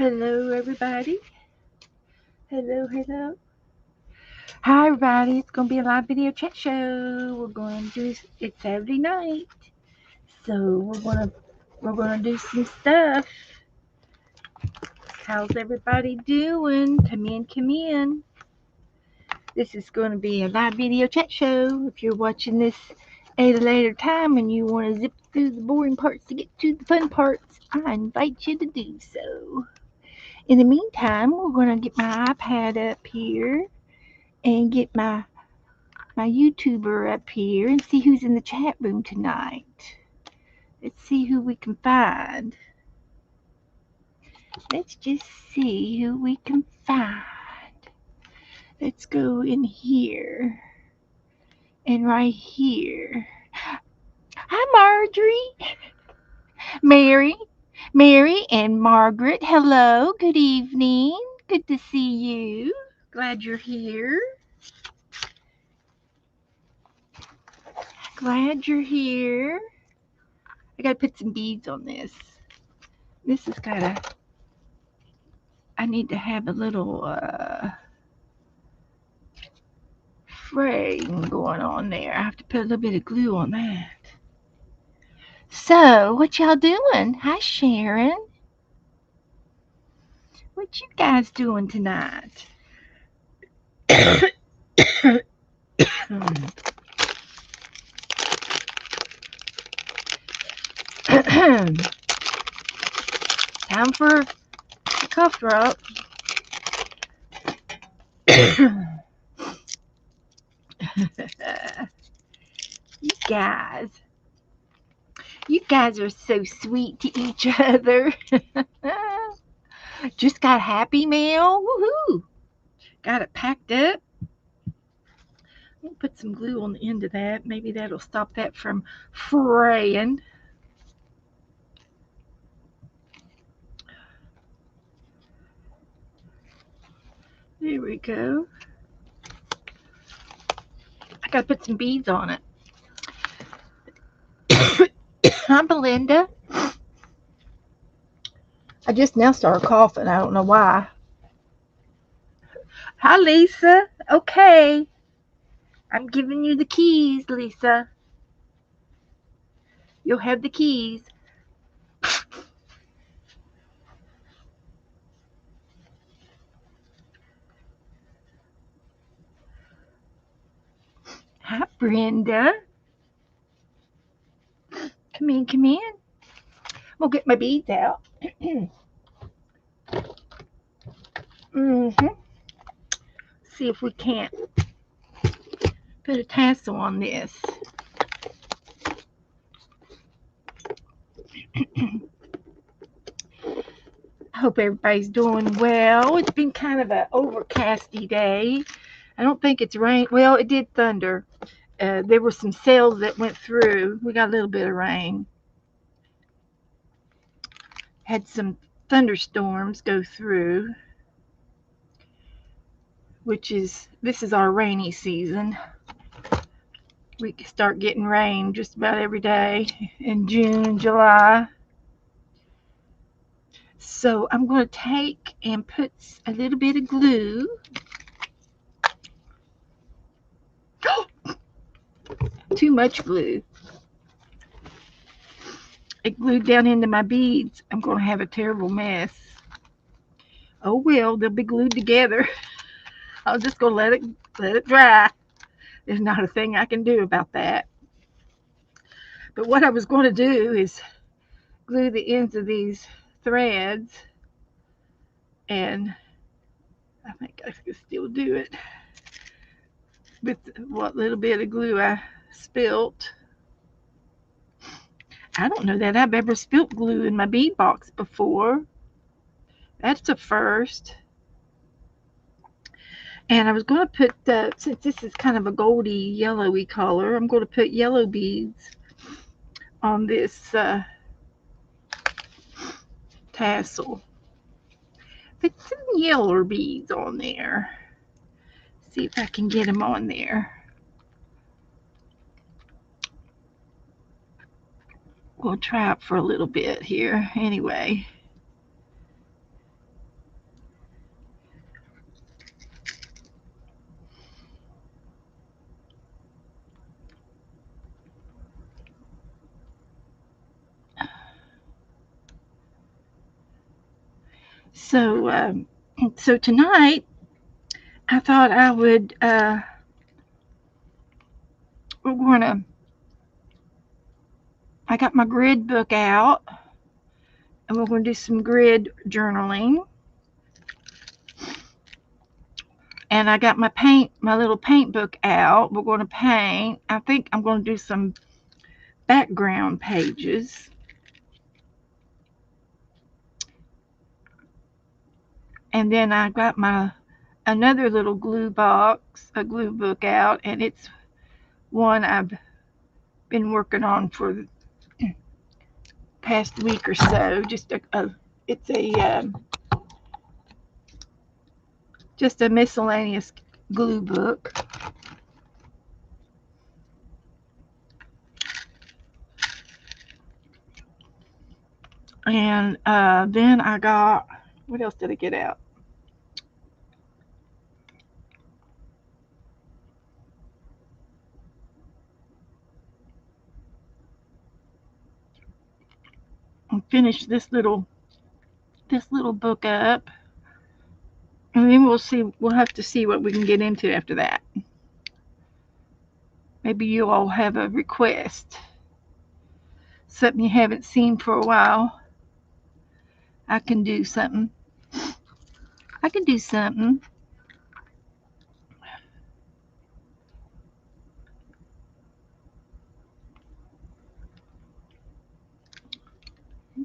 Hello, everybody. Hello, hello. Hi, everybody. It's gonna be a live video chat show. We're going to do it's Saturday night, so we're gonna do some stuff. How's everybody doing? Come in, come in. This is going to be a live video chat show. If you're watching this at a later time and you want to zip through the boring parts to get to the fun parts, I invite you to do so. In the meantime, we're gonna get my iPad up here and get my YouTuber up here and see who's in the chat room tonight. Let's see who we can find. Let's just see who we can find. Let's go in here and right here. Hi, Marjorie. Mary and Margaret. Hello. Good evening. Good to see you. Glad you're here. Glad you're here. I gotta put some beads on this. This is I need to have a little frame going on there. I have to put a little bit of glue on that. So, what y'all doing? Hi, Sharon. What you guys doing tonight? Time for a cough drop. You guys. You guys are so sweet to each other. Just got Happy Mail. Woohoo! Got it packed up. I'll put some glue on the end of that. Maybe that'll stop that from fraying. There we go. I gotta put some beads on it. Hi, Belinda. I just now started coughing. I don't know why. Hi, Lisa. Okay. I'm giving you the keys, Lisa. You'll have the keys. Hi, Brenda. Come in, come in. We'll get my beads out. See if we can't put a tassel on this. I hope everybody's doing well. It's been kind of an overcasty day. I don't think it's rain. Well, it did thunder. There were some cells that went through. We got a little bit of rain. Had some thunderstorms go through, this is our rainy season. We start getting rain just about every day in June and July. So I'm going to take and put a little bit of glue. Too much glue. It glued down into my beads. I'm going to have a terrible mess. Oh well, they'll be glued together. I'm just going to let it dry. There's not a thing I can do about that. But what I was going to do is glue the ends of these threads, and I think I can still do it with what little bit of glue I spilt. I don't know that I've ever spilt glue in my bead box before. That's a first. And I was going to put, since this is kind of a goldy yellowy color, I'm going to put yellow beads on this tassel. Put some yellow beads on there. See if I can get them on there. We'll try it for a little bit here. Anyway. So tonight I thought I would we're gonna I got my grid book out and we're gonna do some grid journaling. And I got my little paint book out. We're gonna paint. I think I'm gonna do some background pages. And then I got my another little glue book out, and it's one I've been working on for the past week or so. It's just a miscellaneous glue book. And then I got, what else did I get out? I finished this little book up, and then we'll have to see what we can get into after that. Maybe you all have a request, something you haven't seen for a while. I can do something. I can do something.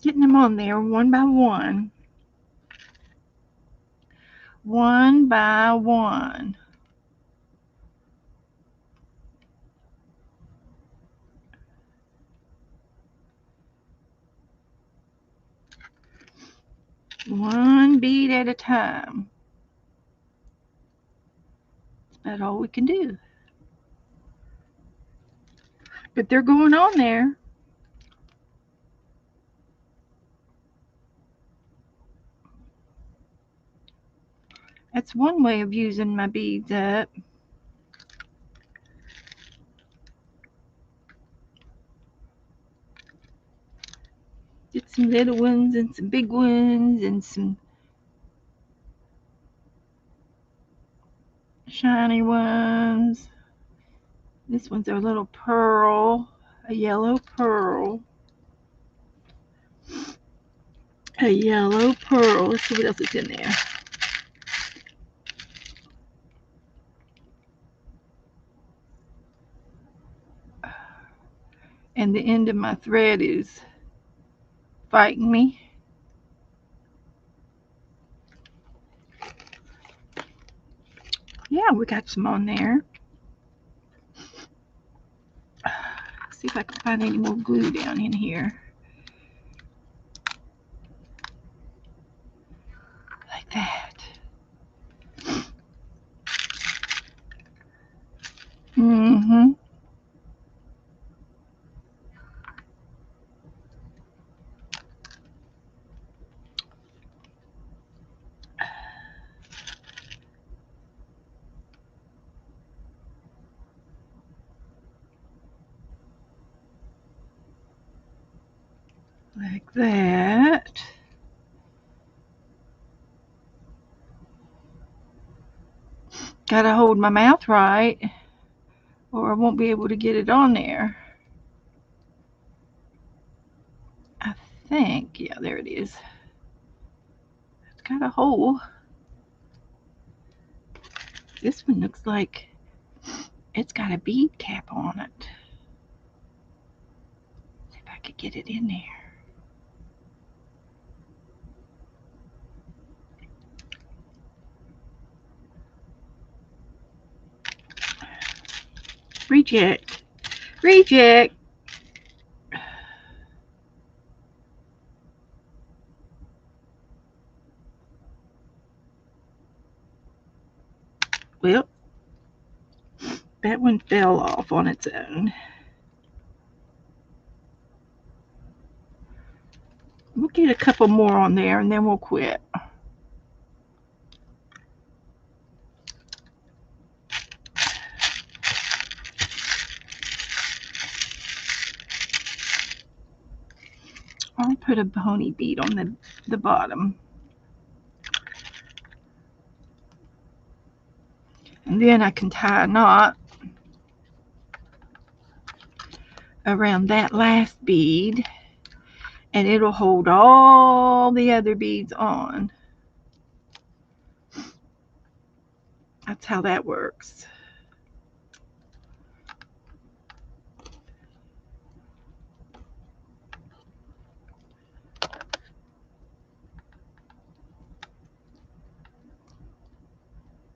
Getting them on there one by one. One by one. One bead at a time. That's all we can do. But they're going on there. That's one way of using my beads up. Get some little ones and some big ones and some shiny ones. This one's a little pearl, a yellow pearl. A yellow pearl. Let's see what else is in there. And the end of my thread is fighting me. Yeah, we got some on there. See if I can find any more glue down in here. Like that. Mm-hmm. Like that. Gotta hold my mouth right, or I won't be able to get it on there. I think, yeah, there it is. It's got a hole. This one looks like it's got a bead cap on it. See if I could get it in there. Reject. Reject. Well, that one fell off on its own. We'll get a couple more on there and then we'll quit. I'll put a pony bead on the bottom. And then I can tie a knot around that last bead, and it'll hold all the other beads on. That's how that works.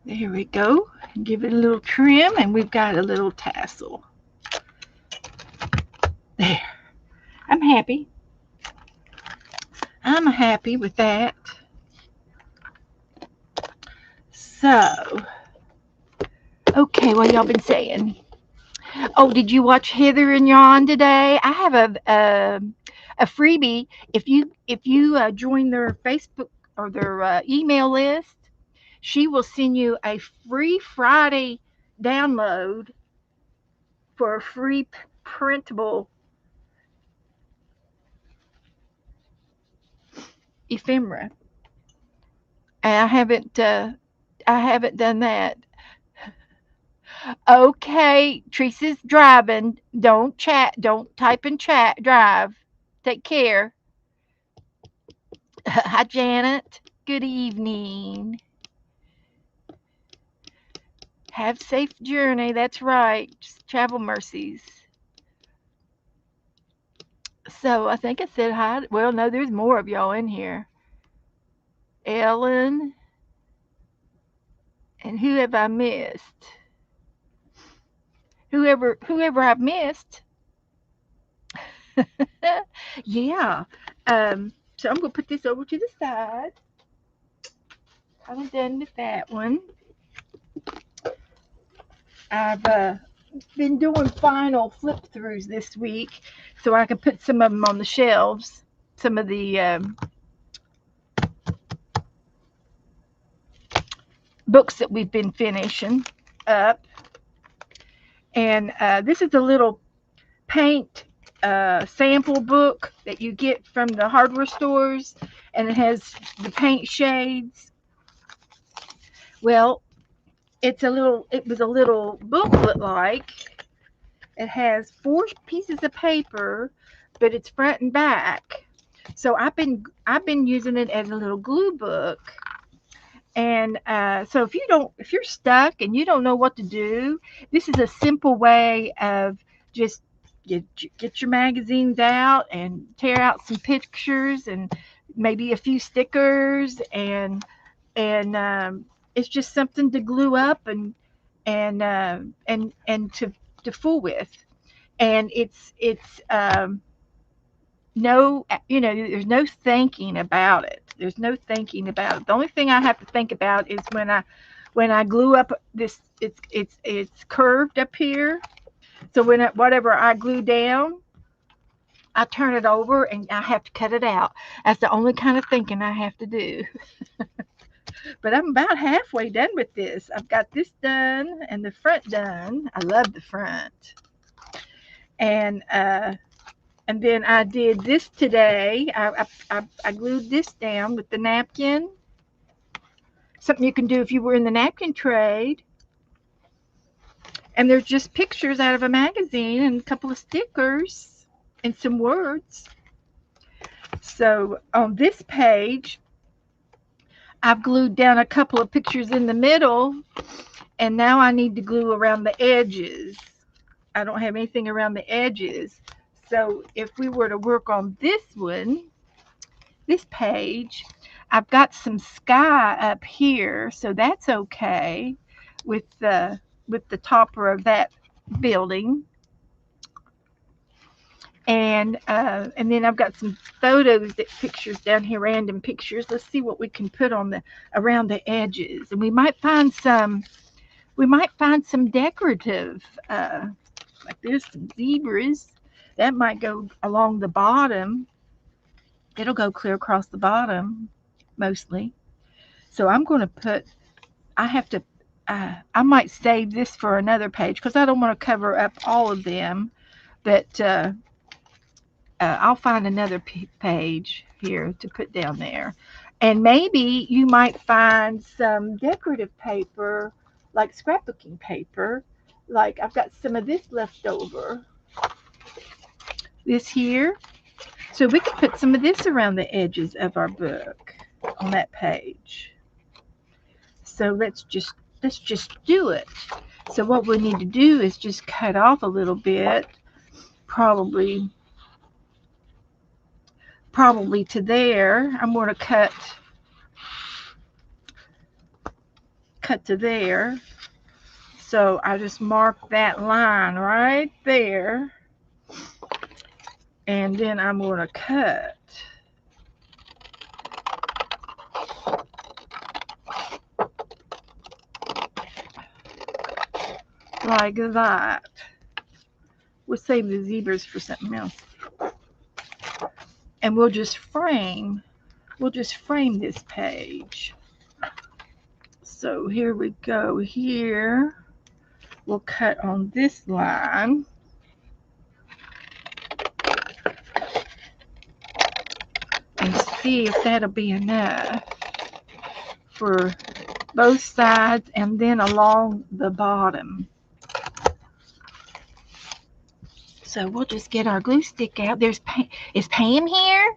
There we go. Give it a little trim, and we've got a little tassel. There. I'm happy. I'm happy with that. So, okay, what y'all been saying? Oh, did you watch Heather and Yon today? I have a freebie. If you join their Facebook or their email list, she will send you a free Friday download for a free printable ephemera. And I haven't done that. Okay, Teresa's driving. Don't chat. Don't type in chat. Drive. Take care. Hi, Janet. Good evening. Have safe journey. That's right. Just travel mercies. So I think I said hi. Well, no, there's more of y'all in here. Ellen, and who have I missed? Whoever I've missed. Yeah. So I'm gonna put this over to the side. I'm done with that one. I've been doing final flip throughs this week, so I can put some of them on the shelves. Some of the books that we've been finishing up, and this is a little paint sample book that you get from the hardware stores, and it has the paint shades. Well, it was a little booklet like. It has 4 pieces of paper, but it's front and back. So I've been using it as a little glue book. And so if you're stuck and you don't know what to do, this is a simple way of just get your magazines out and tear out some pictures and maybe a few stickers, and it's just something to glue up and to fool with. And it's no, there's no thinking about it. There's no thinking about it. The only thing I have to think about is when I glue up this. It's curved up here. So whatever I glue down, I turn it over and I have to cut it out. That's the only kind of thinking I have to do. But I'm about halfway done with this. I've got this done and the front done. I love the front. And then I did this today. I glued this down with the napkin. Something you can do if you were in the napkin trade. And there's just pictures out of a magazine and a couple of stickers and some words. So on this page, I've glued down a couple of pictures in the middle, and now I need to glue around the edges. I don't have anything around the edges. So if we were to work on this one, this page, I've got some sky up here, so that's okay with the topper of that building. And then I've got some pictures down here, random pictures. Let's see what we can put on around the edges, and we might find some decorative, like there's some zebras that might go along the bottom. It'll go clear across the bottom mostly. So I'm going to put. I might save this for another page because I don't want to cover up all of them, but I'll find another page here to put down there. And maybe you might find some decorative paper like scrapbooking paper. Like I've got some of this left over. This here. So we can put some of this around the edges of our book on that page. So let's just do it. So what we need to do is just cut off a little bit, probably to there. I'm going to cut to there. So I just mark that line right there, and then I'm going to cut like that. We'll save the zebras for something else. And we'll just frame this page. So here we go. Here we'll cut on this line. And see if that'll be enough for both sides and then along the bottom. So we'll just get our glue stick out. Is Pam here?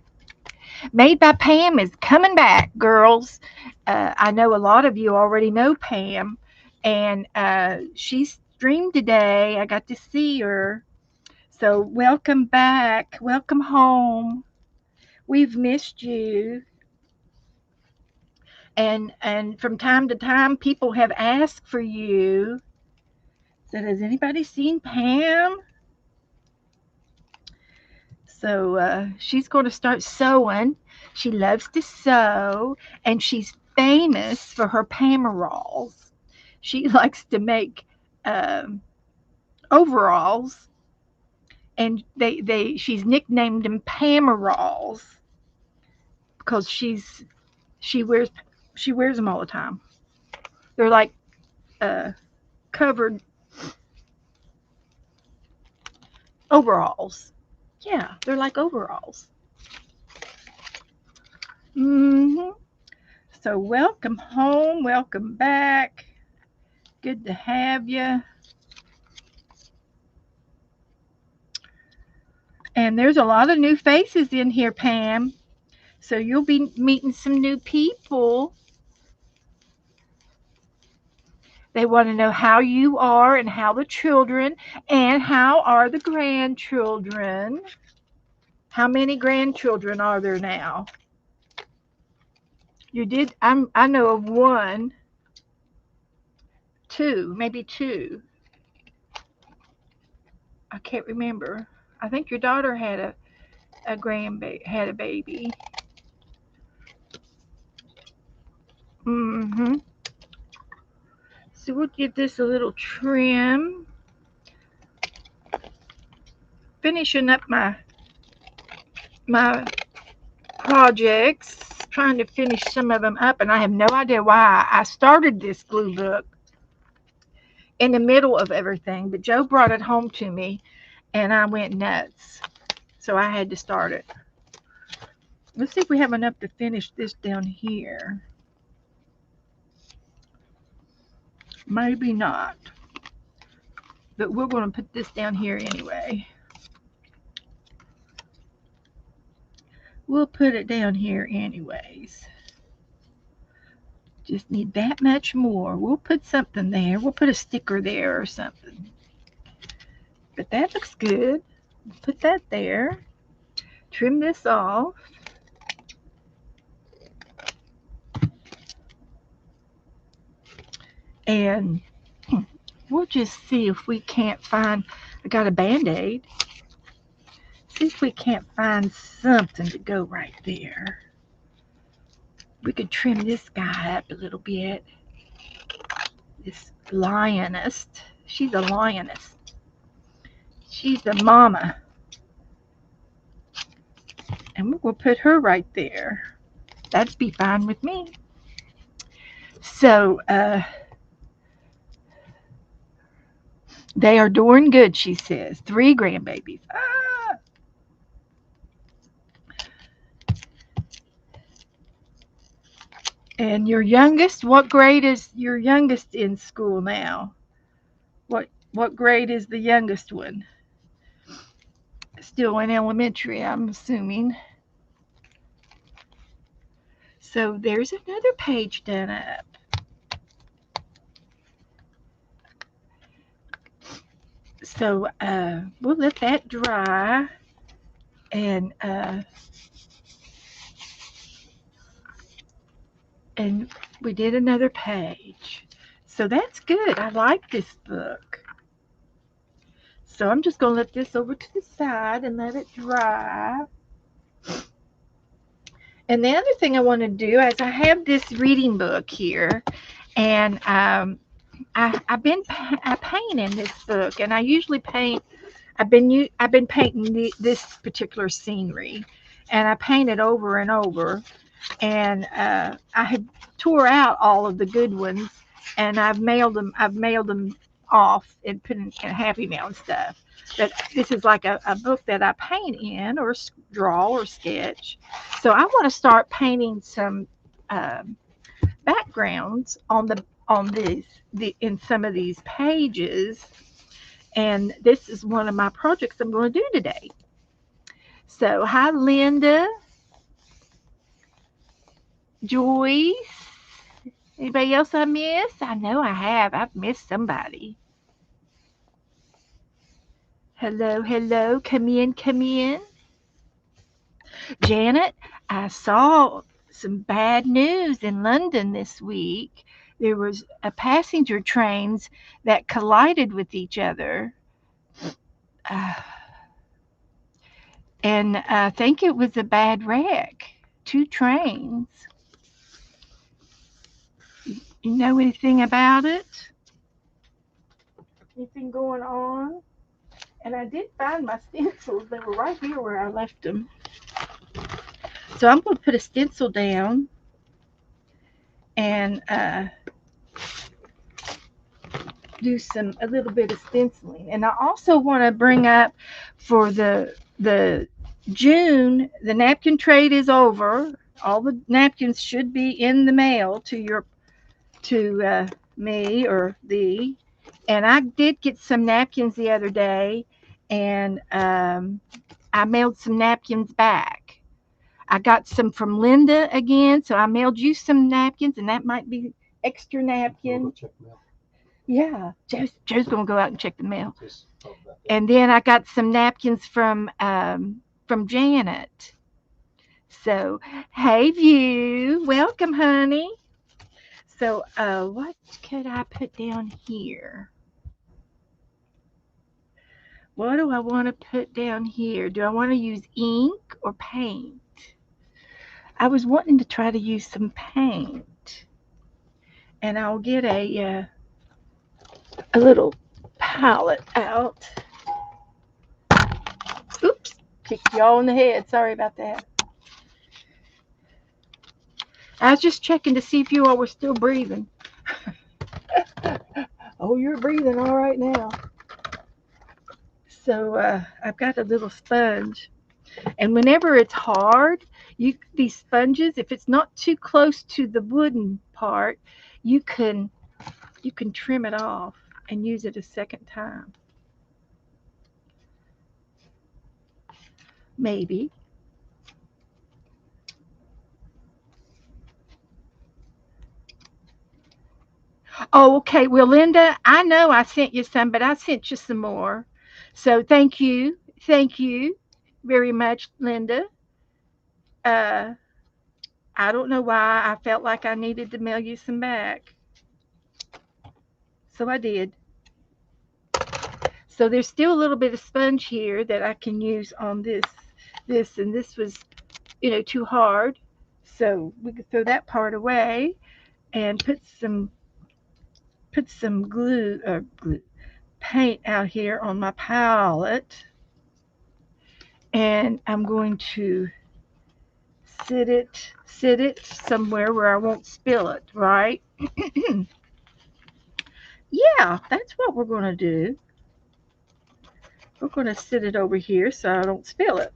Made by Pam is coming back, girls. I know a lot of you already know Pam, and she streamed today. I got to see her. So welcome back. Welcome home. We've missed you. And from time to time, people have asked for you. Said, has anybody seen Pam? So she's going to start sewing. She loves to sew, and she's famous for her Pameralls. She likes to make overalls, and she's nicknamed them Pameralls because she wears them all the time. They're like covered overalls. Yeah, they're like overalls. So welcome home, welcome back. Good to have you. And there's a lot of new faces in here, Pam. So you'll be meeting some new people. They want to know how you are and how the children, and how are the grandchildren. How many grandchildren are there now? You did, I know of one, two, maybe two. I can't remember. I think your daughter had a baby. So we'll give this a little trim. Finishing up my projects, trying to finish some of them up, and I have no idea why I started this glue book in the middle of everything, but Joe brought it home to me and I went nuts, so I had to start it. Let's see if we have enough to finish this down here. Maybe not, but we're going to put this down here anyway. We'll put it down here anyways. Just need that much more. We'll put something there. We'll put a sticker there or something. But that looks good. Put that there. Trim this off. And we'll just see if we can't find, I got a Band-Aid. See if we can't find something to go right there. We could trim this guy up a little bit. This lioness. She's a lioness. She's a mama. And we'll put her right there. That'd be fine with me. So, they are doing good, she says. 3 grandbabies. And your youngest, what grade is your youngest in school now? What grade is the youngest one? Still in elementary, I'm assuming. So there's another page done up. So we'll let that dry, and and we did another page. So that's good. I like this book. So I'm just going to let this over to the side and let it dry. And the other thing I want to do is I have this reading book here, and I've been painting this book, and I usually paint. I've been painting this particular scenery, and I paint it over and over, and I had tore out all of the good ones, and I've mailed them. I've mailed them off and put in Happy Mail and stuff. But this is like a book that I paint in, or draw, or sketch. So I want to start painting some um, backgrounds on in some of these pages, and this is one of my projects I'm going to do today. So hi, Linda, Joyce. Anybody else I missed? I know I have. I've missed somebody. Hello, hello. Come in, come in. Janet, I saw some bad news in London this week. There was a passenger trains that collided with each other. Uh, and I think it was a bad wreck. Two trains. You know anything about it? Anything going on? And I did find my stencils. They were right here where I left them. So I'm going to put a stencil down and do a little bit of stenciling. And I also want to bring up for the June, the napkin trade is over. All the napkins should be in the mail to me or thee. And I did get some napkins the other day, and I mailed some napkins back. I got some from Linda again, so I mailed you some napkins, and that might be extra napkin. Yeah, Joe's gonna go out and check the mail. And then I got some napkins from Janet. So, hey, View, welcome, honey. So, what could I put down here? What do I want to put down here? Do I want to use ink or paint? I was wanting to try to use some paint, and I'll get a little palette out. Oops, kicked y'all in the head. Sorry about that. I was just checking to see if you all were still breathing. Oh, you're breathing all right now. So I've got a little sponge, and whenever it's hard, these sponges, if it's not too close to the wooden part, you can trim it off and use it a second time. Maybe. Oh, okay. Well, Linda, I know I sent you some, but I sent you some more. So thank you. Thank you very much, Linda. Uh, I don't know why I felt like I needed to mail you some back. So I did. So there's still a little bit of sponge here that I can use on and this was, too hard. So we could throw that part away and put some glue paint out here on my palette. And I'm going to sit it somewhere where I won't spill it, right? Yeah, that's what we're going to do. We're going to sit it over here so I don't spill it.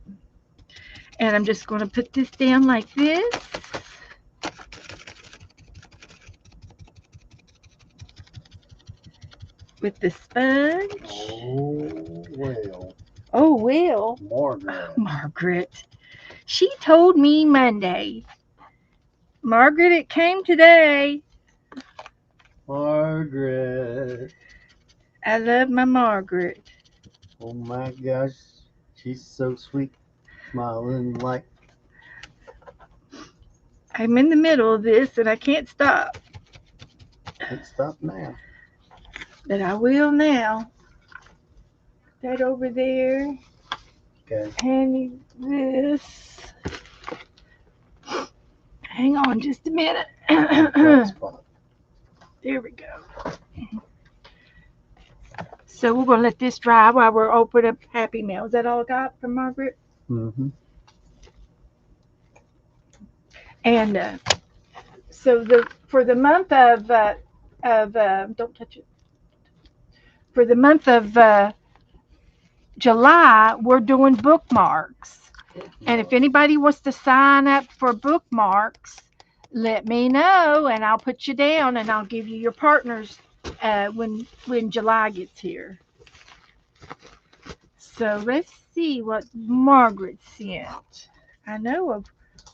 And I'm just going to put this down like this. with the sponge. Oh, well. Oh, well. Margaret. Margaret. She told me Monday. Margaret, it came today. Margaret. I love my Margaret. Oh my gosh. She's so sweet. Smiling like. I'm in the middle of this and I can't stop. Can't stop now. But I will now. That over there. Okay. And this. Hang on just a minute. Flat spot. There we go. So we're going to let this dry while we're opening up Happy Meal. Is that all I got from Margaret? Mm-hmm. And so for the month of don't touch it. For the month of July, we're doing bookmarks. And if anybody wants to sign up for bookmarks, let me know and I'll put you down and I'll give you your partners when July gets here. So let's see what Margaret sent. I know of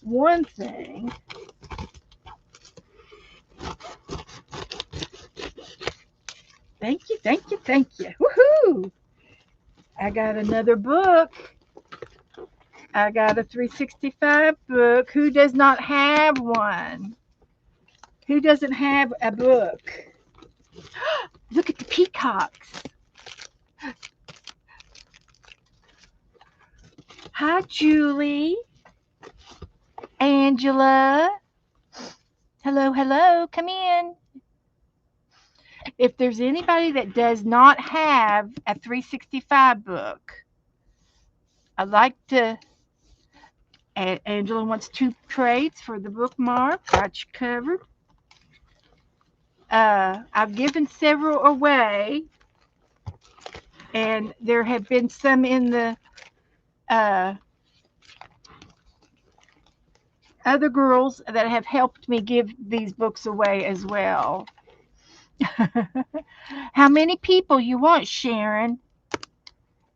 one thing. Thank you, thank you, thank you. Woohoo! I got another book. I got a 365 book. Who does not have one? Who doesn't have a book? Look at the peacocks. Hi, Julie. Angela. Hello, hello. Come in. If there's anybody that does not have a 365 book, I'd like to. Angela wants 2 trades for the bookmark. Got you covered. I've given several away, and there have been some in the other girls that have helped me give these books away as well. How many people you want, Sharon?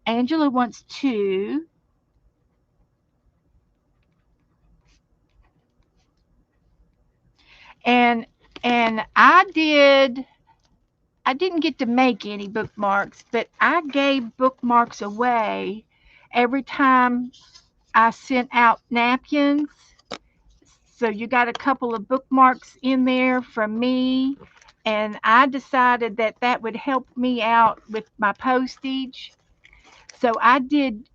Angela wants 2. And I didn't get to make any bookmarks, but I gave bookmarks away every time I sent out napkins. So you got a couple of bookmarks in there from me, and I decided that that would help me out with my postage. So I did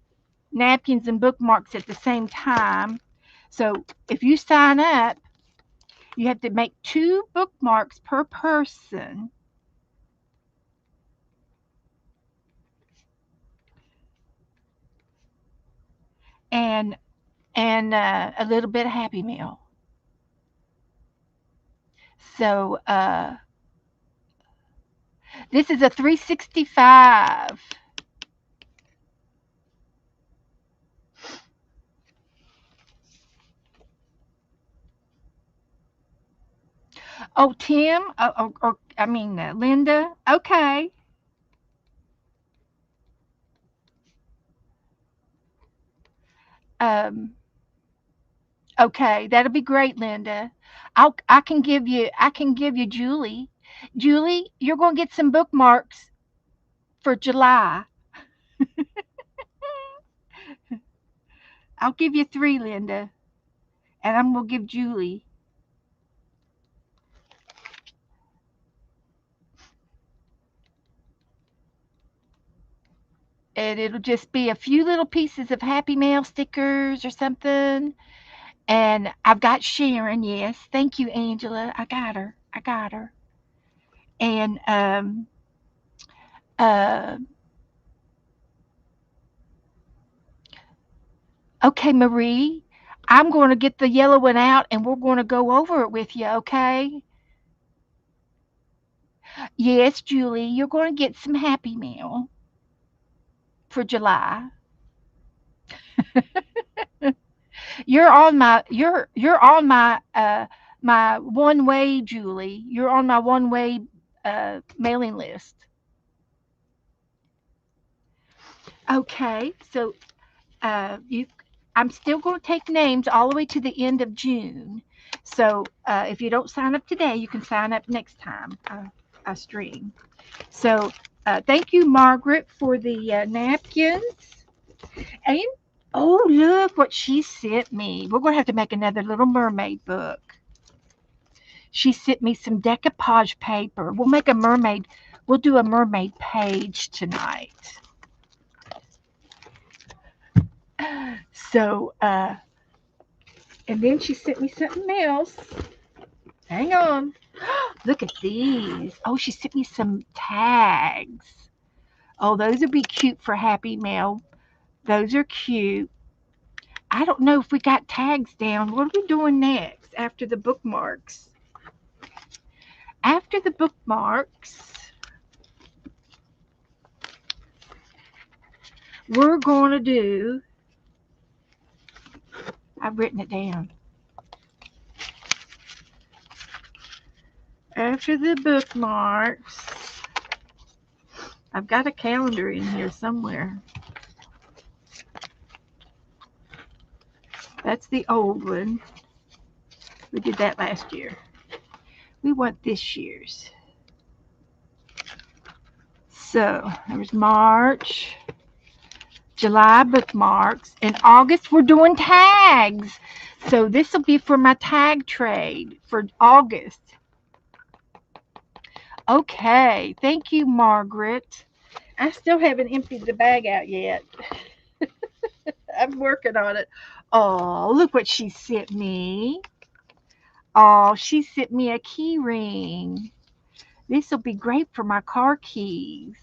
napkins and bookmarks at the same time. So if you sign up, you have to make 2 bookmarks per person. And a little bit of Happy Meal. So this is a 365. Oh, Tim, or I mean Linda. Okay. Um, okay, that'll be great, Linda. I can give you Julie. Julie, you're going to get some bookmarks for July. I'll give you 3, Linda, and I'm going to give Julie. And it'll just be a few little pieces of Happy Mail stickers or something. And I've got Sharon, yes. Thank you, Angela. I got her. I got her. And uh okay, Marie. I'm going to get the yellow one out and we're going to go over it with you, okay? Yes, Julie, you're going to get some Happy Meal for July. You're on my one way, Julie. You're on my one way mailing list. Okay, so you, I'm still going to take names all the way to the end of June. So if you don't sign up today, you can sign up next time I stream. So thank you, Margaret, for the napkins. And oh, look what she sent me. We're going to have to make another Little Mermaid book. She sent me some decoupage paper. We'll make a mermaid. We'll do a mermaid page tonight. So, and then she sent me something else. Hang on. Look at these. Oh, she sent me some tags. Oh, those would be cute for Happy Mail. Those are cute. I don't know if we got tags down. What are we doing next after the bookmarks? After the bookmarks, we're going to do, I've written it down. After the bookmarks, I've got a calendar in here somewhere. That's the old one. We did that last year. We want this year's. So there's March, July bookmarks, and August we're doing tags. So this will be for my tag trade for August. Okay, thank you, Margaret. I still haven't emptied the bag out yet. I'm working on it. Oh, look what she sent me. Oh, she sent me a key ring. This will be great for my car keys.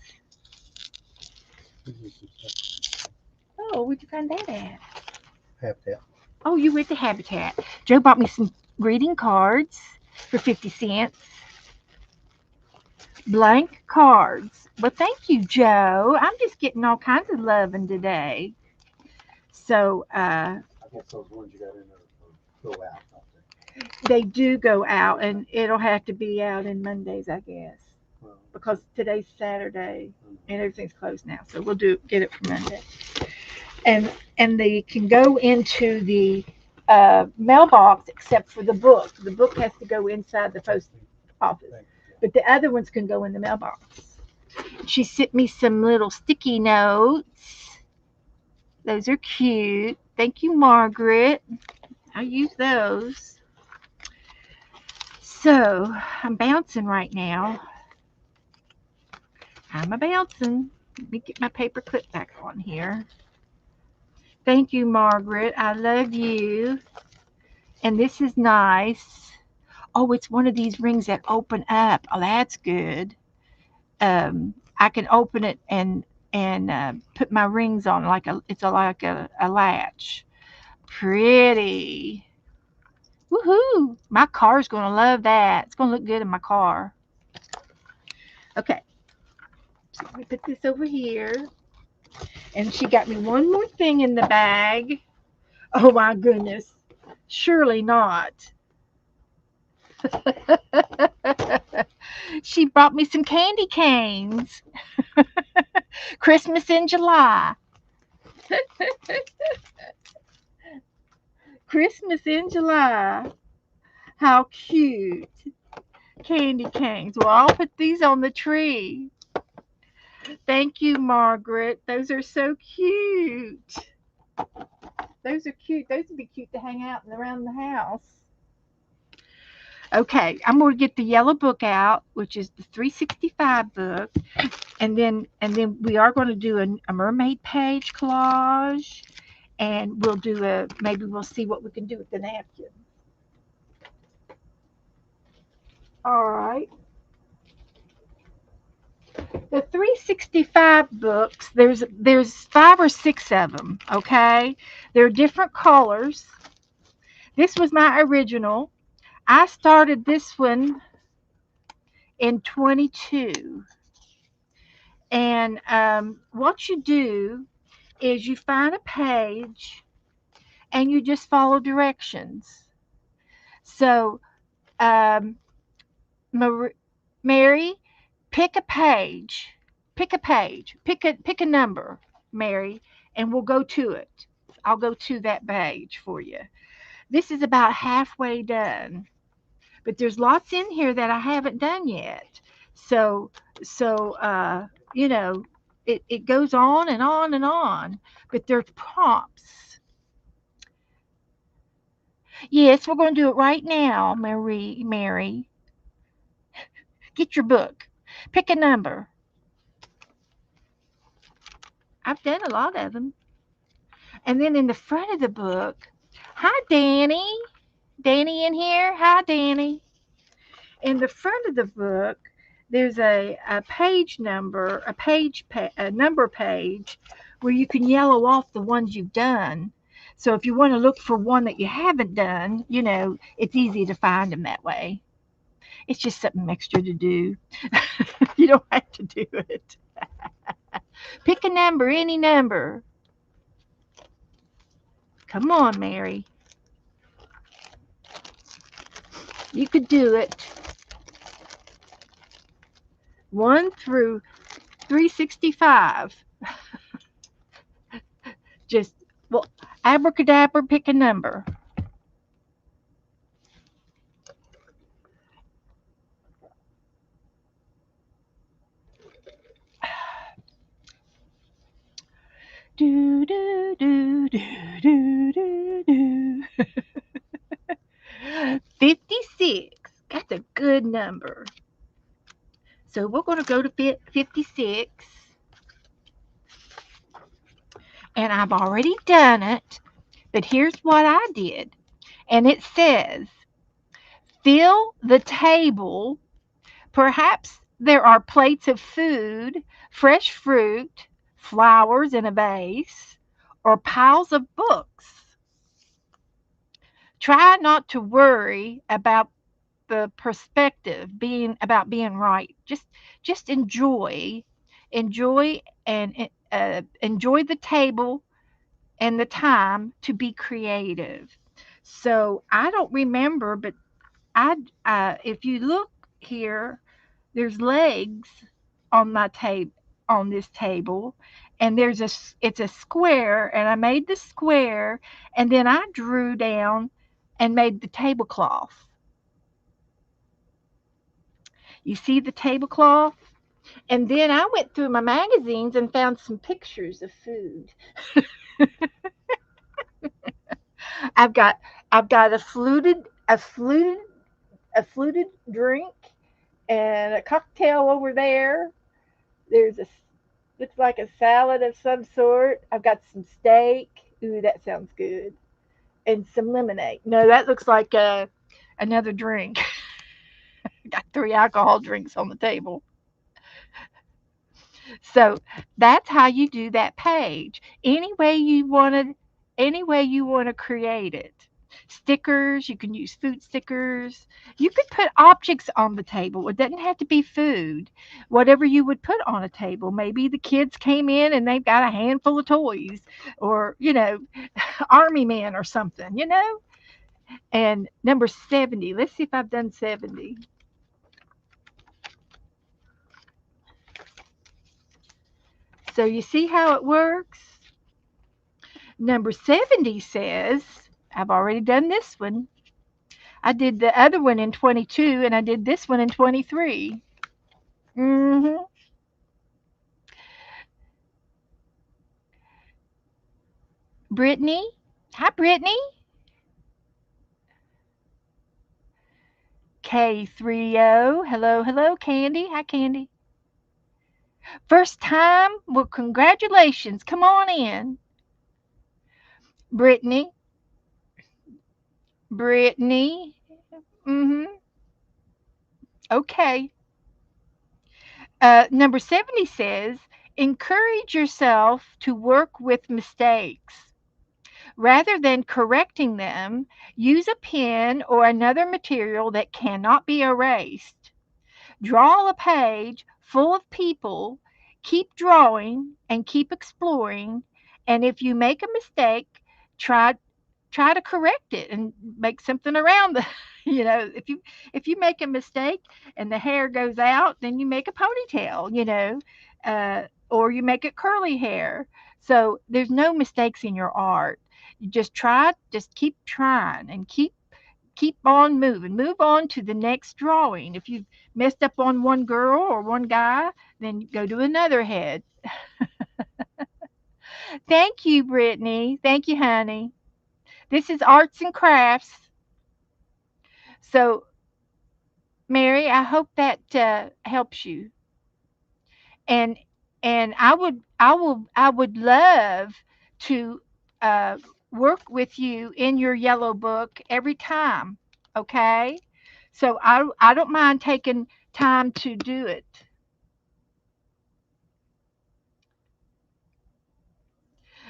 Oh, where'd you find that at? Habitat. Oh, you went to Habitat. Joe bought me some greeting cards for 50 cents. Blank cards. Well, thank you, Joe. I'm just getting all kinds of loving today. So, I guess those ones you got in there go out, don't they do go out, and it'll have to be out in Mondays, I guess, they? Well, because today's Saturday and everything's closed now. So we'll get it for Monday, and they can go into the mailbox except for the book. The book has to go inside the post office, but the other ones can go in the mailbox. She sent me some little sticky notes. Those are cute. Thank you, Margaret. I use those. So I'm bouncing right now. I'm a bouncing. Let me get my paper clip back on here. Thank you, Margaret. I love you. And this is nice. Oh, it's one of these rings that open up. Oh, that's good. I can open it and put my rings on like a latch. Pretty. Woohoo! My car's gonna love that. It's gonna look good in my car. Okay, so let me put this over here. And she got me one more thing in the bag. Oh my goodness. Surely not. She brought me some candy canes. Christmas in July. Christmas in July. How cute. Candy canes. Well, I'll put these on the tree. Thank you, Margaret. Those are so cute. Those are cute. Those would be cute to hang out and around the house. Okay, I'm going to get the yellow book out, which is the 365 book, and then we are going to do a mermaid page collage, and we'll do maybe we'll see what we can do with the napkin. All right. The 365 books, there's 5 or 6 of them, okay? They're different colors. This was my original. I started this one in 22. And what you do is you find a page and you just follow directions. So, um, Mary, pick a page. Pick a page. Pick a number. Mary, and we'll go to it. I'll go to that page for you. This is about halfway done, but there's lots in here that I haven't done yet. So, so you know, it goes on and on and on, but there's prompts. Yes, we're going to do it right now, Mary. Get your book. Pick a number. I've done a lot of them. And then in the front of the book, hi, Danny. Danny in here? Hi, Danny. In the front of the book, there's a page number, a number page where you can yellow off the ones you've done. So if you want to look for one that you haven't done, it's easy to find them that way. It's just something extra to do. You don't have to do it. Pick a number, any number. Come on, Mary. You could do it. 1 through 365. Just, well, abracadabra, pick a number. Do, do, do, do, do, do, do. 56. That's a good number. So we're going to go to 56. And I've already done it. But here's what I did. And it says, fill the table. Perhaps there are plates of food, fresh fruit, flowers in a vase, or piles of books. Try not to worry about the perspective being right. Just enjoy and enjoy the table and the time to be creative. So I don't remember, but if you look here, there's legs on my table on this table, and it's a square, and I made the square, and then I drew down and made the tablecloth. You see the tablecloth? And then I went through my magazines and found some pictures of food. I've got I've got a fluted drink and a cocktail over there. There's a looks like a salad of some sort. I've got some steak. Ooh, that sounds good. And some lemonade. No, that looks like another drink. Got 3 alcohol drinks on the table. So that's how you do that page. Any way you want to create it. Stickers, you can use food stickers. You could put objects on the table. It doesn't have to be food. Whatever you would put on a table. Maybe the kids came in and they've got a handful of toys, or, army men or something. And number 70. Let's see if I've done 70. So you see how it works? Number 70 says, I've already done this one. I did the other one in 22, and I did this one in 23. Mm-hmm. Brittany. Hi, Brittany. K30. Hello, hello, Candy. Hi, Candy. First time? Well, congratulations. Come on in. Brittany. Brittany. Mm-hmm. Okay. Number 70 says, encourage yourself to work with mistakes. Rather than correcting them, use a pen or another material that cannot be erased. Draw a page full of people, keep drawing and keep exploring, and if you make a mistake, try try to correct it and make something around the if you make a mistake and the hair goes out, then you make a ponytail, or you make it curly hair. So there's no mistakes in your art. You just try, just keep trying and keep on moving. Move on to the next drawing. If you've messed up on one girl or one guy, then go to another head. Thank you, Brittany. Thank you, honey. This is arts and crafts. So, Mary, I hope that helps you. And I would love to uh, work with you in your yellow book every time. Okay, so I don't mind taking time to do it.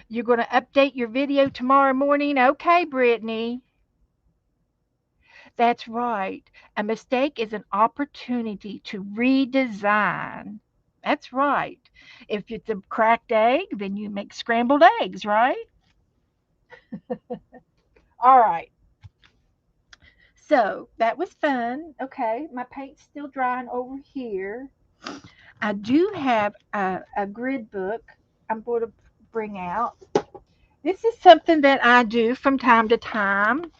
You're going to update your video tomorrow morning. Okay, Brittany. That's right. A mistake is an opportunity to redesign. That's right. If it's a cracked egg, then you make scrambled eggs, right? All right. So that was fun. Okay, my paint's still drying over here. I do have a grid book I'm going to bring out. This is something that I do from time to time,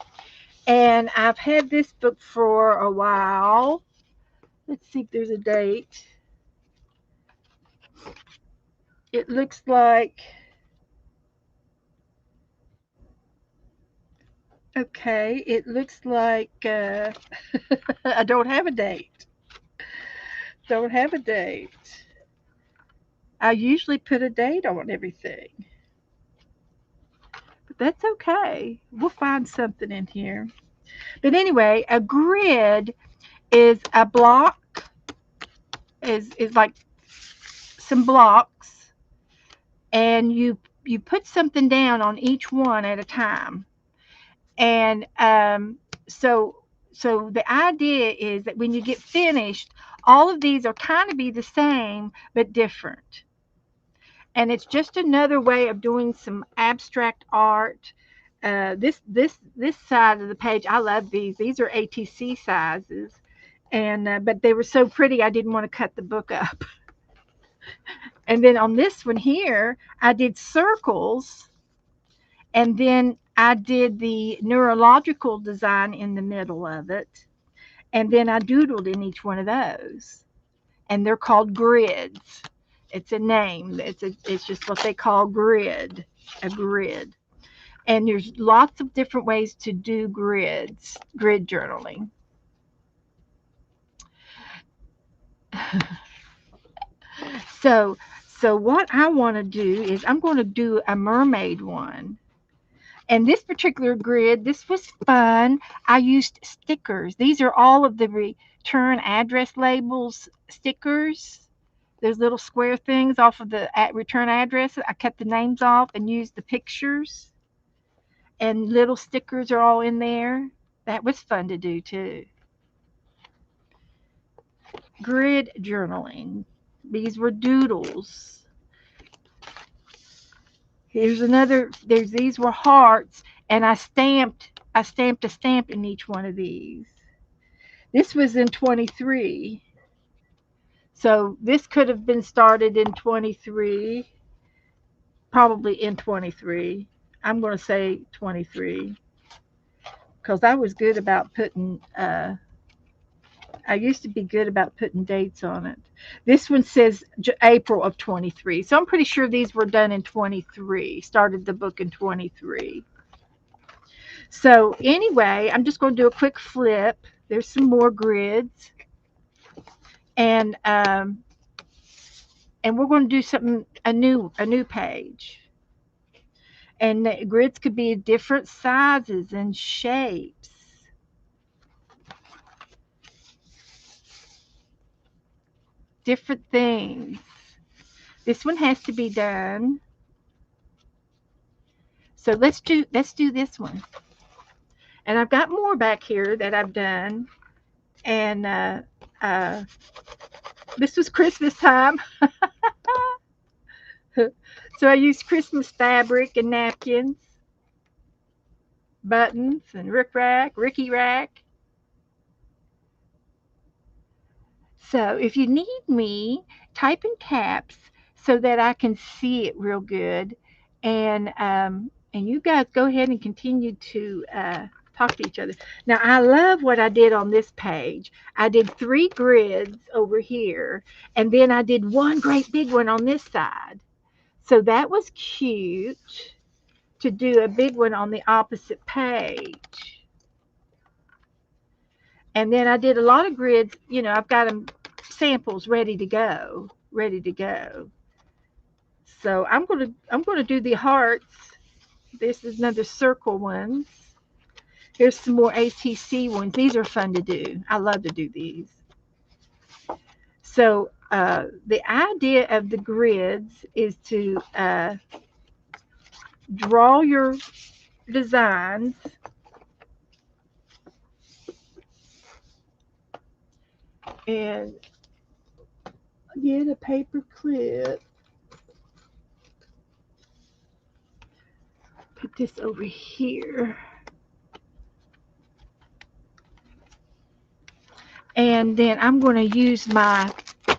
and I've had this book for a while. Let's see if there's a date. It looks like, okay, it looks like I don't have a date. Don't have a date. I usually put a date on everything, but that's okay. We'll find something in here. But anyway, a grid is a block, is like some blocks, and you put something down on each one at a time. And so the idea is that when you get finished, all of these are kind of be the same but different. And it's just another way of doing some abstract art. This side of the page, I love these. These are ATC sizes, and but they were so pretty, I didn't want to cut the book up. And then on this one here, I did circles, and then I did the neurological design in the middle of it, and then I doodled in each one of those, and they're called grids. It's a name. It's just what they call grid, a grid. And there's lots of different ways to do grids, grid journaling. So so what I want to do is I'm going to do a mermaid one. And this particular grid, this was fun. I used stickers. These are all of the return address labels stickers. Those little square things off of the return address. I cut the names off and used the pictures. And little stickers are all in there. That was fun to do too. Grid journaling. These were doodles. Here's another. There's these were hearts, and I stamped a stamp in each one of these. This was in 23. So this could have been started in 23, probably in 23. I'm going to say 23 because I was good about putting, I used to be good about putting dates on it. This one says April of 23. So I'm pretty sure these were done in 23, started the book in 23. So anyway, I'm just going to do a quick flip. There's some more grids. And and we're going to do something a new page. And the grids could be different sizes and shapes. Different things. This one has to be done. So let's do this one. And I've got more back here that I've done. And uh, this was Christmas time. So I used Christmas fabric and napkins, buttons, and Ricky Rack. So if you need me, type in caps so that I can see it real good. And you guys go ahead and continue to talk to each other. Now, I love what I did on this page. I did 3 grids over here, and then I did one great big one on this side. So that was cute to do a big one on the opposite page. And then I did a lot of grids. I've got them samples ready to go, ready to go. So I'm gonna do the hearts. This is another circle ones. Here's some more ATC ones. These are fun to do. I love to do these. So the idea of the grids is to draw your designs and get a paper clip. Put this over here. And then I'm going to use my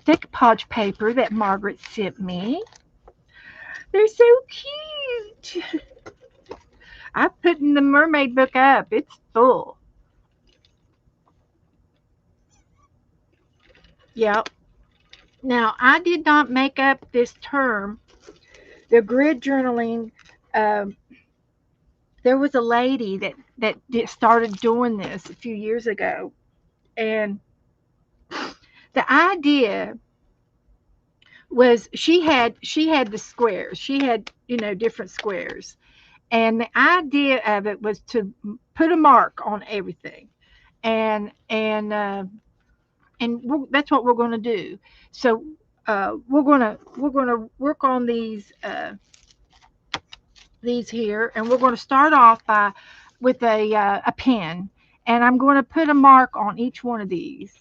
thick Podge paper that Margaret sent me. They're so cute. I'm putting the mermaid book up. It's full. Yep. Now, I did not make up this term, the grid journaling. Um, there was a lady that started doing this a few years ago. And the idea was she had the squares. She had, different squares. And the idea of it was to put a mark on everything. And that's what we're going to do. So we're going to work on these here, and we're going to start off with a pen, and I'm going to put a mark on each one of these.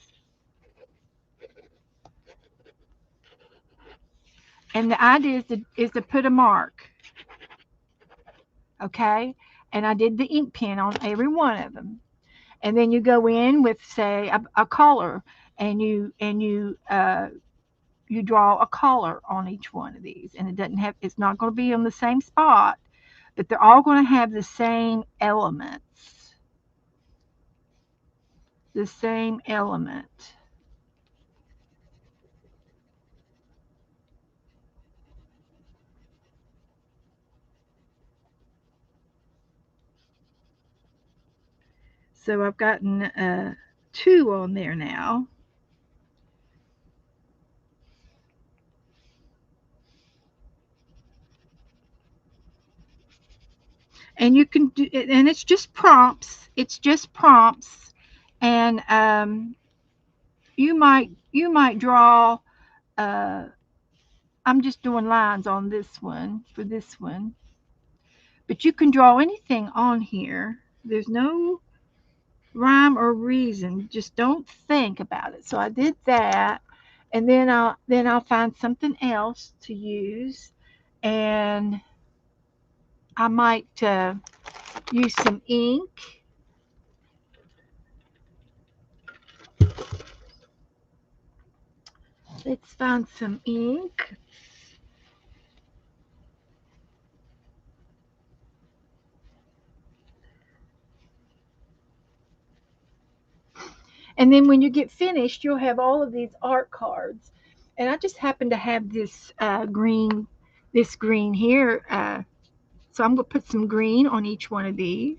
And the idea is to put a mark, okay? And I did the ink pen on every one of them. And then you go in with, say, a color, and you draw a color on each one of these, and it's not going to be on the same spot, but they're all going to have the same elements. The same element. So I've gotten 2 on there now. And you can do, and it's just prompts. It's just prompts, and you might draw. Uh, I'm just doing lines on this one for this one, but you can draw anything on here. There's no rhyme or reason. Just don't think about it. So I did that, and then I'll find something else to use, and I might use some ink. Let's find some ink. And then when you get finished, you'll have all of these art cards. And I just happen to have this green here. So I'm going to put some green on each one of these.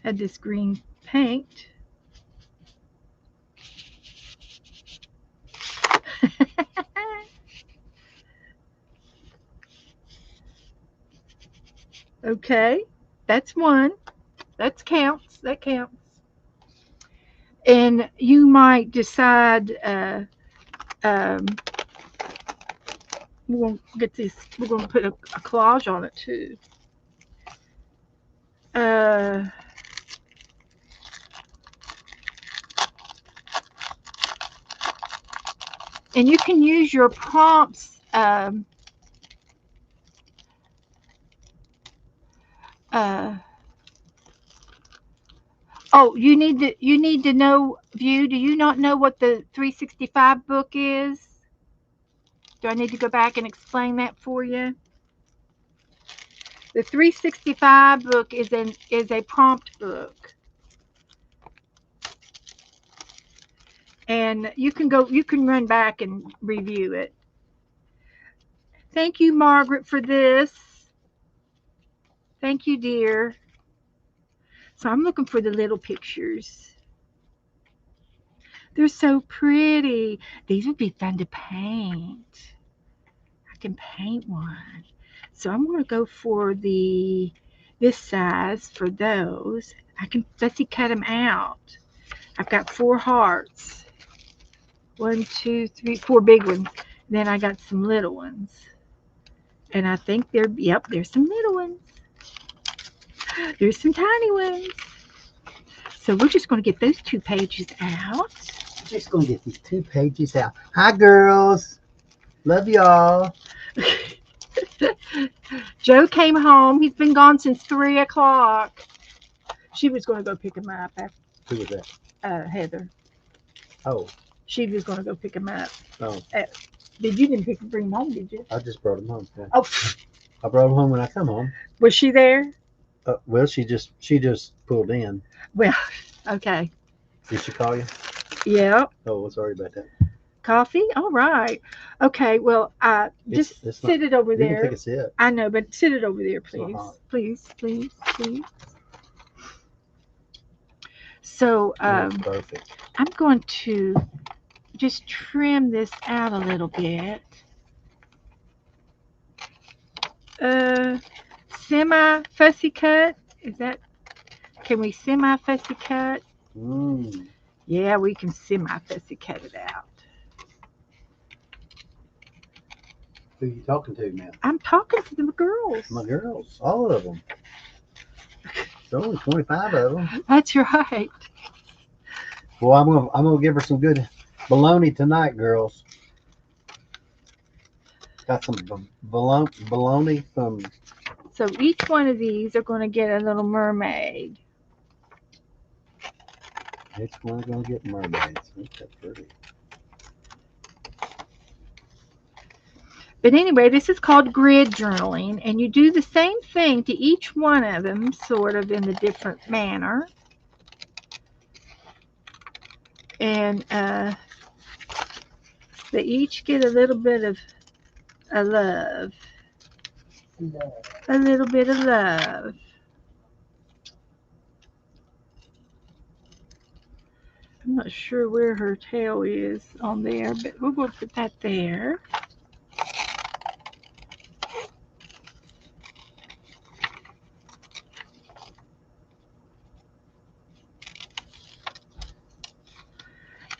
Had this green paint. Okay, that's one. That counts. That counts. And you might decide. Um, we're gonna get this. We're gonna put a collage on it too. Uh, and you can use your prompts. Oh, you need to know, View. Do you not know what the 365 book is? Do I need to go back and explain that for you? The 365 book is a prompt book, and you can run back and review it. Thank you, Margaret, for this. Thank you, dear. So I'm looking for the little pictures. They're so pretty. These would be fun to paint. I can paint one. So I'm going to go for the this size for those. Let's see, cut them out. I've got 4 hearts. One, two, three, 4 big ones. Then I got some little ones. And I think there's some little ones. There's some tiny ones. So we're just going to get those 2 pages out. Just gonna get these 2 pages out. Hi, girls. Love y'all. Joe came home. He's been gone since 3 o'clock. She was going to go pick him up after Who was that? Heather. Oh, She was going to go pick him up. oh. You didn't bring him home, did you? I just brought him home. Yeah. Oh, I brought him home when I come home. was she there? Well, she just pulled in. Well, okay. Did she call you? Yeah. Oh, well, sorry about that. Coffee? All right. Okay. Well, just It's sit it over You can there. take a sip. I know, but sit it over there, It's not please. hot. Please, please, please. So Perfect. I'm going to just trim this out a little bit. Semi fussy cut. Can we semi fussy cut? Mm. Yeah, we can semi fussy cut it out. Who you talking to now? I'm talking to the girls. My girls, all of them. There's only 25 of them. That's right. Well, I'm gonna give her some good bologna tonight, girls. Got some bologna from. So each one of these are going to get a little mermaid. Each one's gonna get mermaids. Okay, pretty. But anyway, this is called grid journaling, and you do the same thing to each one of them, sort of in a different manner. And they each get a little bit of a love. A little bit of love. I'm not sure where her tail is on there, but we're going to put that there.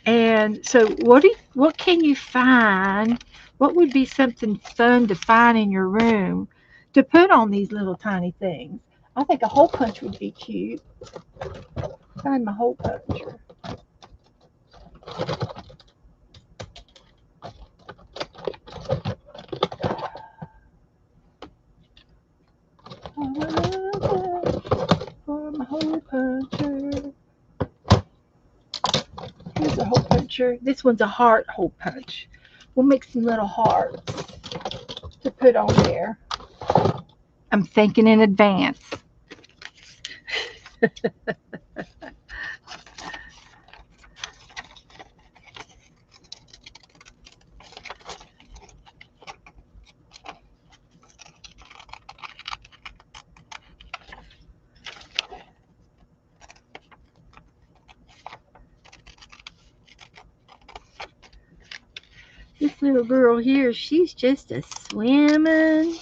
And so what can you find? What would be something fun to find in your room to put on these little tiny things? I think a hole punch would be cute. Find my hole puncher. For my hole puncher. Here's a hole puncher. This one's a heart hole punch. We'll make some little hearts to put on there. I'm thinking in advance. This little girl here, she's just a swimming.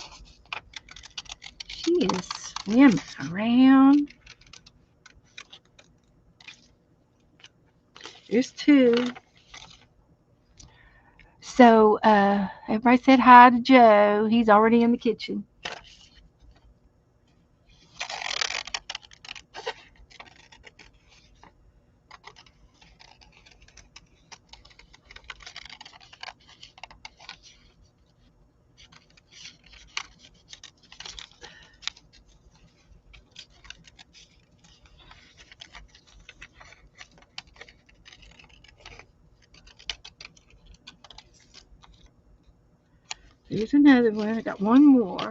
She is swimming around. There's 2. So everybody said hi to Joe. He's already in the kitchen. Here's another one. I got one more.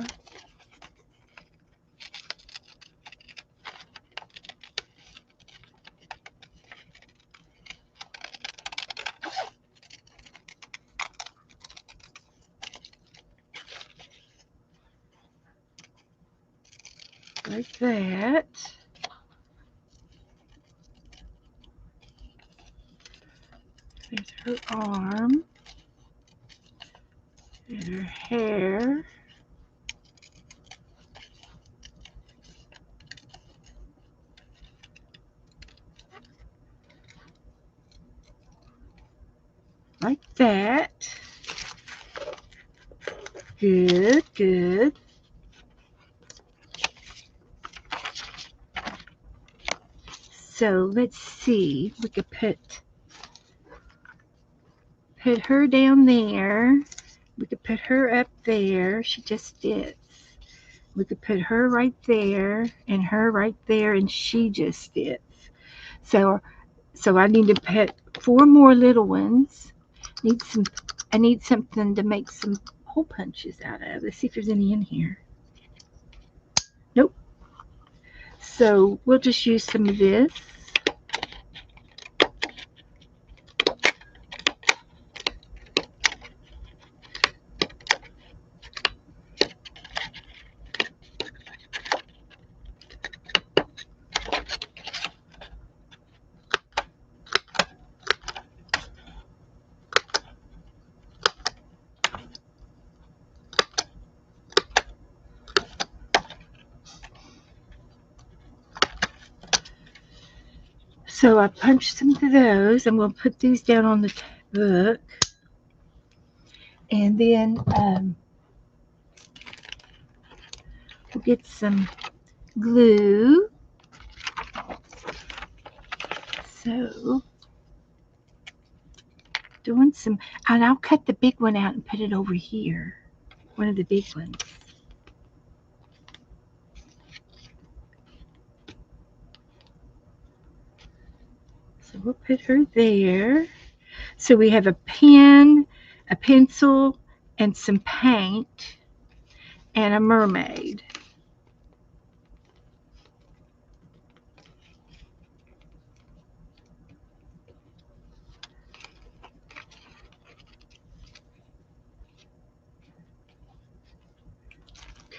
Like that. There's her arm. There's her hair. Like that. Good, good. So let's see. We could put her down there. We could put her up there. She just fits. We could put her right there and her right there, and she just fits. So I need to put 4 more little ones. I need something to make some hole punches out of. Let's see if there's any in here. Nope. So we'll just use some of this. So I punched some of those. I'm going to put these down on the book. And then we'll get some glue. So, doing some, and I'll cut the big one out and put it over here. One of the big ones. So we'll put her there. So we have a pen, a pencil, and some paint, and a mermaid.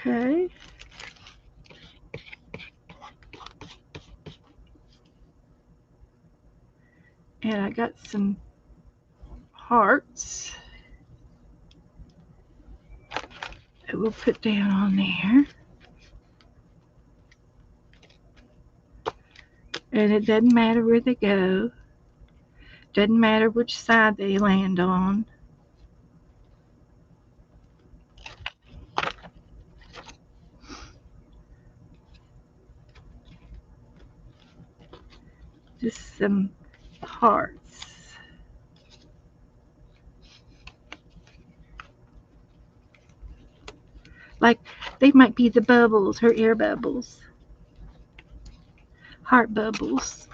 Okay. And I got some hearts that we'll put down on there. And it doesn't matter where they go. Doesn't matter which side they land on. Just some hearts. Like they might be the bubbles, her air bubbles. Heart bubbles.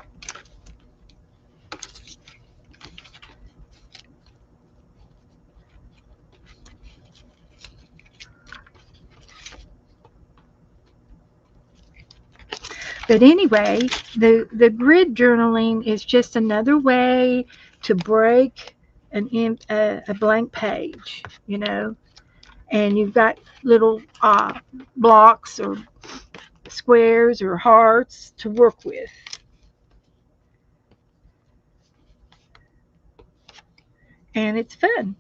But anyway, the grid journaling is just another way to break a blank page, and you've got little blocks or squares or hearts to work with. And it's fun.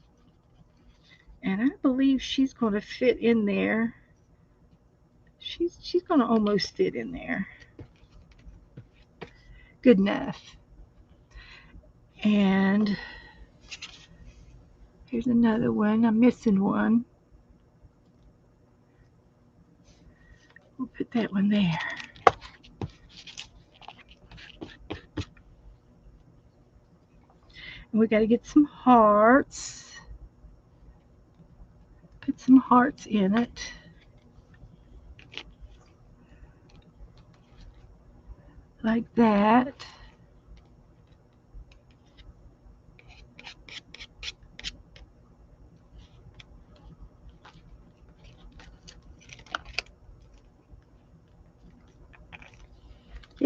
And I believe she's going to fit in there. She's going to almost fit in there. Good enough. And here's another one. I'm missing one. We'll put that one there. And we got to get some hearts. Put some hearts in it. Like that.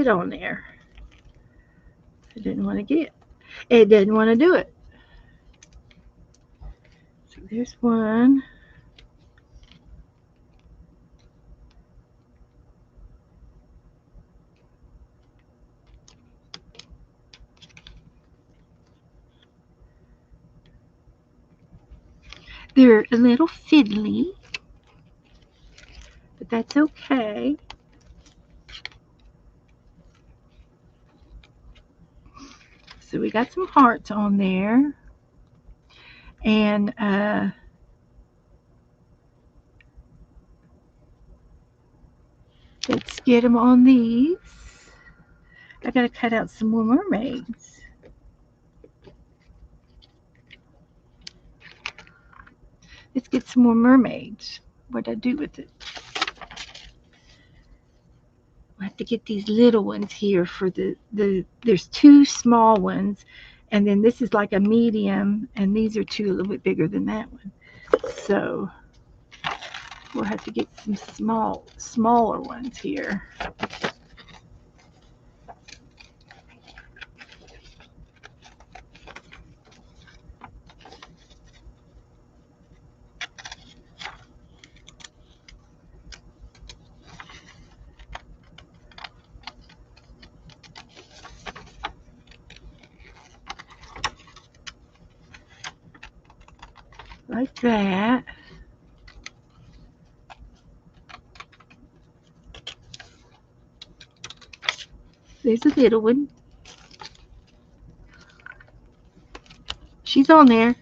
get on there. It didn't want to get. It didn't want to do it. So there's one. They're a little fiddly, but that's okay. So we got some hearts on there. And let's get them on these. I gotta cut out some more mermaids. Let's get some more mermaids. What'd I do with it? I have to get these little ones here for there's two small ones, and then this is like a medium, and these are two a little bit bigger than that one. So we'll have to get some smaller ones here. Like that. There's a little one. She's on there.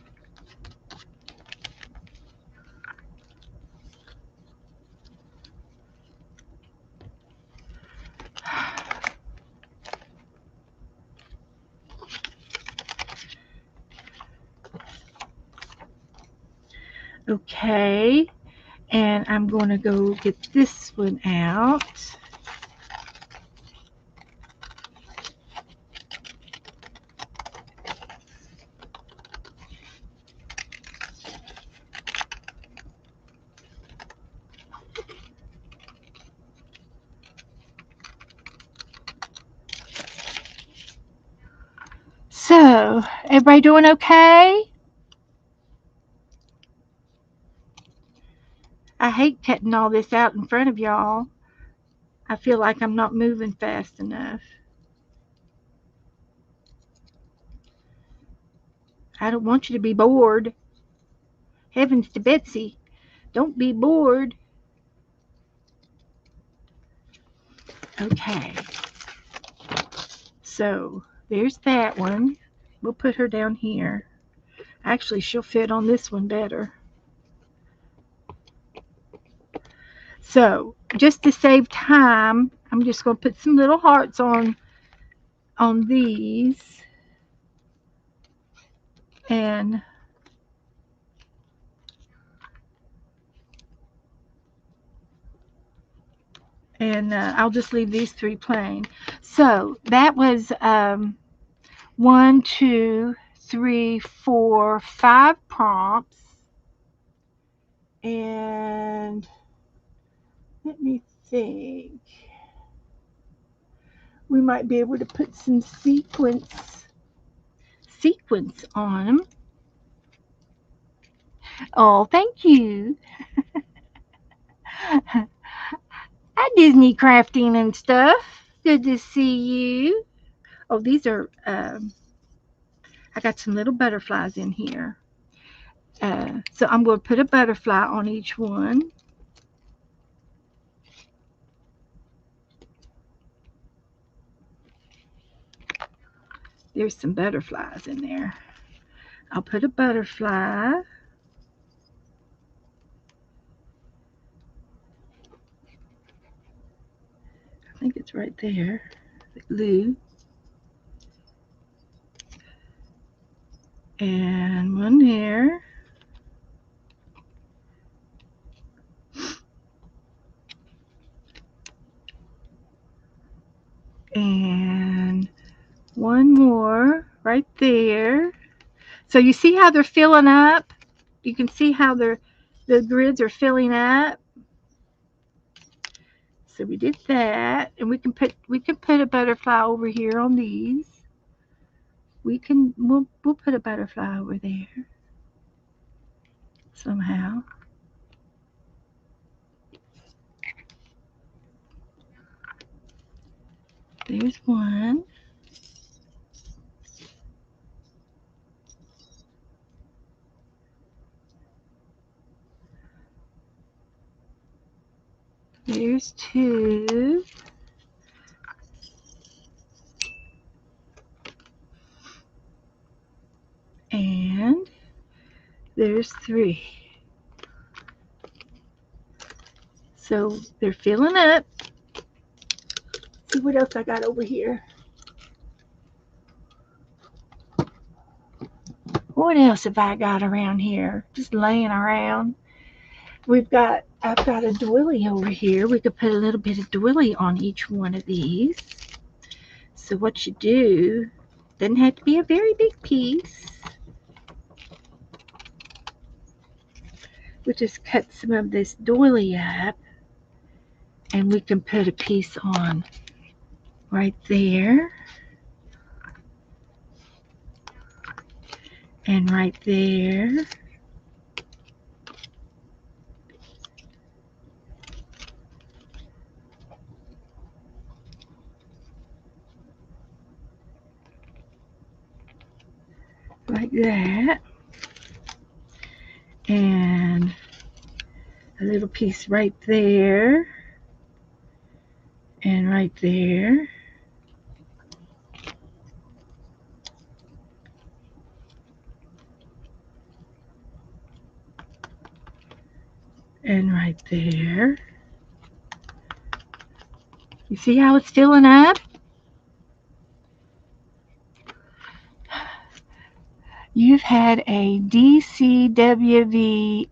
Okay, and I'm going to go get this one out. So, everybody doing okay? I hate cutting all this out in front of y'all. I feel like I'm not moving fast enough. I don't want you to be bored. Heavens to Betsy, don't be bored. Okay. So, there's that one. We'll put her down here. Actually, she'll fit on this one better. So, just to save time, I'm just going to put some little hearts on these. And I'll just leave these three plain. So, that was 1, 2, 3, 4, 5 prompts. And let me think. We might be able to put some sequence on them. Oh, thank you. Hi, Disney crafting and stuff. Good to see you. Oh, these are, I got some little butterflies in here. So I'm going to put a butterfly on each one. There's some butterflies in there. I'll put a butterfly. I think it's right there. The glue. And one there. And one more right there. So you see how they're filling up? You can see how the grids are filling up. So we did that, and we can put a butterfly over here on these. We'll put a butterfly over there somehow. There's one. There's two. And there's three. So they're filling up. Let's see what else I got over here. What else have I got around here? Just laying around. I've got a doily over here. We could put a little bit of doily on each one of these. So what you do, doesn't have to be a very big piece. We just cut some of this doily up, and we can put a piece on right there, and right there. Like that. And a little piece right there, and right there. And right there. You see how it's filling up? You've had a DCWV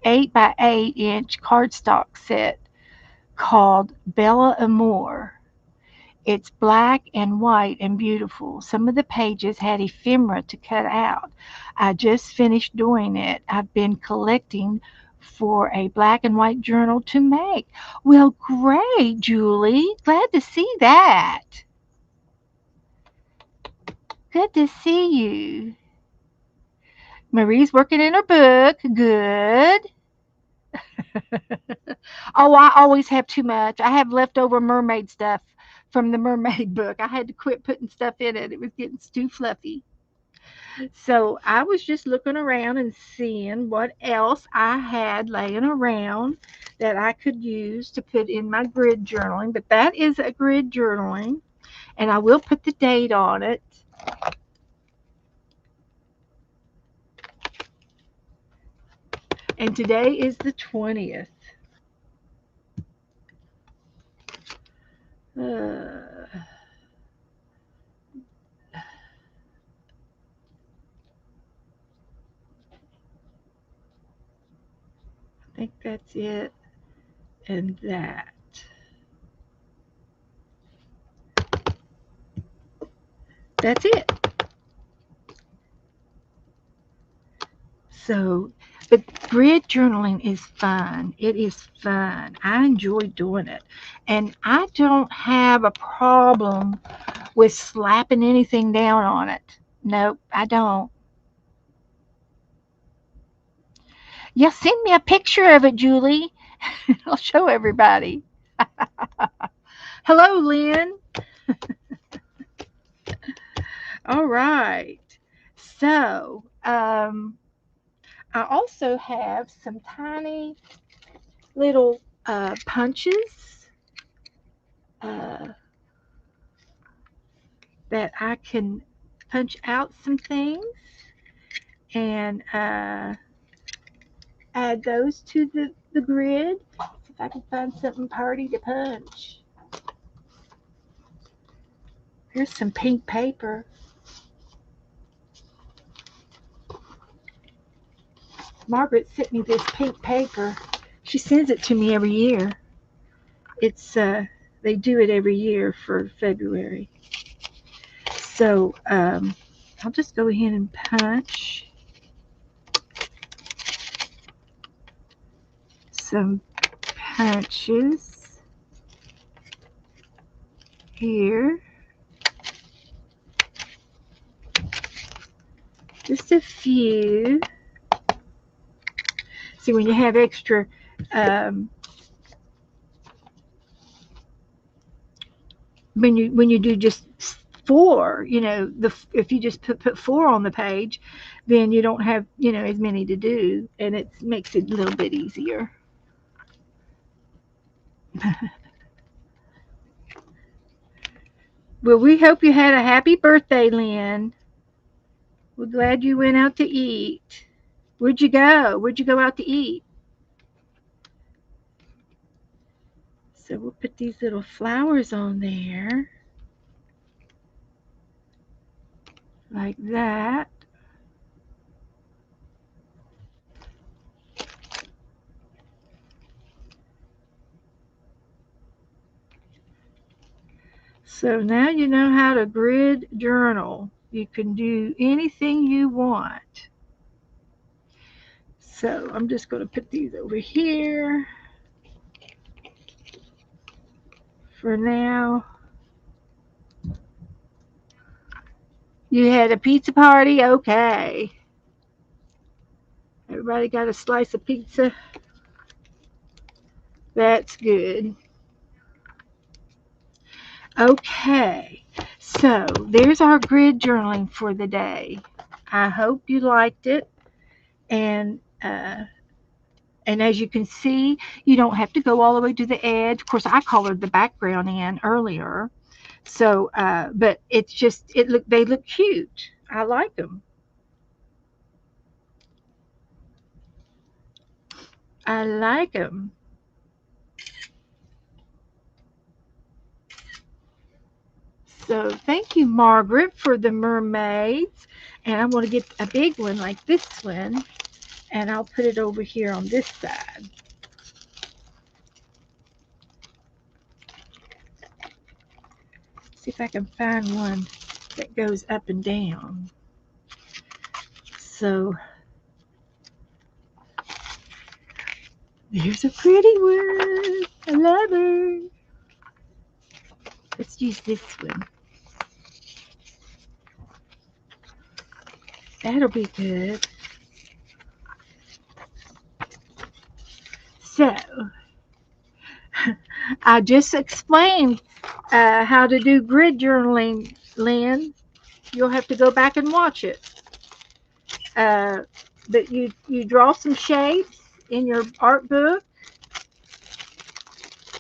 8x8-inch cardstock set called Bella Amore. It's black and white and beautiful. Some of the pages had ephemera to cut out. I just finished doing it. I've been collecting for a black and white journal to make. Well, great, Julie. Glad to see that. Good to see you. Marie's working in her book. Good. Oh, I always have too much. I have leftover mermaid stuff from the mermaid book. I had to quit putting stuff in it. It was getting too fluffy. So I was just looking around and seeing what else I had laying around that I could use to put in my grid journaling. But that is a grid journaling, and I will put the date on it. And today is the 20th. I think that's it. And that. That's it. So, but grid journaling is fun. It is fun. I enjoy doing it. And I don't have a problem with slapping anything down on it. Nope, I don't. Yeah, send me a picture of it, Julie. I'll show everybody. Hello, Lynn. All right. So, I also have some tiny little punches that I can punch out some things and add those to the grid. See if I can find something pretty to punch. Here's some pink paper. Margaret sent me this pink paper. She sends it to me every year. It's they do it every year for February. So I'll just go ahead and punch some punches. here. Just a few. See, when you have extra um, when you do just four, if you just put four on the page, then you don't have as many to do, and it makes it a little bit easier. Well, we hope you had a happy birthday, Lynn. We're glad you went out to eat. Where'd you go? Where'd you go out to eat? So we'll put these little flowers on there like that. So now you know how to grid journal. You can do anything you want. So I'm just going to put these over here for now. You had a pizza party? Okay. Everybody got a slice of pizza? That's good. Okay. So there's our grid journaling for the day. I hope you liked it. And as you can see, you don't have to go all the way to the edge. Of course, I colored the background in earlier. So, but it's just, they look cute. I like them. I like them. So thank you, Margaret, for the mermaids. And I'm going to get a big one like this one, and I'll put it over here on this side. See if I can find one that goes up and down. So there's a pretty one. I love her. Let's use this one. That'll be good. So, I just explained how to do grid journaling, Lynn. You'll have to go back and watch it. But you draw some shapes in your art book,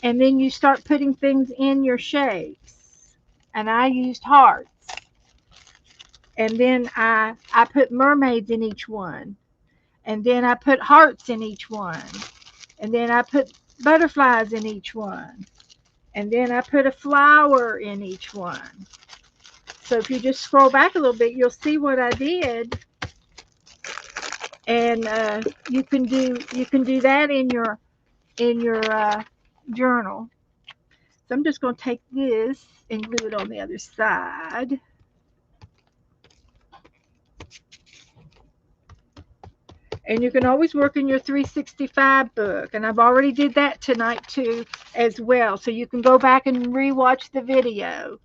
and then you start putting things in your shapes. And I used hearts. And then I put mermaids in each one. And then I put hearts in each one. And then I put butterflies in each one. And then I put a flower in each one. So if you just scroll back a little bit, you'll see what I did. And you can do that in your journal. So I'm just going to take this and glue it on the other side. And you can always work in your 365 book. And I've already did that tonight too as well. So you can go back and rewatch the video.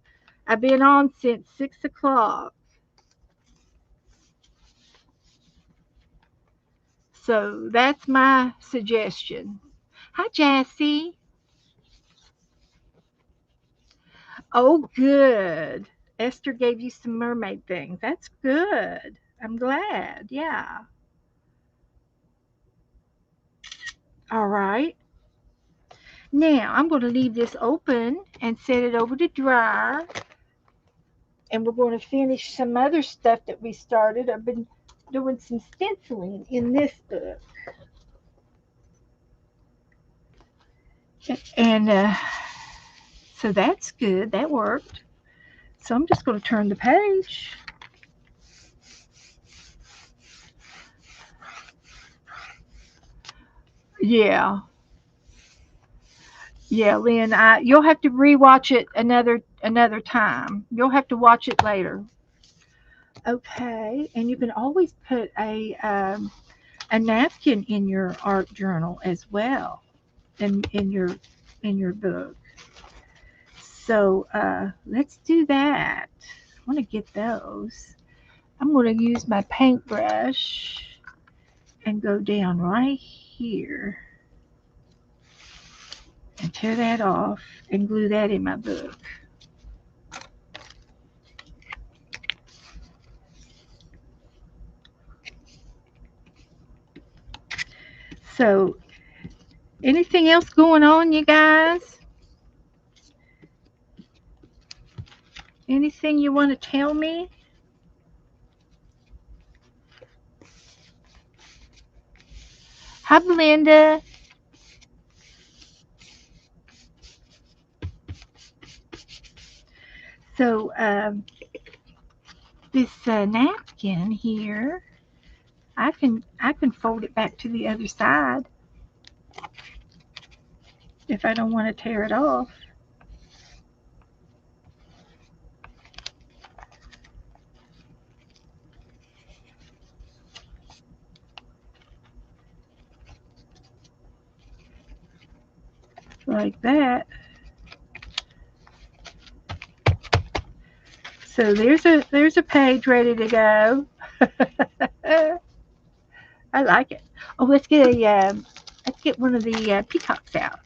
I've been on since 6 o'clock. So that's my suggestion. Hi, Jassy. Oh, good. Esther gave you some mermaid things. That's good. I'm glad. Yeah. All right. Now, I'm going to leave this open and set it over to dry. And we're going to finish some other stuff that we started. I've been doing some stenciling in this book. And so that's good. That worked. So I'm just going to turn the page. Yeah. Yeah, Lynn, you'll have to rewatch it another time. You'll have to watch it later. Okay, and you can always put a napkin in your art journal as well, in your book. So let's do that. I want to get those. I'm going to use my paintbrush and go down right here and tear that off and glue that in my book. So, anything else going on, you guys? Anything you want to tell me? Hi, Belinda. So, this napkin here, I can fold it back to the other side if I don't want to tear it off. Like that. So there's a page ready to go. I like it. Oh, let's get one of the peacocks out.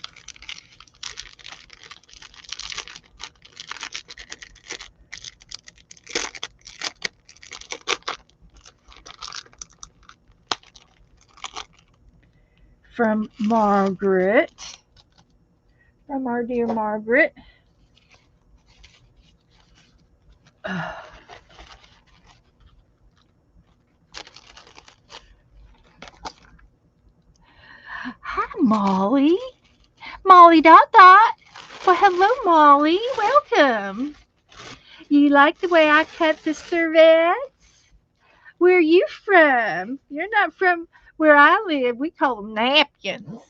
From Margaret. From our dear Margaret. Hi, Molly. Molly Dot Dot. Well, hello, Molly. Welcome. You like the way I cut the serviettes? Where are you from? You're not from where I live. We call them napkins.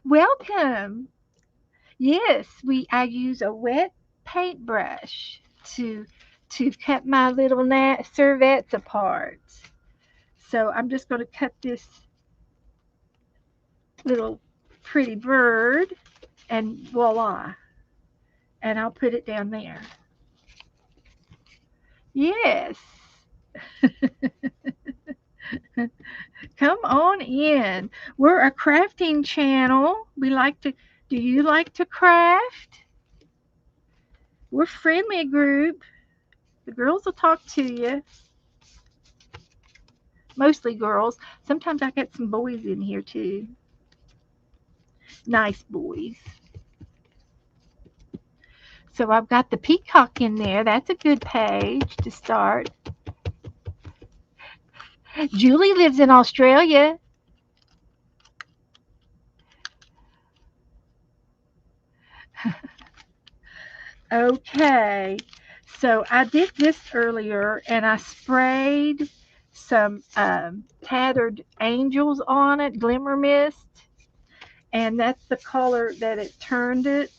Welcome. Yes, I use a wet paintbrush to cut my little serviettes apart. So I'm just going to cut this little pretty bird and voila. And I'll put it down there. Yes. Come on in. We're a crafting channel. Do you like to craft? We're a friendly group. The girls will talk to you. Mostly girls. Sometimes I get some boys in here too. Nice boys. So I've got the peacock in there. That's a good page to start. Julie lives in Australia. Okay. So I did this earlier and I sprayed some tattered angels on it, glimmer mist, and that's the color that it turned it.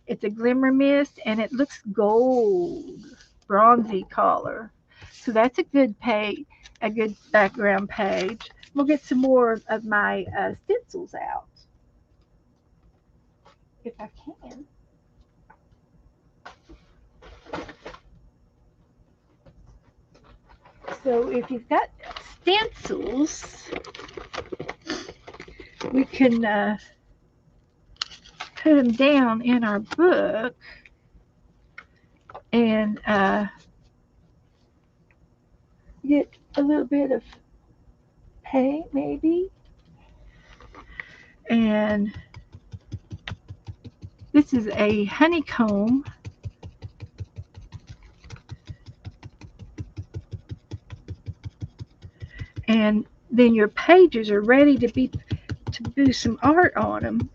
It's a glimmer mist and it looks gold, bronzy color. So that's a good page, a good background page. We'll get some more of my stencils out if I can. So if you've got stencils, we can put them down in our book and get a little bit of paint maybe. And this is a honeycomb. And then your pages are ready to do some art on them.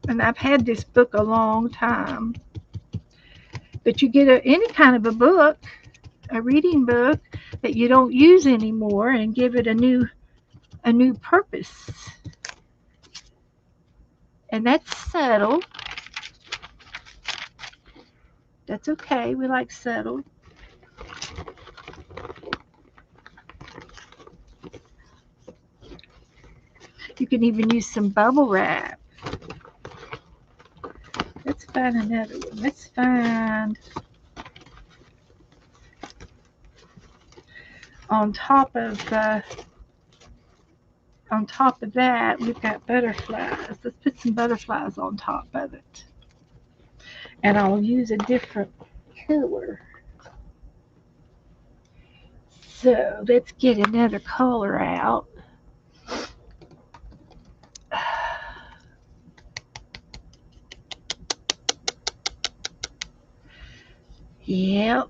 And I've had this book a long time. But you get any kind of a book, a reading book that you don't use anymore, and give it a new purpose. And that's subtle. That's okay. We like subtle. You can even use some bubble wrap. find another one. Let's find on top of that, we've got butterflies. Let's put some butterflies on top of it. And I'll use a different color. So let's get another color out. Yep.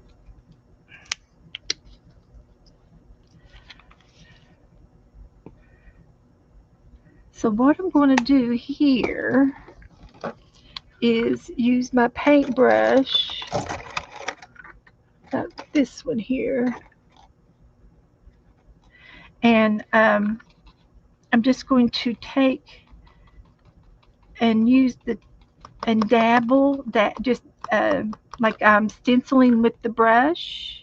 So what I'm going to do here is use my paintbrush, this one here, and I'm just going to take and use the and dabble that just like I'm stenciling with the brush.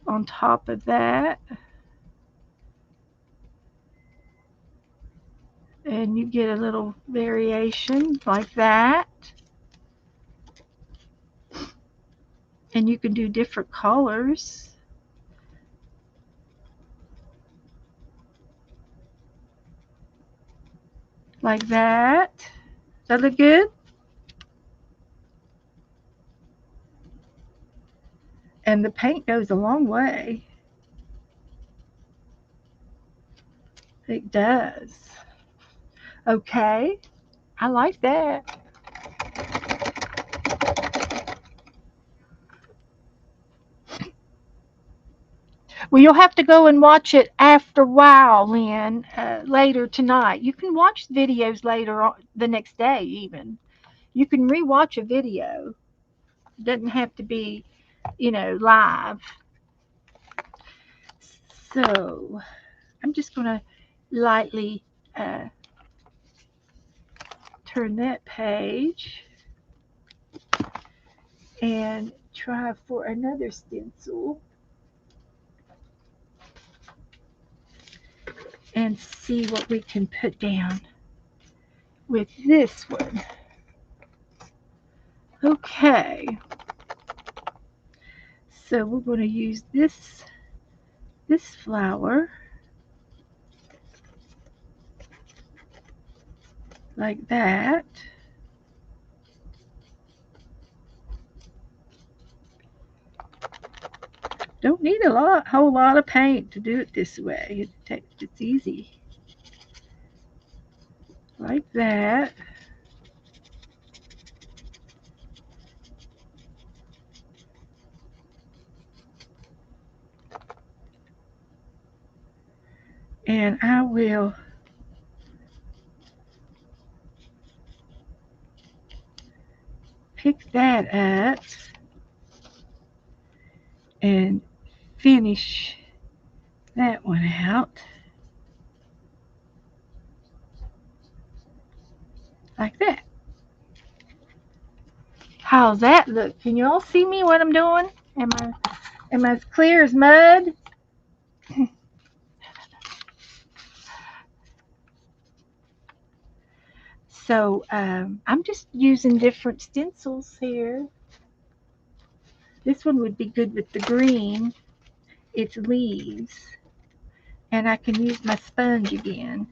On top of that, and you get a little variation like that. And you can do different colors like that. Does that look good? And the paint goes a long way. It does. Okay, I like that. Well, you'll have to go and watch it after a while, Lynn, later tonight. You can watch videos later on, the next day even. You can rewatch a video. It doesn't have to be, live. So I'm just going to lightly turn that page and try for another stencil and see what we can put down with this one. Okay, so we're going to use this flower like that. Don't need whole lot of paint to do it this way. It's easy. Like that. And I will pick that up and finish that one out like that. How's that look? Can you all see me what I'm doing? Am I as clear as mud? So I'm just using different stencils here. This one would be good with the green. It's leaves. And I can use my sponge again.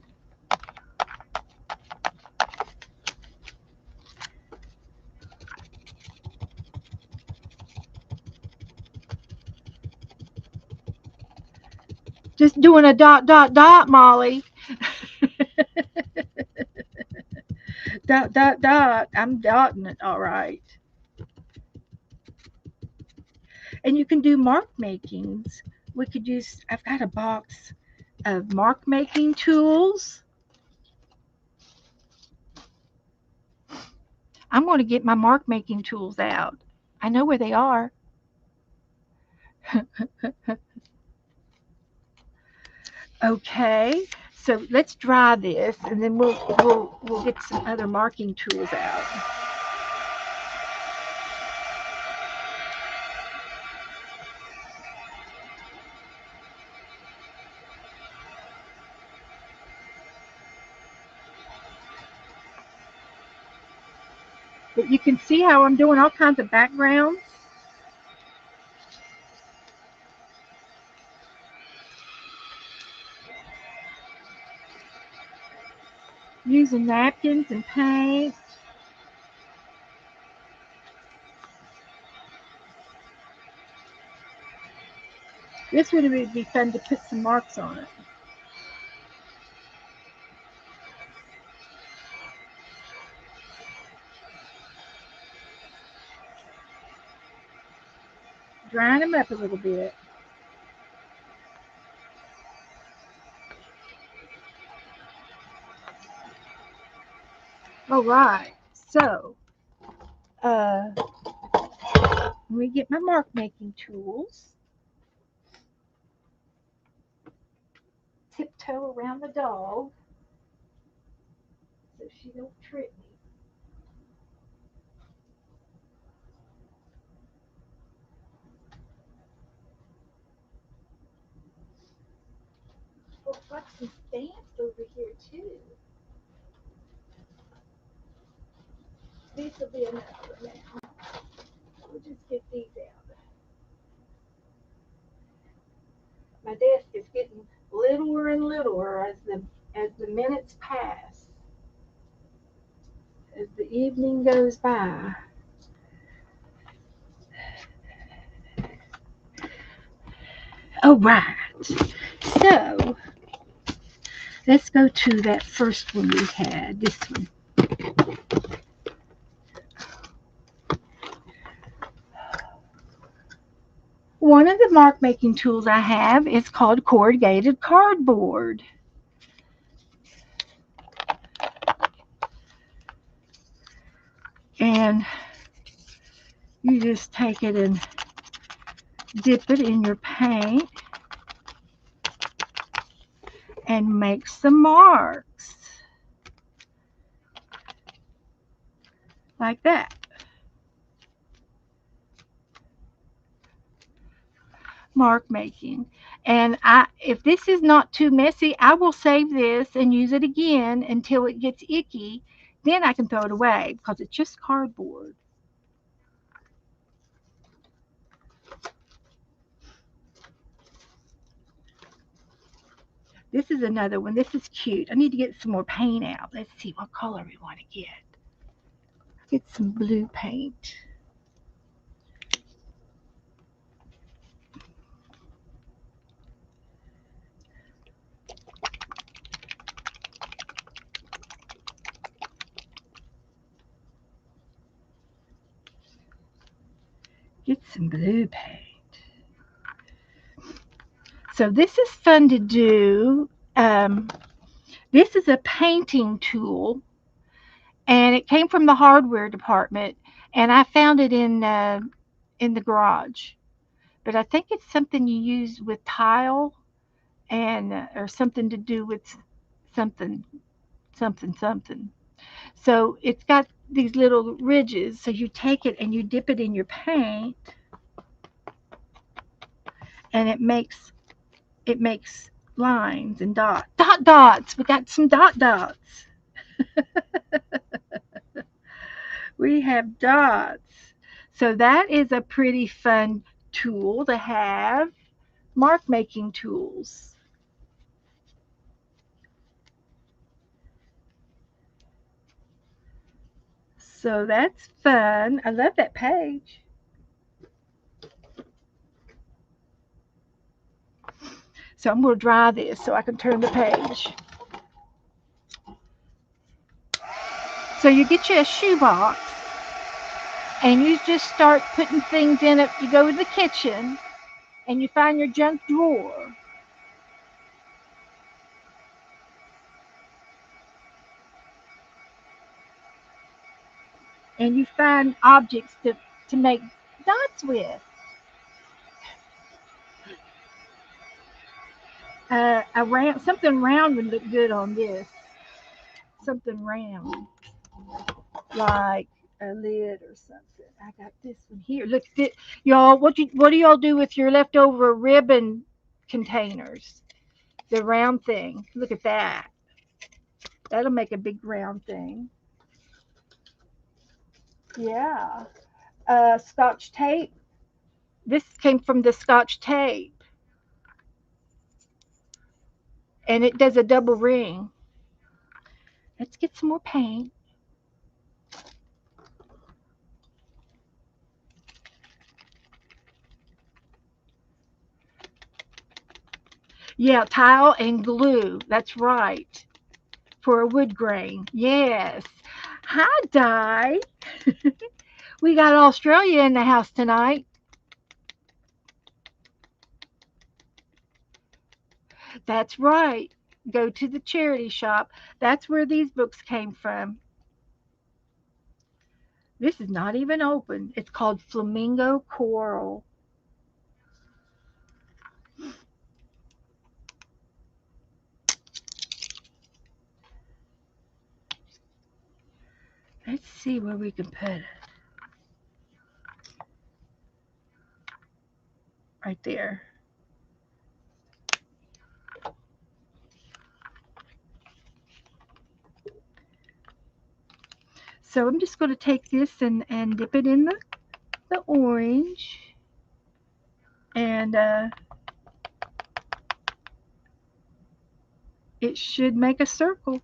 Just doing a dot, dot, dot, Molly. Dot, dot, dot. I'm dotting it all right. And you can do mark makings. I've got a box of mark making tools. I'm going to get my mark making tools out. I know where they are. Okay, so let's dry this, and then we'll get some other marking tools out. But you can see how I'm doing all kinds of backgrounds. Using napkins and paint. This would be fun to put some marks on it. Drying them up a little bit. All right, so let me get my mark making tools. Tiptoe around the dog so she don't trip me. Oh, I've got some stamps over here too. These will be enough for now. We'll just get these out. My desk is getting littler and littler as the minutes pass, as the evening goes by. All right. So let's go to that first one we had. This one. One of the mark making tools I have is called corrugated cardboard. And you just take it and dip it in your paint and make some marks like that. Mark making. And if this is not too messy, I will save this and use it again until it gets icky. Then I can throw it away because it's just cardboard. This is another one. This is cute. I need to get some more paint out. Let's see what color we want to get. Get some blue paint. Get some blue paint. So this is fun to do. This is a painting tool, and it came from the hardware department, and I found it in the garage. But I think it's something you use with tile and or something to do with something something. So it's got these little ridges. So you take it and you dip it in your paint, and it makes lines and dots. We got some dots. We have dots. So that is a pretty fun tool to have. Mark making tools. So that's fun. I love that page. So I'm going to dry this so I can turn the page. So you get you a shoebox and you just start putting things in it. You go to the kitchen and you find your junk drawer. And you find objects to make dots with. Something round would look good on this. Something round, like a lid or something. I got this one here. Look, y'all. What do y'all do with your leftover ribbon containers? The round thing. Look at that. That'll make a big round thing. Yeah. Scotch tape. This came from the Scotch tape, and it does a double ring. Let's get some more paint. Yeah, tile and glue. That's right. For a wood grain. Yes. Hi, Di. We got Australia in the house tonight. That's right. Go to the charity shop. That's where these books came from. This is not even open. It's called Flamingo Coral. Let's see where we can put it. Right there. So I'm just going to take this and dip it in the orange. And it should make a circle.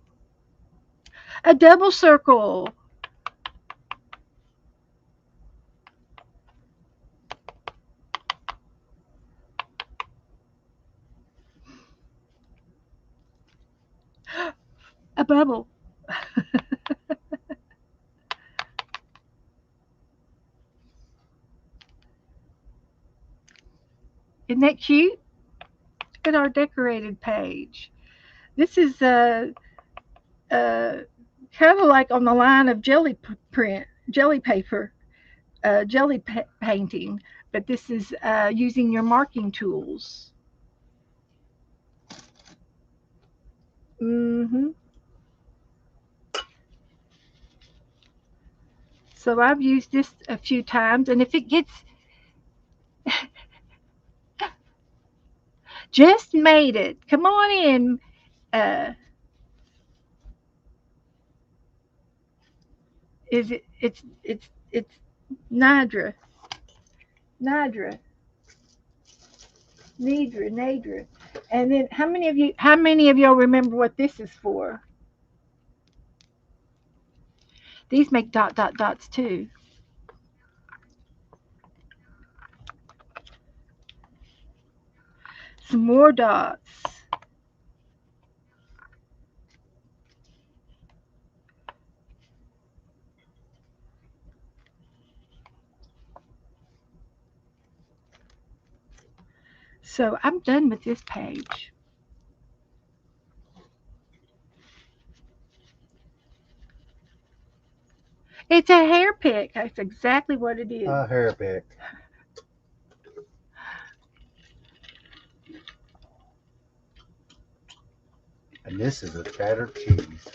A double circle. A bubble. Isn't that cute? Look at our decorated page. This is uh, kind of like on the line of jelly paper, painting, but this is using your marking tools. hmm So I've used this a few times, and if it gets just made it, come on in. Uh, is it? It's Nidra, Nidra, Nidra. And then how many of y'all remember what this is for? These make dots too. Some more dots. So I'm done with this page. It's a hair pick. That's exactly what it is. A hair pick. And this is a cheddar cheese.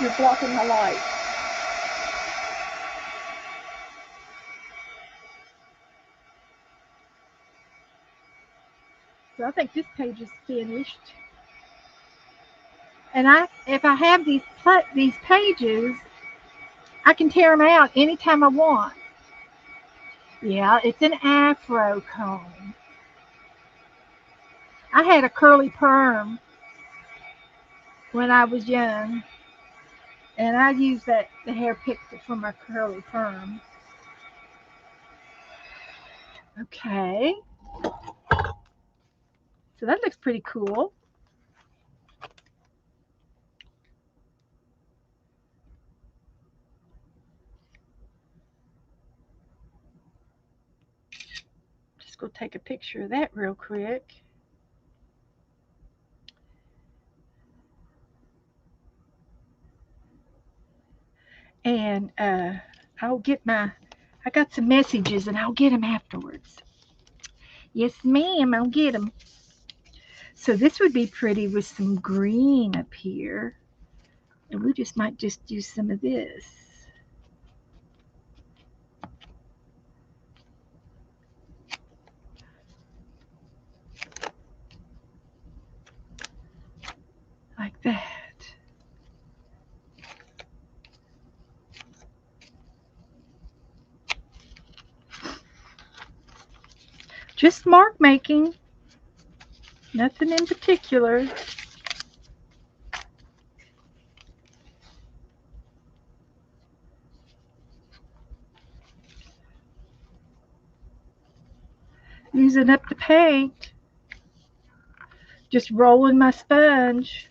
You're blocking my light. So I think this page is finished. And if I have these pages, I can tear them out anytime I want. Yeah, it's an afro comb. I had a curly perm when I was young, and I used the hair pick for my curly perm. Okay, so that looks pretty cool. Just go take a picture of that real quick. And I'll get I got some messages and I'll get them afterwards. Yes, ma'am, I'll get them. So this would be pretty with some green up here. And we just might just do some of this. Just mark making, nothing in particular. Using up the paint. Just rolling my sponge.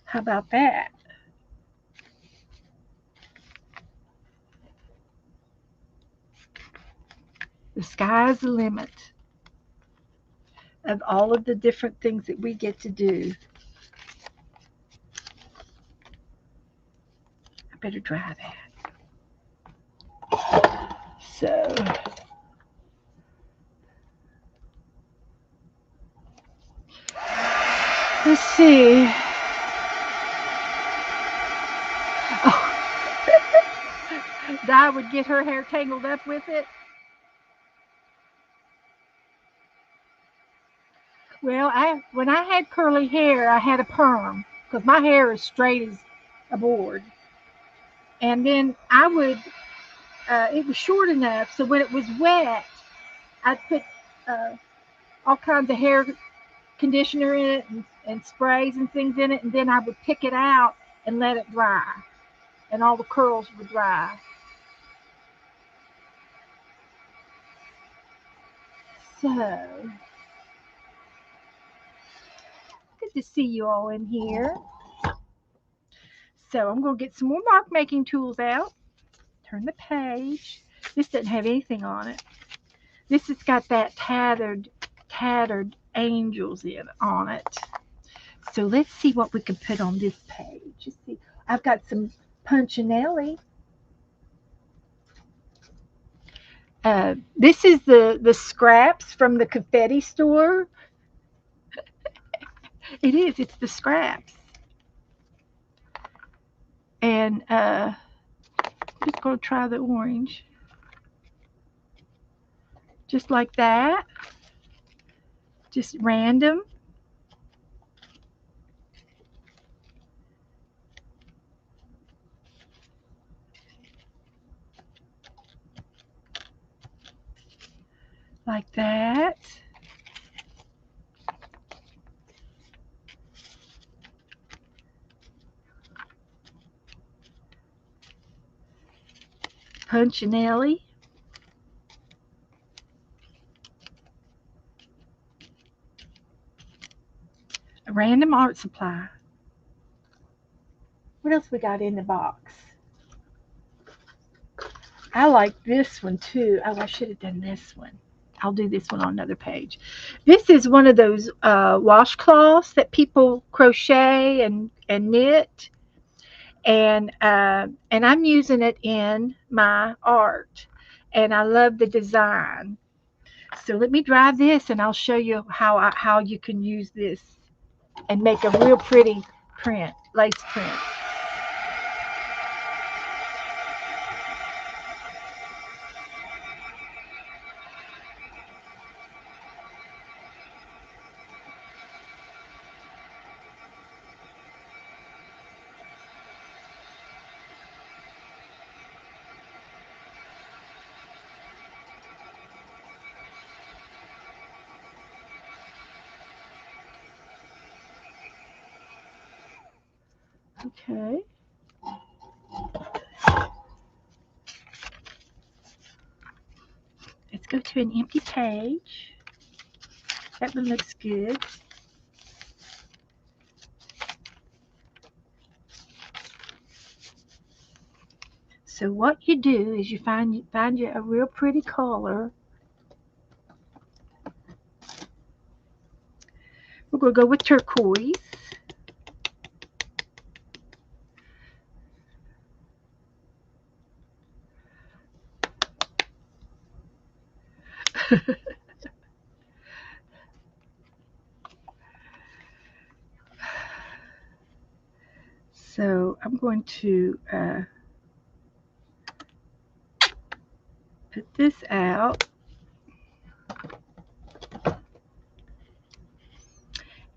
How about that? The sky's the limit of all of the different things that we get to do. I better dry that. So, let's see. Oh, Di would get her hair tangled up with it. Well, when I had curly hair, I had a perm because my hair is straight as a board. And then I would, it was short enough so when it was wet, I'd put uh, all kinds of hair conditioner in it and sprays and things in it, and then I would pick it out and let it dry, and all the curls would dry. So, good to see you all in here. So, I'm going to get some more mark making tools out. Turn the page. This doesn't have anything on it. This has got that tattered angels on it. So let's see what we can put on this page. Let's see. I've got some Punchinelli. This is the scraps from the confetti store. It is. It's the scraps. And I'm just going to try the orange. Just like that. Just random. Like that. Punchinelli. A random art supply. What else we got in the box? I like this one too. Oh, I should have done this one. I'll do this one on another page. This is one of those washcloths that people crochet and knit, and I'm using it in my art, and I love the design. So let me dry this, and I'll show you how you can use this and make a real pretty print, lace print. Okay. Let's go to an empty page. That one looks good. So what you do is you find you a real pretty color. We're going to go with turquoise. So I'm going to put this out.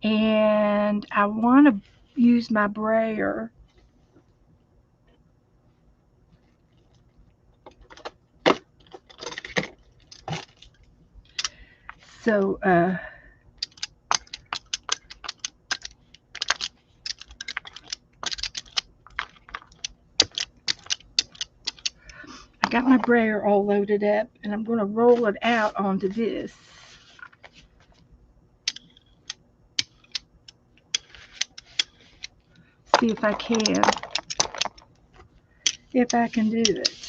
And I want to use my brayer. So, I got my brayer all loaded up, and I'm going to roll it out onto this. See if I can. If I can do it.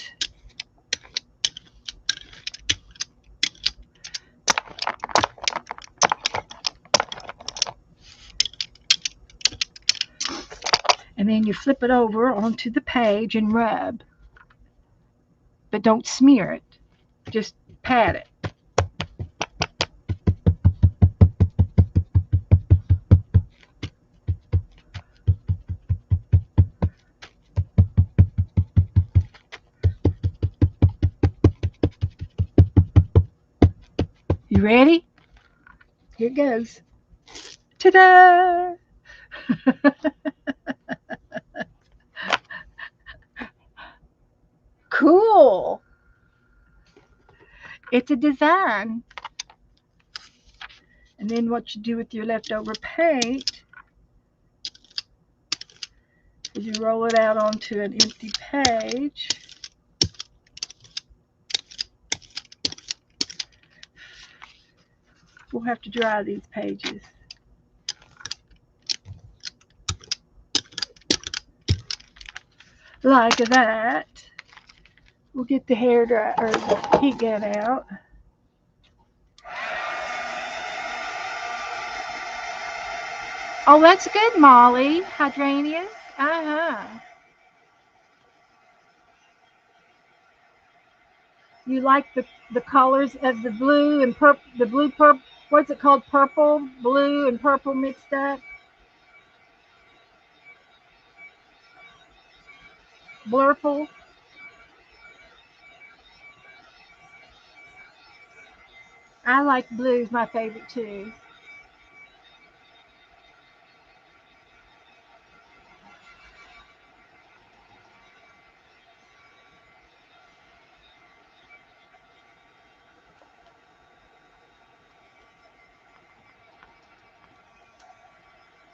And then you flip it over onto the page and rub. But don't smear it. Just pat it. You ready? Here goes. Ta-da! Cool. It's a design. And then what you do with your leftover paint is you roll it out onto an empty page. We'll have to dry these pages. Like that. We'll get the hair dry or the heat gun out. Oh, that's good, Molly. Hydrangeas. You like the colors of the blue and purple, the blue purple, what's it called? Purple, blue, and purple mixed up? Blurple. I like blue's my favorite too.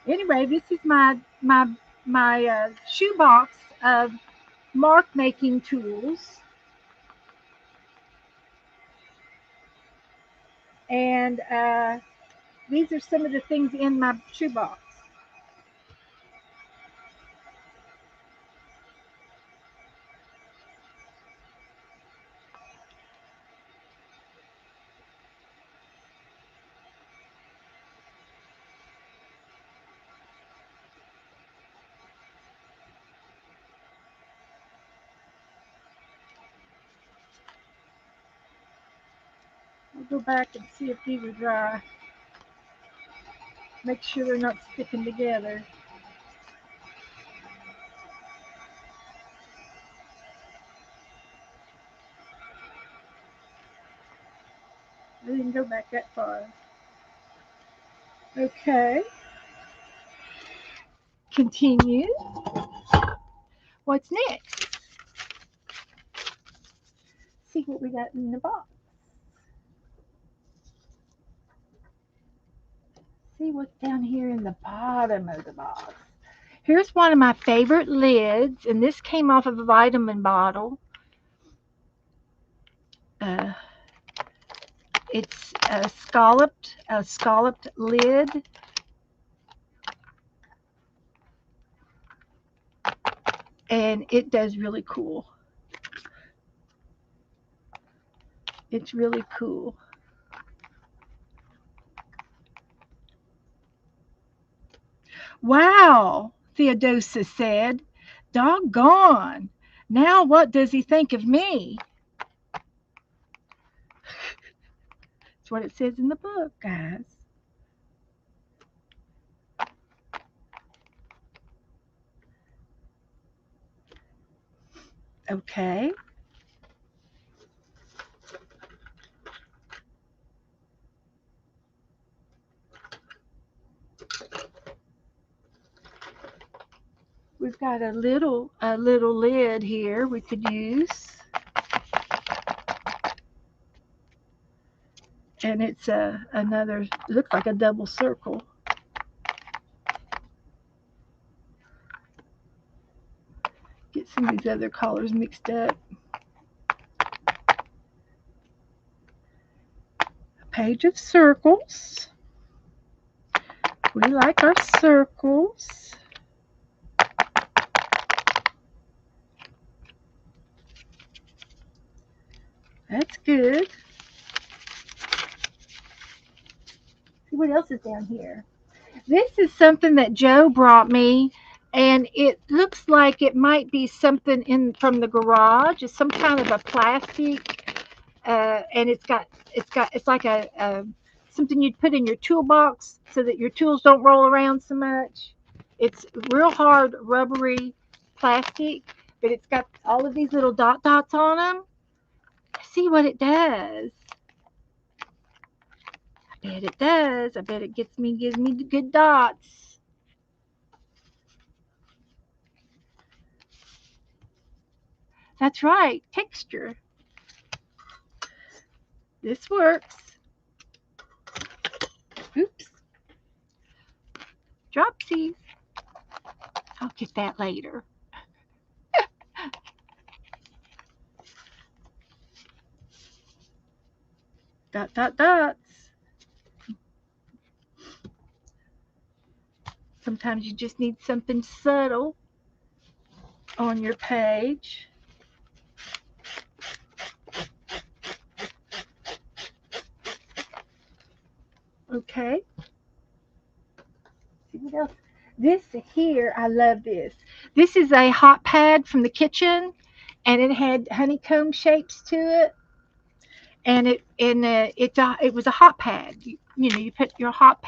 Anyway, this is my shoebox of mark making tools, and these are some of the things in my shoebox. I'll go back and see if these are dry. Make sure they're not sticking together. I didn't go back that far. Okay. Continue. What's next? See what we got in the box. See what's down here in the bottom of the box. Here's one of my favorite lids, and this came off of a vitamin bottle. Uh, it's a scalloped lid. And it does really cool. It's really cool. Wow, Theodosia said. Doggone. Now what does he think of me? That's what it says in the book, guys. Okay. We've got a little lid here we could use. And it's another, looks like a double circle. Get some of these other colors mixed up. A page of circles. We like our circles. That's good. See what else is down here. This is something that Joe brought me, and it looks like it might be something in from the garage. It's some kind of a plastic, and it's like a something you'd put in your toolbox so that your tools don't roll around so much. It's real hard, rubbery plastic, but it's got all of these little dots on them. See what it does. I bet it does. I bet it gives me the good dots. That's right, texture. This works. Oops. Dropsies. I'll get that later. Dots. Sometimes you just need something subtle on your page. Okay. See what else? This here, I love this. This is a hot pad from the kitchen, and it had honeycomb shapes to it. And it was a hot pad. You know, you put your hot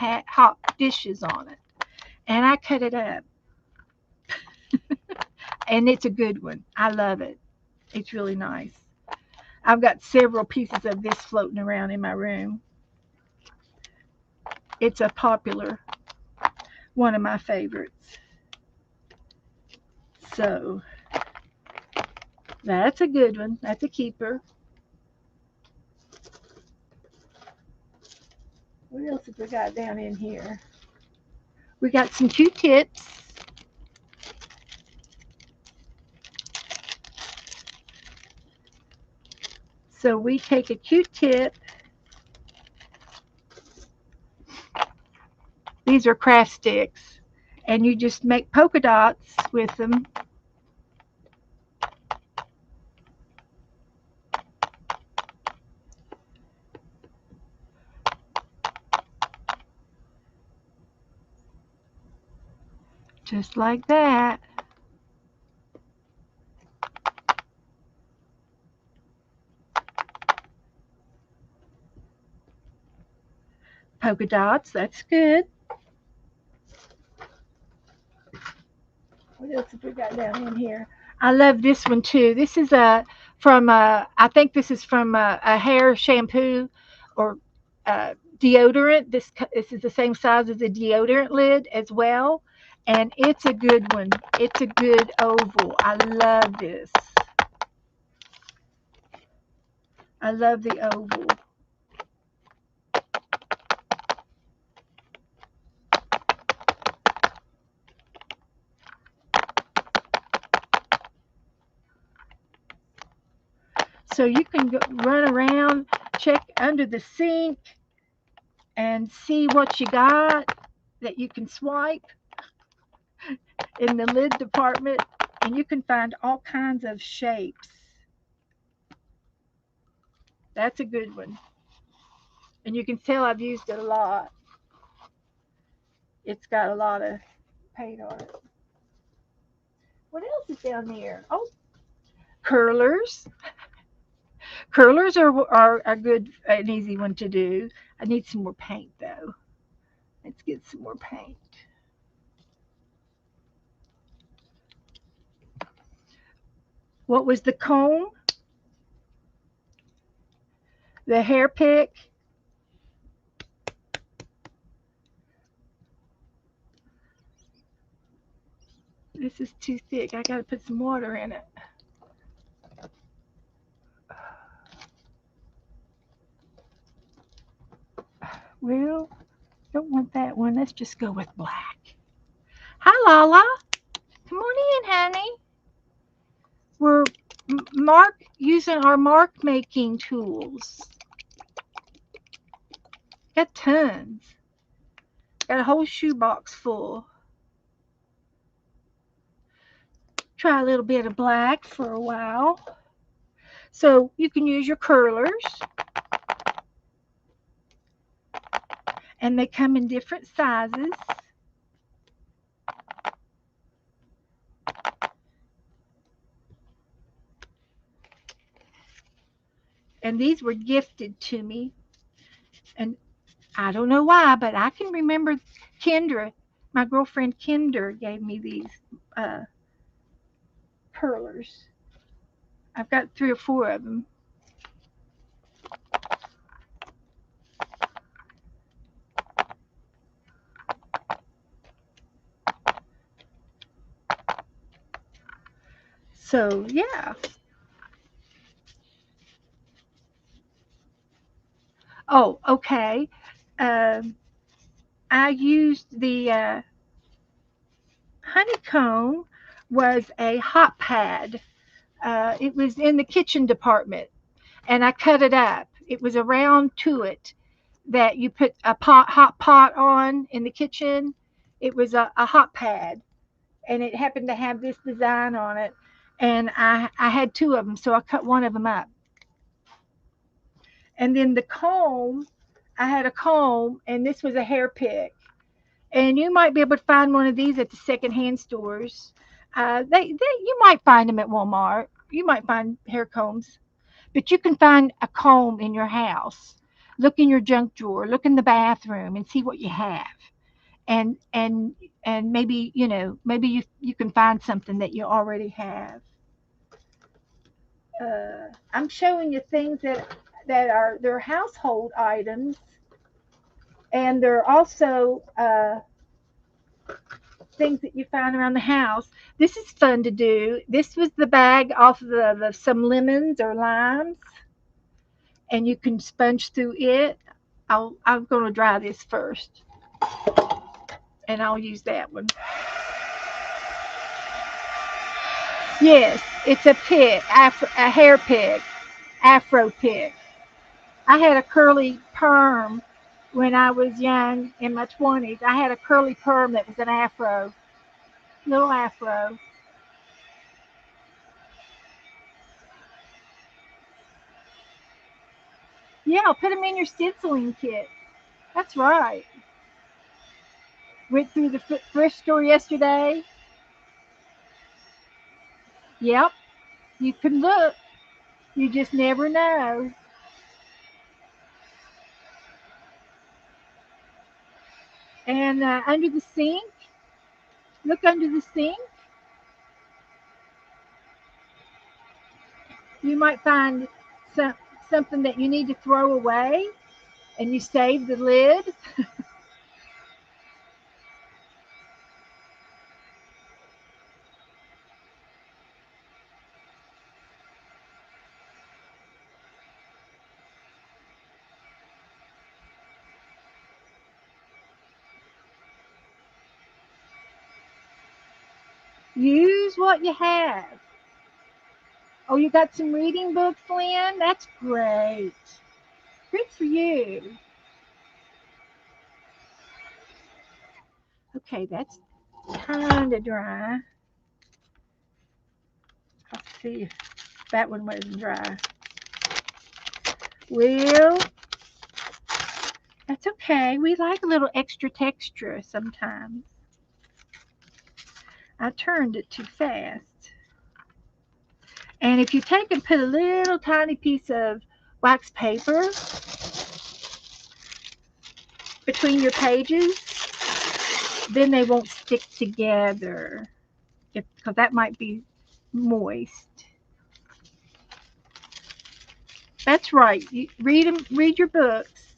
dishes on it, and I cut it up, and it's a good one. I love it. It's really nice. I've got several pieces of this floating around in my room. It's a popular one of my favorites. So that's a good one. That's a keeper. What else have we got down in here? We got some Q-tips. So we take a Q-tip. These are craft sticks. And you just make polka dots with them. Just like that. Polka dots, that's good. What else have we got down in here? I love this one too. This is I think this is from a hair shampoo or deodorant. This is the same size as a deodorant lid as well, and it's a good one. It's a good oval. I love this. I love the oval. So you can run around, check under the sink, and see what you got that you can swipe in the lid department, and you can find all kinds of shapes. That's a good one. And you can tell I've used it a lot. It's got a lot of paint on it. What else is down there? Oh, curlers. Curlers are a good, an easy one to do. I need some more paint though. Let's get some more paint. What was the comb? The hair pick? This is too thick. I gotta put some water in it. Well, don't want that one. Let's just go with black. Hi, Lala. Come on in, honey. We're using our mark making tools. Got tons. Got a whole shoebox full. Try a little bit of black for a while. So you can use your curlers, and they come in different sizes. And these were gifted to me. And I don't know why, but I can remember Kendra, my girlfriend Kendra, gave me these uh, curlers. I've got 3 or 4 of them. So, yeah. Oh, okay. Um, I used the honeycomb was a hot pad. It was in the kitchen department, and I cut it up. It was a round it that you put a hot pot on in the kitchen. It was a hot pad, and it happened to have this design on it. And I had 2 of them, so I cut one of them up. And then the comb, I had a comb, and this was a hair pick. And you might be able to find one of these at the secondhand stores. You might find them at Walmart. You might find hair combs, but you can find a comb in your house. Look in your junk drawer, look in the bathroom, and see what you have. And maybe maybe you can find something that you already have. I'm showing you things that are they're household items, and they're also things that you find around the house. This is fun to do. This was the bag off the some lemons or limes, and you can sponge through it. I'm going to dry this first, and I'll use that one. Yes, it's a pick, a hair pick, afro pick. I had a curly perm when I was young in my 20s. I had a curly perm that was an afro, little afro. Yeah, I'll put them in your stenciling kit. That's right. Went through the thrift store yesterday. Yep, you can look. You just never know. And under the sink, look under the sink. You might find some, something that you need to throw away, and you save the lid. Use what you have. Oh, you got some reading books, Lynn? That's great. Good for you. Okay, that's kind of dry. Let's see if that one wasn't dry. Well, that's okay. We like a little extra texture sometimes. I turned it too fast. And if you take and put a little tiny piece of wax paper between your pages, then they won't stick together because that might be moist. That's right. You read them. Read your books.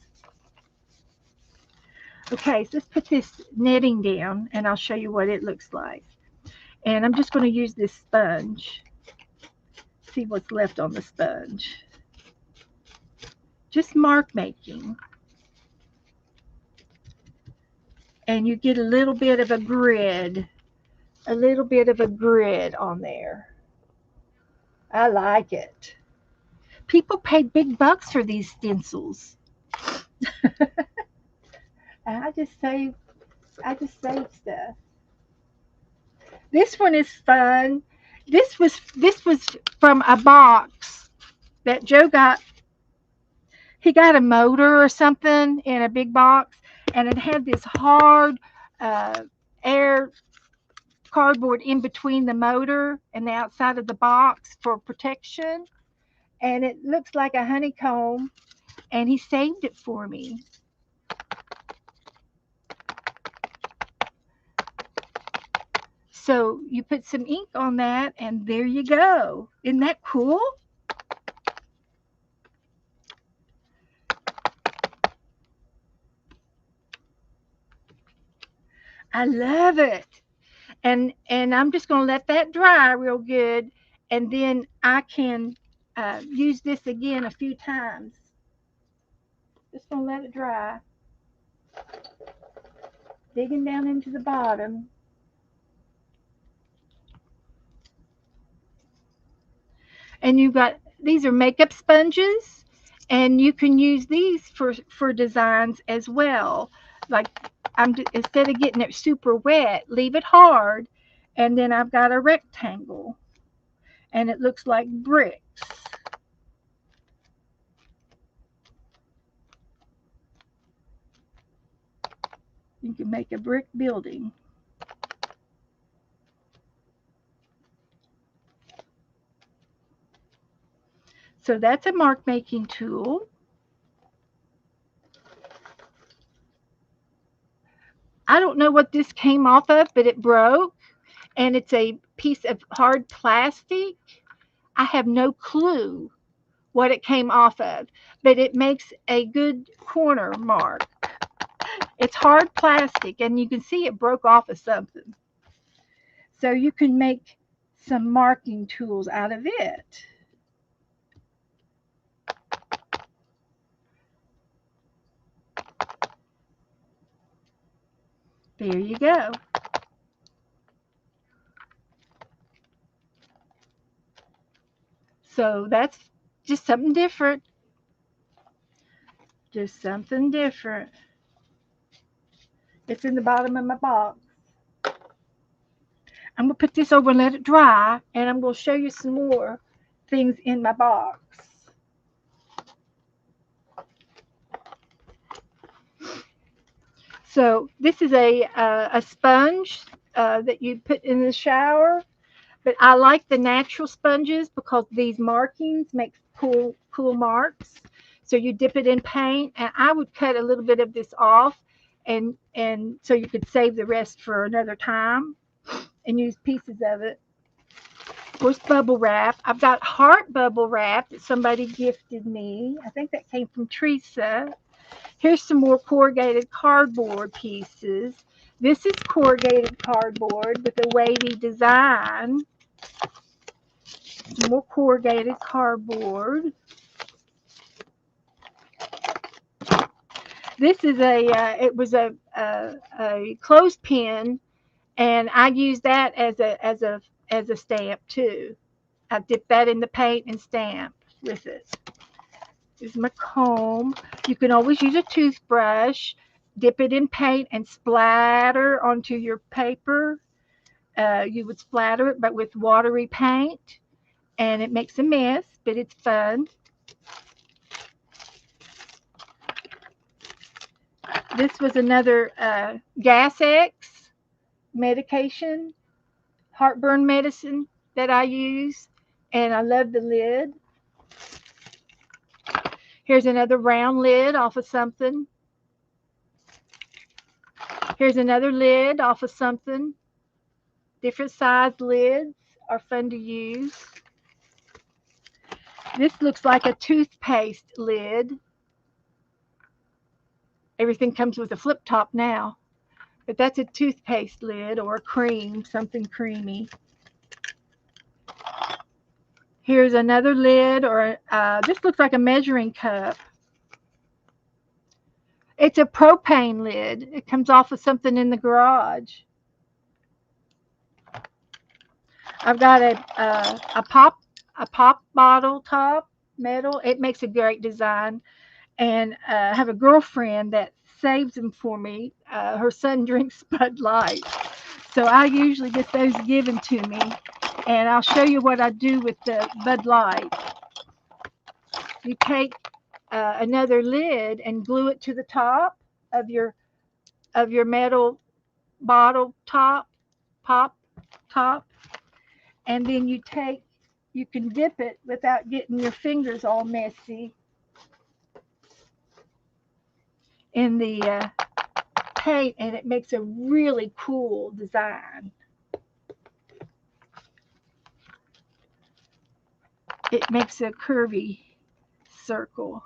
Okay, so let's put this netting down, and I'll show you what it looks like. And I'm just going to use this sponge. See what's left on the sponge. Just mark making. and you get a little bit of a grid. A little bit of a grid on there. I like it. People paid big bucks for these stencils. And I just save stuff. This one is fun. This was from a box that Joe got. He got a motor or something in a big box, and it had this hard uh, air cardboard in between the motor and the outside of the box for protection. And it looks like a honeycomb, and he saved it for me. So you put some ink on that, and there you go. Isn't that cool? I love it. And I'm just going to let that dry real good, and then I can use this again a few times. Just going to let it dry. Digging down into the bottom. And you've got, these are makeup sponges, and you can use these for designs as well. Like, instead of getting it super wet, leave it hard, and then I've got a rectangle, and it looks like bricks. You can make a brick building. So that's a mark making tool. I don't know what this came off of, but it broke, and it's a piece of hard plastic. I have no clue what it came off of, but it makes a good corner mark. It's hard plastic, and you can see it broke off of something. So you can make some marking tools out of it. There you go. So that's just something different. Just something different. It's in the bottom of my box. I'm going to put this over and let it dry, and I'm going to show you some more things in my box. So this is a sponge that you put in the shower, but I like the natural sponges because these markings make cool marks. So you dip it in paint, and I would cut a little bit of this off, and so you could save the rest for another time and use pieces of it. Of course, bubble wrap. I've got heart bubble wrap that somebody gifted me. I think that came from Teresa. Here's some more corrugated cardboard pieces. This is corrugated cardboard with a wavy design. Some more corrugated cardboard. This is it was a clothespin, and I use that as a stamp too. I dip that in the paint and stamp with it. This is my comb. You can always use a toothbrush, dip it in paint, and splatter onto your paper. You would splatter it, but with watery paint, and it makes a mess, but it's fun. This was another Gas X medication, heartburn medicine that I use, and I love the lid. Here's another round lid off of something. Here's another lid off of something. Different sized lids are fun to use. This looks like a toothpaste lid. Everything comes with a flip top now, but that's a toothpaste lid or a cream, something creamy. Here's another lid, or this looks like a measuring cup. It's a propane lid. It comes off of something in the garage. I've got a pop bottle top metal. It makes a great design, and I have a girlfriend that saves them for me. Her son drinks Bud Light, so I usually get those given to me, and I'll show you what I do with the Bud Light. You take another lid and glue it to the top of your metal bottle top, pop top, and then you can dip it without getting your fingers all messy in the paint, and it makes a really cool design. It makes a curvy circle.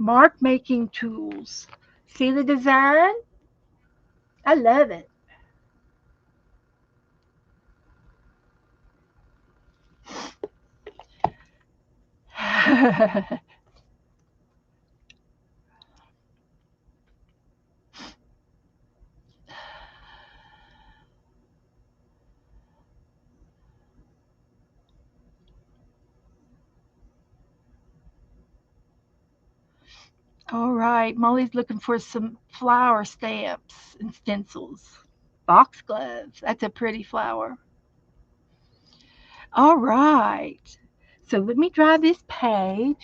Mark making tools. See the design? I love it. All right, Molly's looking for some flower stamps and stencils. Box gloves. That's a pretty flower. All right. So let me dry this page.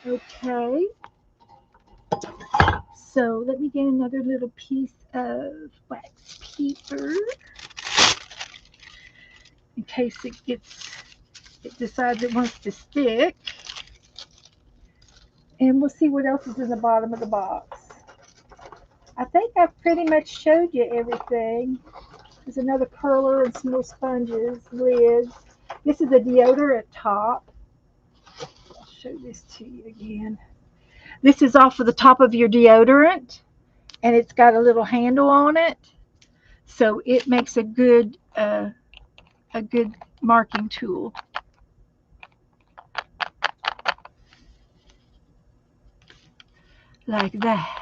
Okay. So let me get another little piece of wax paper in case it decides it wants to stick. And we'll see what else is in the bottom of the box. I think I've pretty much showed you everything. There's another curler and some more sponges, lids. This is a deodorant top. I'll show this to you again. This is off of the top of your deodorant, and it's got a little handle on it, so it makes a good marking tool. Like that.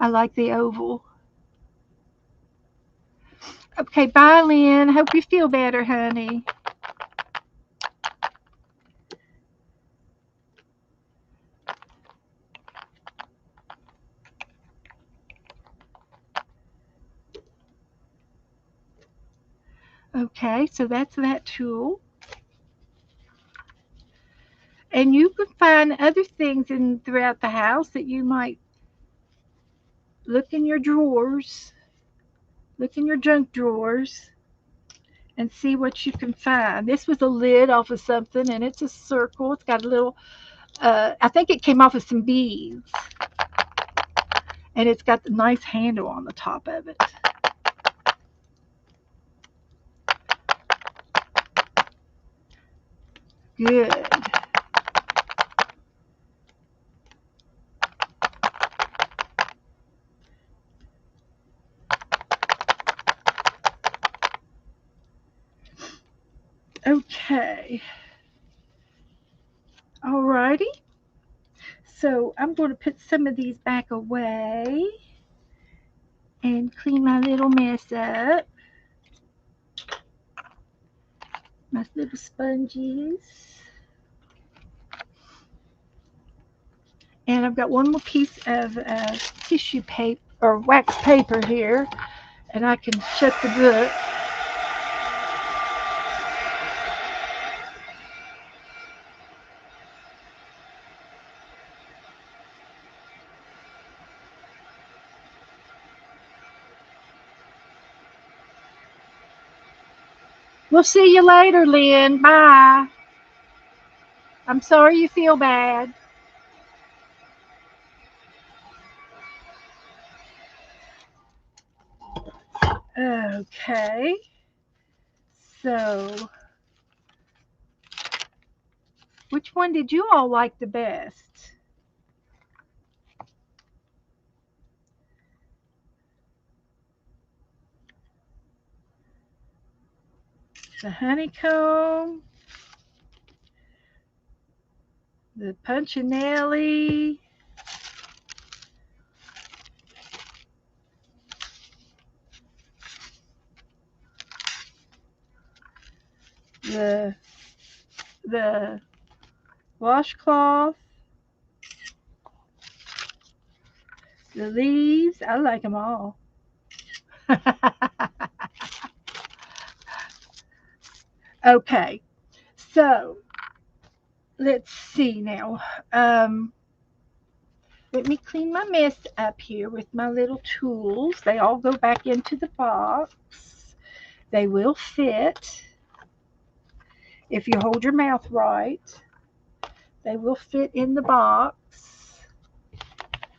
I like the oval. Okay, bye, Lynn. Hope you feel better, honey. Okay, so that's that tool. And you can find other things in throughout the house that you might look in your drawers, look in your junk drawers, and see what you can find. This was a lid off of something, and it's a circle. It's got a little, I think it came off of some beads, and it's got the nice handle on the top of it. Good. Okay. Alrighty. So I'm going to put some of these back away and clean my little mess up. My little sponges. And I've got one more piece of tissue paper or wax paper here, and I can shut the book. We'll see you later, Lynn. Bye. I'm sorry you feel bad. Okay. So, which one did you all like the best? The honeycomb, the punchinelli, the the washcloth, the leaves. I like them all. Okay, so let's see now. Um, Let me clean my mess up here with my little tools. They all go back into the box. They will fit if you hold your mouth right. They will fit in the box,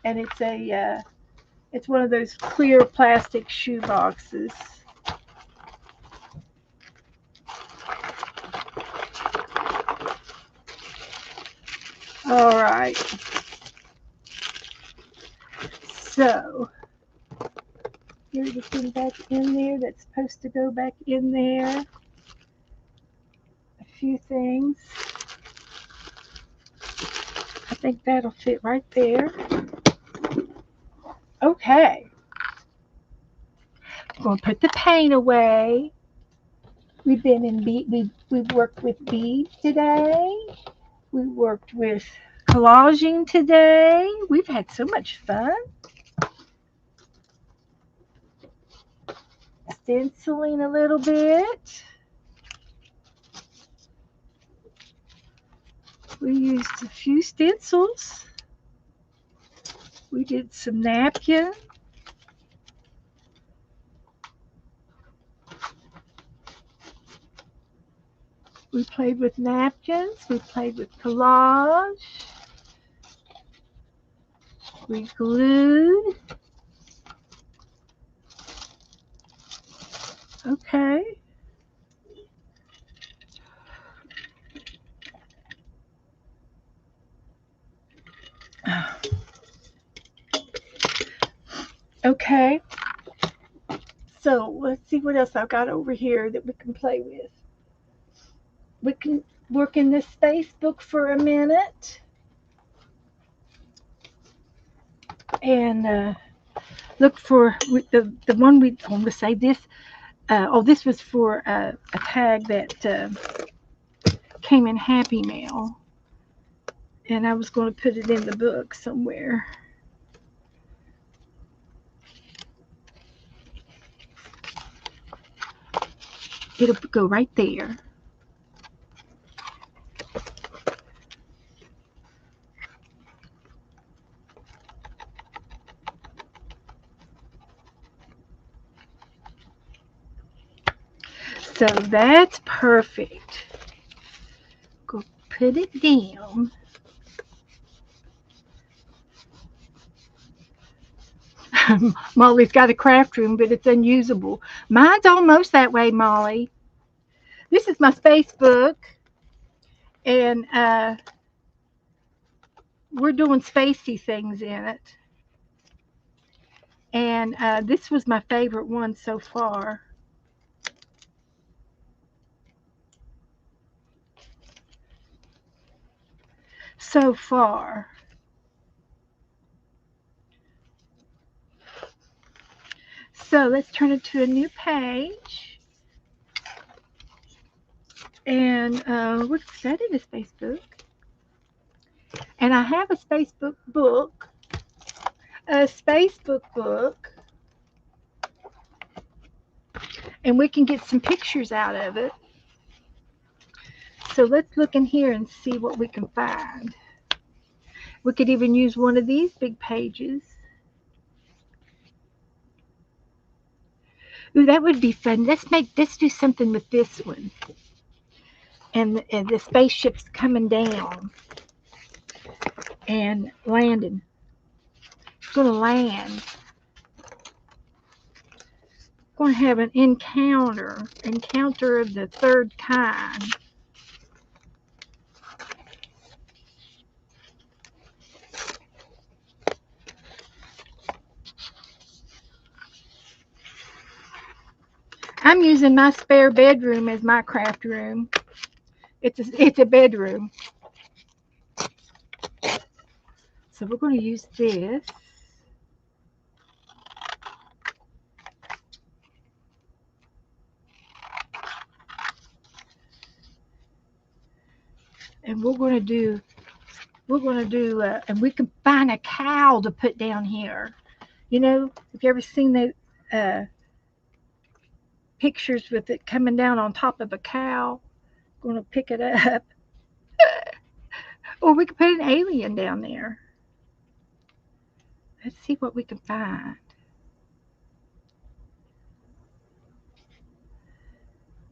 and it's one of those clear plastic shoe boxes. All right. So here's the thing back in there that's supposed to go back in there. A few things. I think that'll fit right there. Okay. I'm going to put the paint away. We've been in we've worked with beads today. We worked with collaging today. We've had so much fun. Stenciling a little bit. We used a few stencils. We did some napkin. We played with napkins. We played with collage. We glued. Okay. Okay. So let's see what else I've got over here that we can play with. We can work in this space book for a minute and look for the one we. I'm going to say this. This was for a tag that came in Happy Mail, and I was going to put it in the book somewhere. It'll go right there. So that's perfect. Go put it down. Molly's got a craft room, but it's unusable. Mine's almost that way, Molly. This is my space book, and we're doing spacey things in it. And this was my favorite one so far. So far. So let's turn it to a new page. And what's that in a space book? And I have a space book, a space book, and we can get some pictures out of it. So let's look in here and see what we can find. We could even use one of these big pages. Ooh, that would be fun. Let's do something with this one. And the spaceship's coming down and landing. It's gonna land. Gonna have an encounter of the third kind. I'm using my spare bedroom as my craft room. It's a bedroom. So we're going to use this. And and we can find a cow to put down here. You know, if you ever seen the uh, pictures with it coming down on top of a cow, going to pick it up. Or we could put an alien down there. Let's see what we can find.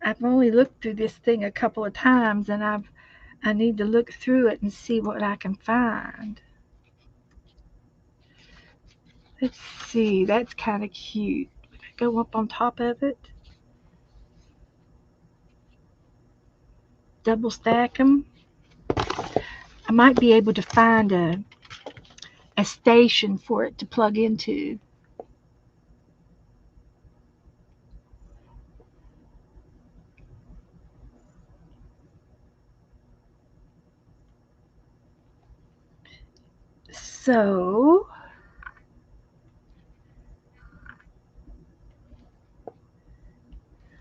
I've only looked through this thing a couple of times, and I need to look through it and see what I can find. Let's see, that's kind of cute. Would I go up on top of it? Double stack them. I might be able to find a station for it to plug into. So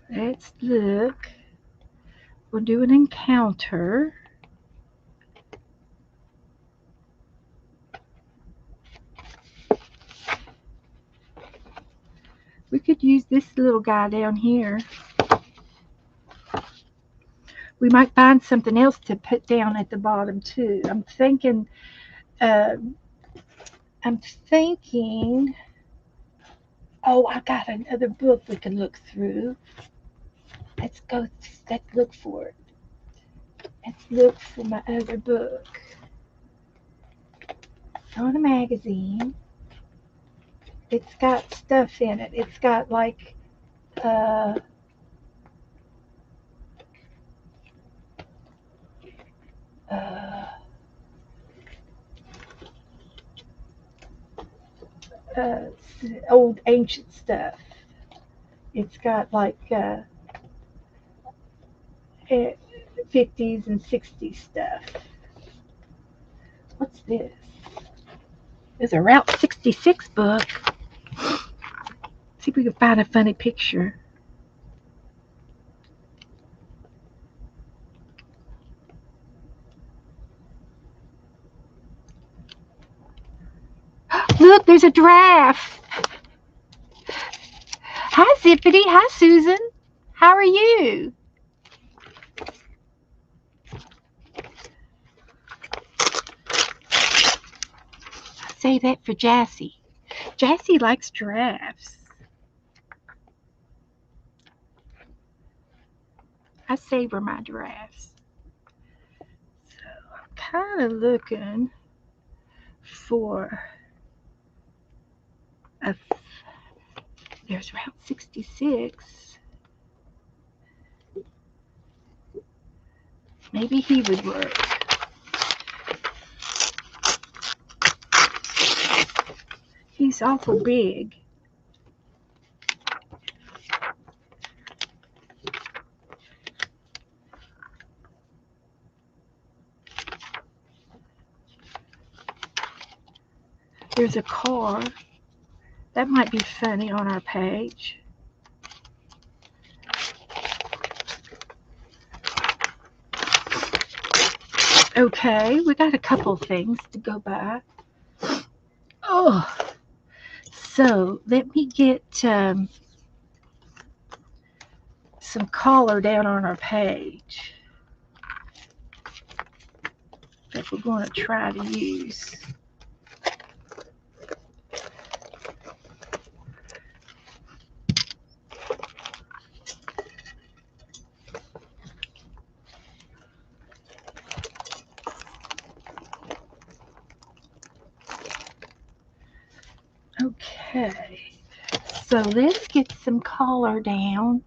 let's look. We'll do an encounter. We could use this little guy down here. We might find something else to put down at the bottom too. Uh, I'm thinking. Oh, I got another book we can look through. Let's go. Let's look for it. Let's look for my other book. It's on a magazine. It's got stuff in it. It's got like uh, uh, uh, old ancient stuff. It's got like 50s and 60s stuff. What's this? There's a Route 66 book. See if we can find a funny picture. Look, there's a giraffe. Hi, Zippity. Hi, Susan. How are you? Say that for Jassy. Jassy likes giraffes. I savor my giraffes. So I'm kind of looking for a. There's Route 66. Maybe he would work. He's awful big. There's a car. That might be funny on our page. Okay, we got a couple things to go by. Oh, so let me get some color down on our page that we're going to try to use. Okay. So let's get some color down.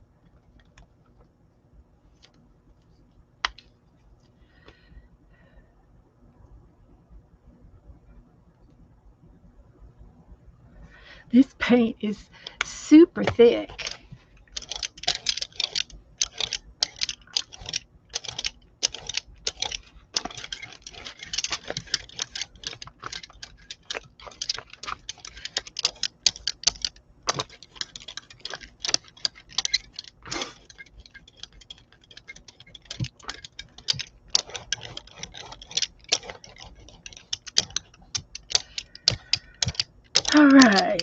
This paint is super thick. All right.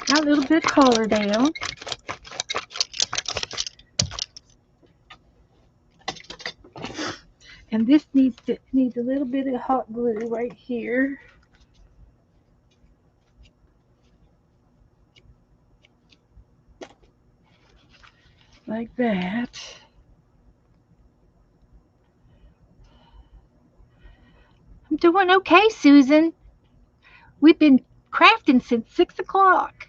Got a little bit of color down. And this needs a little bit of hot glue right here. Like that. I'm doing okay, Susan. We've been crafting since 6 o'clock.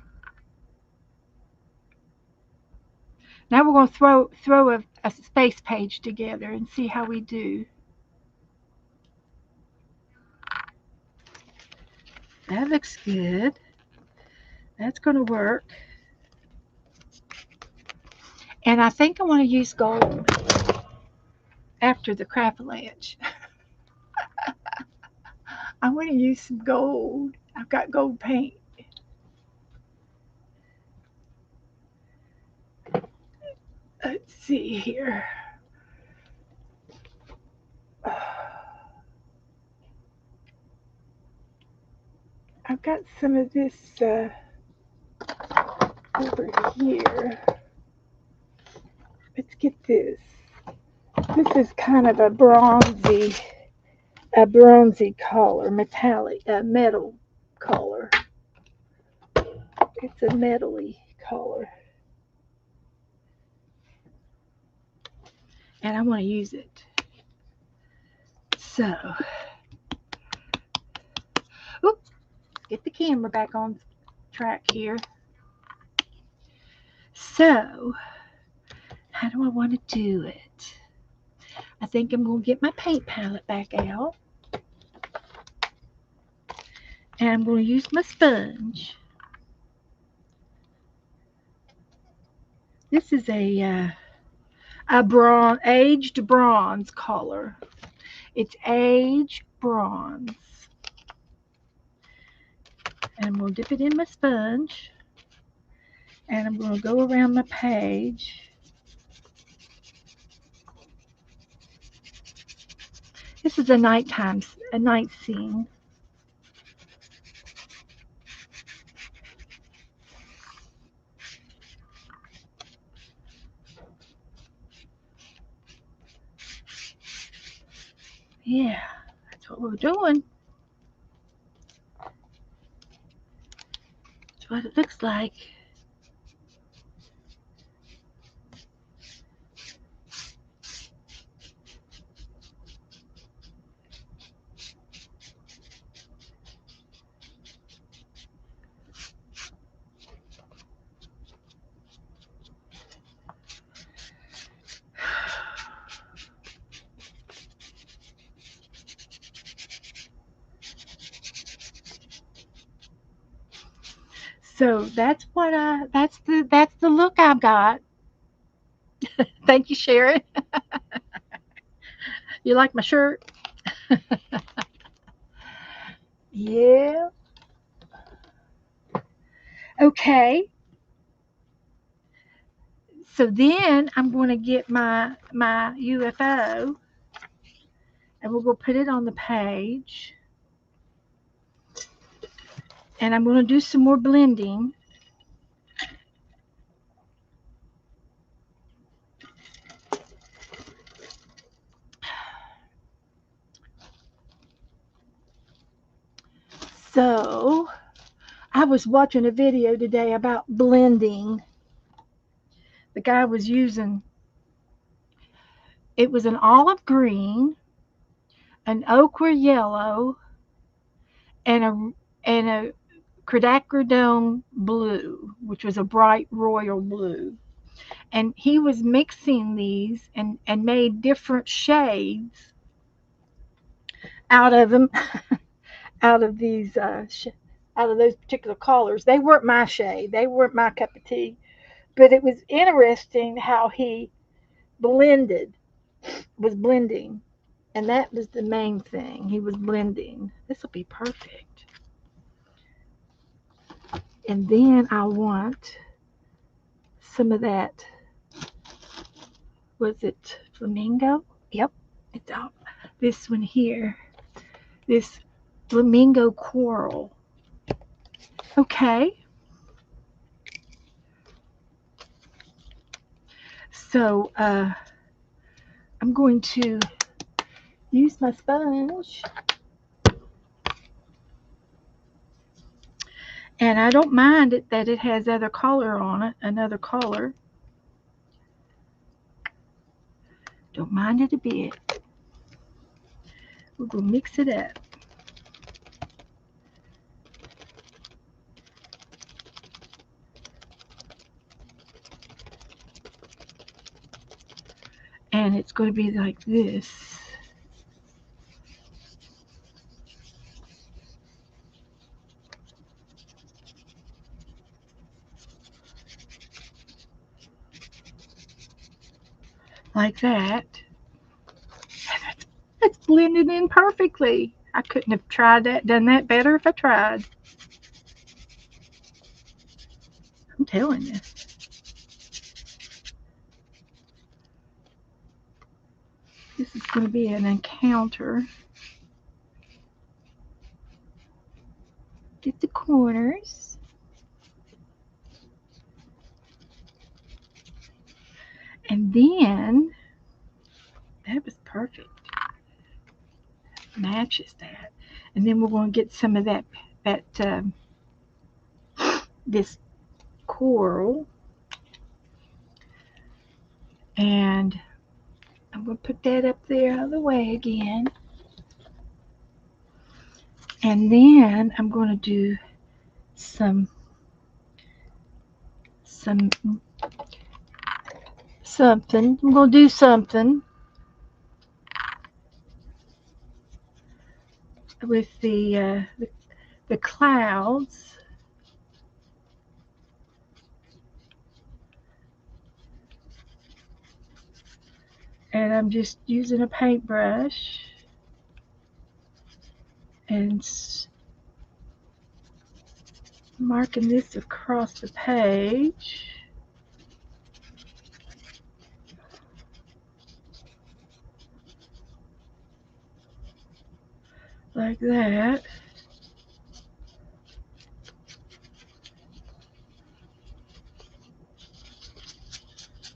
Now we're going to throw a space page together and see how we do. That looks good. That's going to work. And I think I want to use gold after the crapalanche. I want to use some gold. I've got gold paint. Let's see here. I've got some of this over here. Let's get this. This is kind of a bronzy color, metallic, metal color. It's a metally color. And I want to use it. So, oops, get the camera back on track here. So, how do I want to do it? I think I'm going to get my paint palette back out. And I'm going to use my sponge. This is a aged bronze color. It's aged bronze. And I'm going to dip it in my sponge. And I'm going to go around my page. This is a night scene. Yeah, that's what we're doing. That's what it looks like. So that's the look I've got. Thank you, Sharon. You like my shirt? Yeah. Okay. So then I'm going to get my UFO and we're going to put it on the page. And I'm going to do some more blending. So I was watching a video today about blending. The guy was using, it was an olive green, an ochre yellow, and a quinacridone blue, which was a bright royal blue. And he was mixing these and made different shades out of them, out of these, out of those particular colors. They weren't my shade. They weren't my cup of tea. But it was interesting how he blended, was blending. And that was the main thing. He was blending. This will be perfect. And then I want some of that. Was it flamingo? Yep. It's out. This one here. This flamingo coral. Okay. So I'm going to use my sponge. And I don't mind it that it has other color on it, another color. Don't mind it a bit. We're going to mix it up. And it's going to be like this. Like that. It's blended in perfectly. I couldn't have done that better if I tried. I'm telling you. This is going to be an encounter. Get the corners. And then, that was perfect. Matches that. And then we're going to get some of this coral. And I'm going to put that up there out of the way again. And then I'm going to do something I'm going to do something with the clouds. And I'm just using a paintbrush and marking this across the page. Like that.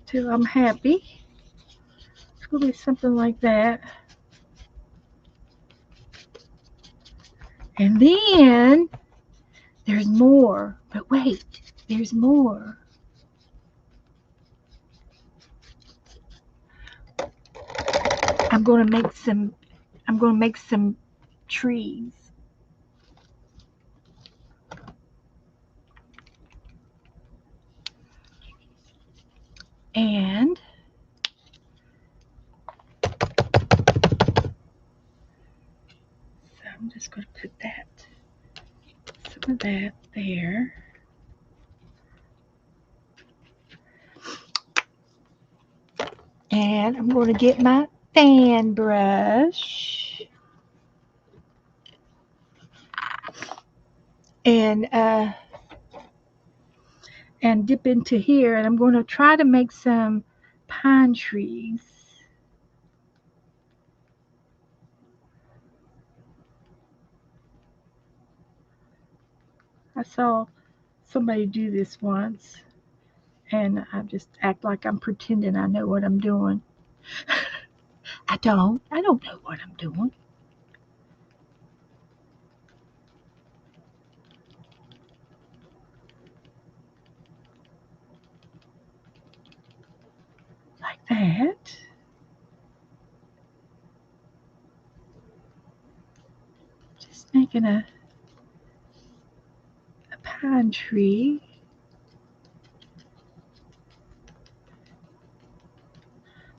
Till I'm happy. It's going to be something like that. And then there's more. But wait, there's more. I'm going to make some trees. And so I'm just going to put some of that there. And I'm going to get my fan brush and dip into here, and I'm going to try to make some pine trees. I saw somebody do this once, and I just act like I'm pretending I know what I'm doing. I don't know what I'm doing. that. Just making a pine tree.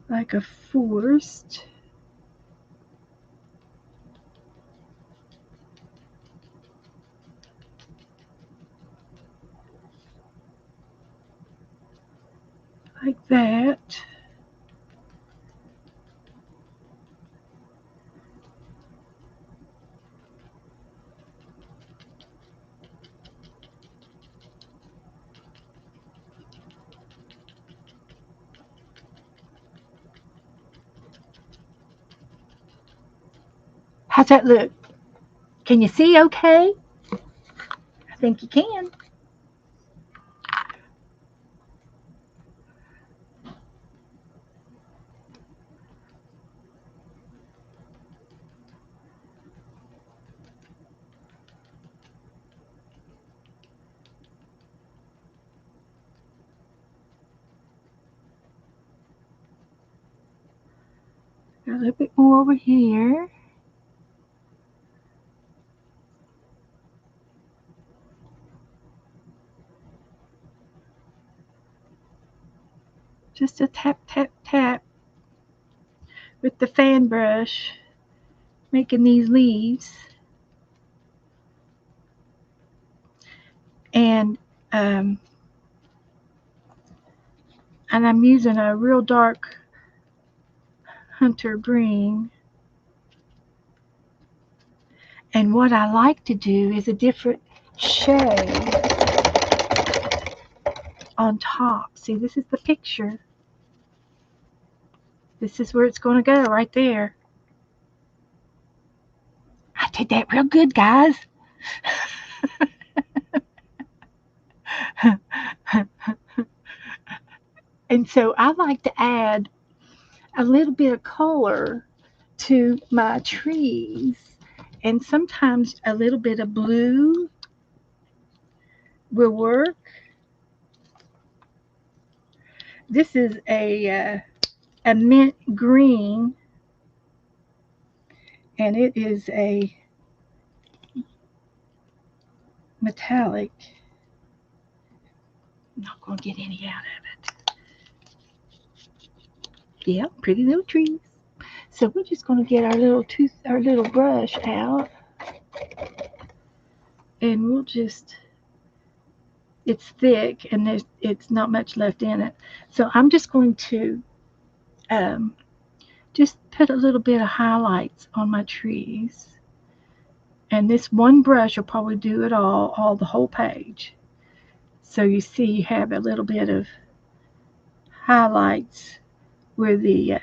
Like a forest. Like that. How's that look? Can you see okay? I think you can. Got a little bit more over here. Just a tap, tap, tap with the fan brush, making these leaves. And um, and I'm using a real dark hunter green. And what I like to do is a different shade on top. See, this is the picture. This is where it's going to go right there. I did that real good, guys. And so I like to add a little bit of color to my trees. And sometimes a little bit of blue will work. This is a mint green, and it is a metallic. I'm not going to get any out of it. Yeah, pretty little trees. So we're just going to get our little brush out, and we'll just. It's thick, and it's not much left in it. So I'm just going to just put a little bit of highlights on my trees. And this one brush will probably do it all the whole page. So you see you have a little bit of highlights where the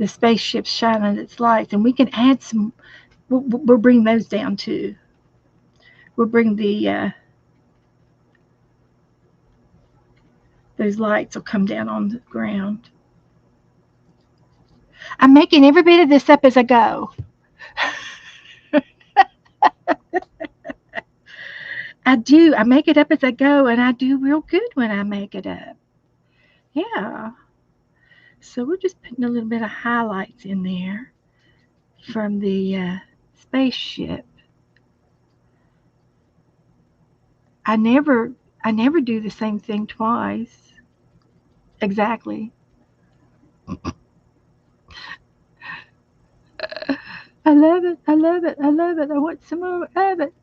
spaceship's shining its lights. And we can add some, we'll bring those down too. We'll bring those lights will come down on the ground. I'm making every bit of this up as I go. I do. I make it up as I go, and I do real good when I make it up. Yeah. So we're just putting a little bit of highlights in there from the spaceship. I never do the same thing twice. Exactly. I love it. I love it. I love it. I want some more of it.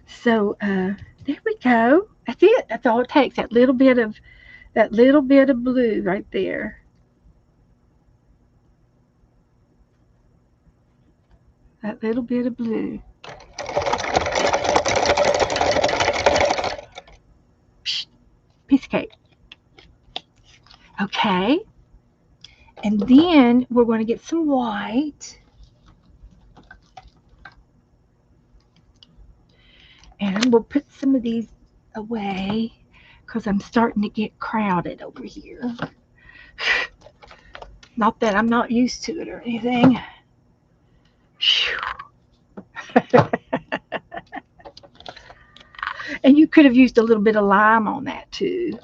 So there we go. That's it. That's all it takes. That little bit of blue right there. That little bit of blue. Psh, piece of cake. Okay. And then we're going to get some white. And we'll put some of these away because I'm starting to get crowded over here. Not that I'm not used to it or anything. And you could have used a little bit of lime on that too.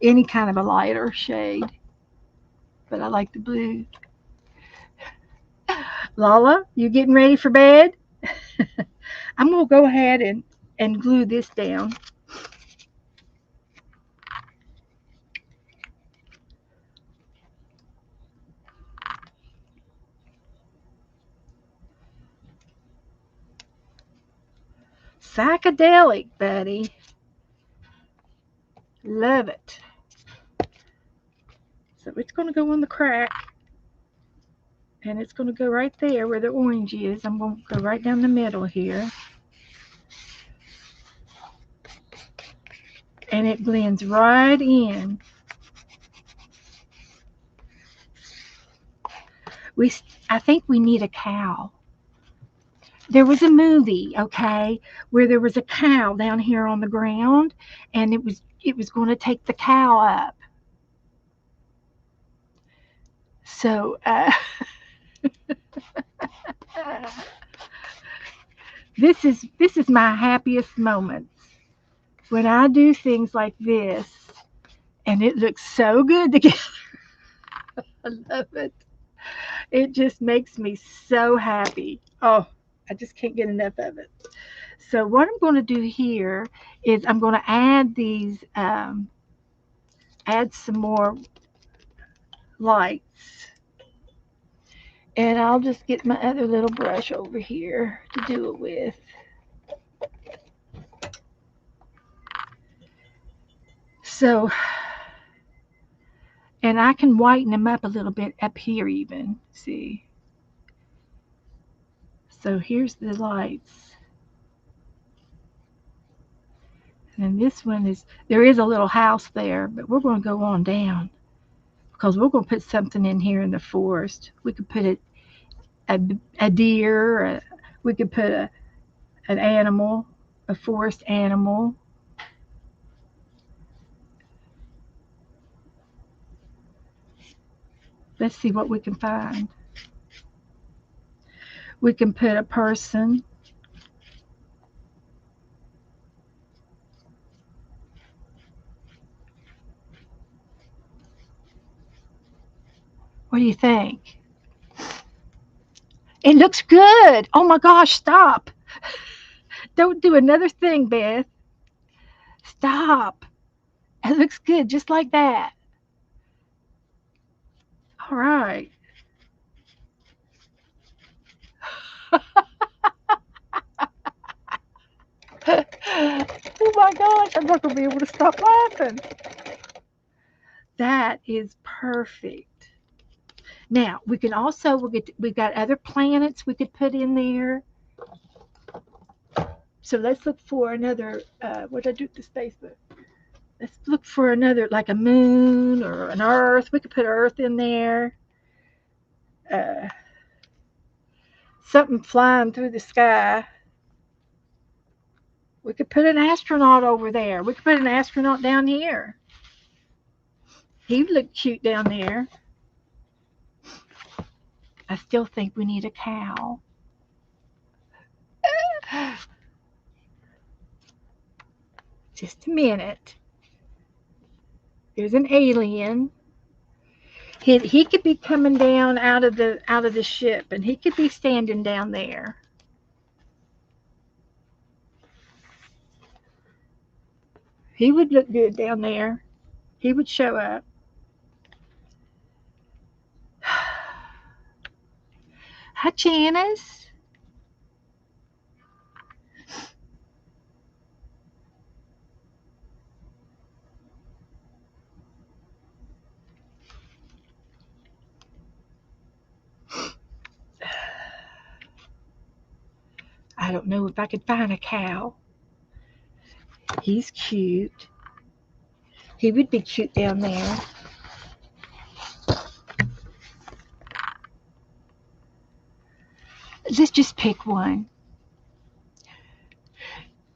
Any kind of a lighter shade. But I like the blue. Lala, you getting ready for bed? I'm going to go ahead and glue this down. Psychedelic, buddy. Love it. So it's going to go on the crack. And it's going to go right there where the orange is. I'm going to go right down the middle here. And it blends right in. I think we need a cow. There was a movie, okay, where there was a cow down here on the ground, and it was going to take the cow up. So this is my happiest moments when I do things like this, and it looks so good together. I love it. It just makes me so happy. Oh, I just can't get enough of it. So what I'm going to do here is I'm going to add these, add some more lights. And I'll just get my other little brush over here to do it with. So, and I can whiten them up a little bit up here even, see. So here's the lights. And then this one is, there is a little house there, but we're going to go on down because we're going to put something in here in the forest. We could put a deer, we could put an animal, a forest animal. Let's see what we can find. We can put a person. What do you think? It looks good. Oh my gosh, stop. Don't do another thing, Beth. Stop. It looks good just like that. All right. Oh my gosh, I'm not going to be able to stop laughing. That is perfect. Now, we can also, we've got other planets we could put in there. So let's look for another, what did I do with the space book? Let's look for another, like a moon or an earth. We could put earth in there. Something flying through the sky. We could put an astronaut over there. We could put an astronaut down here. He'd look cute down there. I still think we need a cow. Just a minute. There's an alien. He could be coming down out of the ship, and he could be standing down there. He would look good down there. He would show up. Hi, Janice. I don't know if I could find a cow. He's cute. He would be cute down there. Let's just pick one.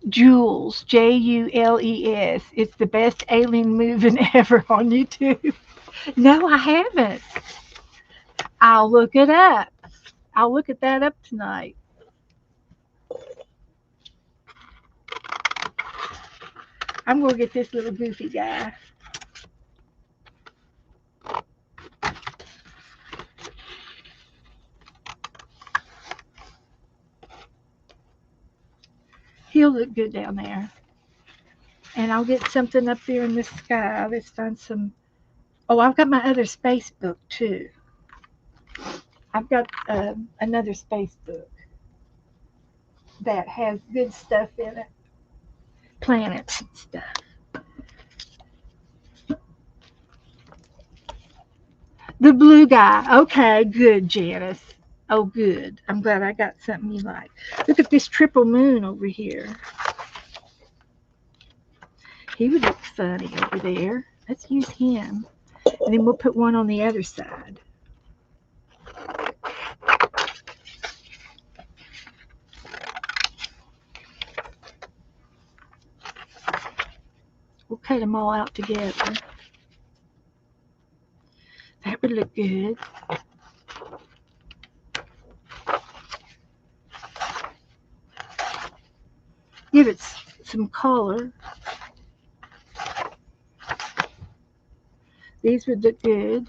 Jules, Jules. It's the best alien movie ever on YouTube. No, I haven't. I'll look it up. I'll look at that up tonight. I'm going to get this little goofy guy. He'll look good down there. And I'll get something up there in the sky. Let's find some. Oh, I've got my other space book too. I've got another space book that has good stuff in it, planets and stuff. The blue guy. Okay, good, Janice. Oh, good. I'm glad I got something you like. Look at this triple moon over here. He would look funny over there. Let's use him. And then we'll put one on the other side. We'll cut them all out together. That would look good. Give it some color. These would look good.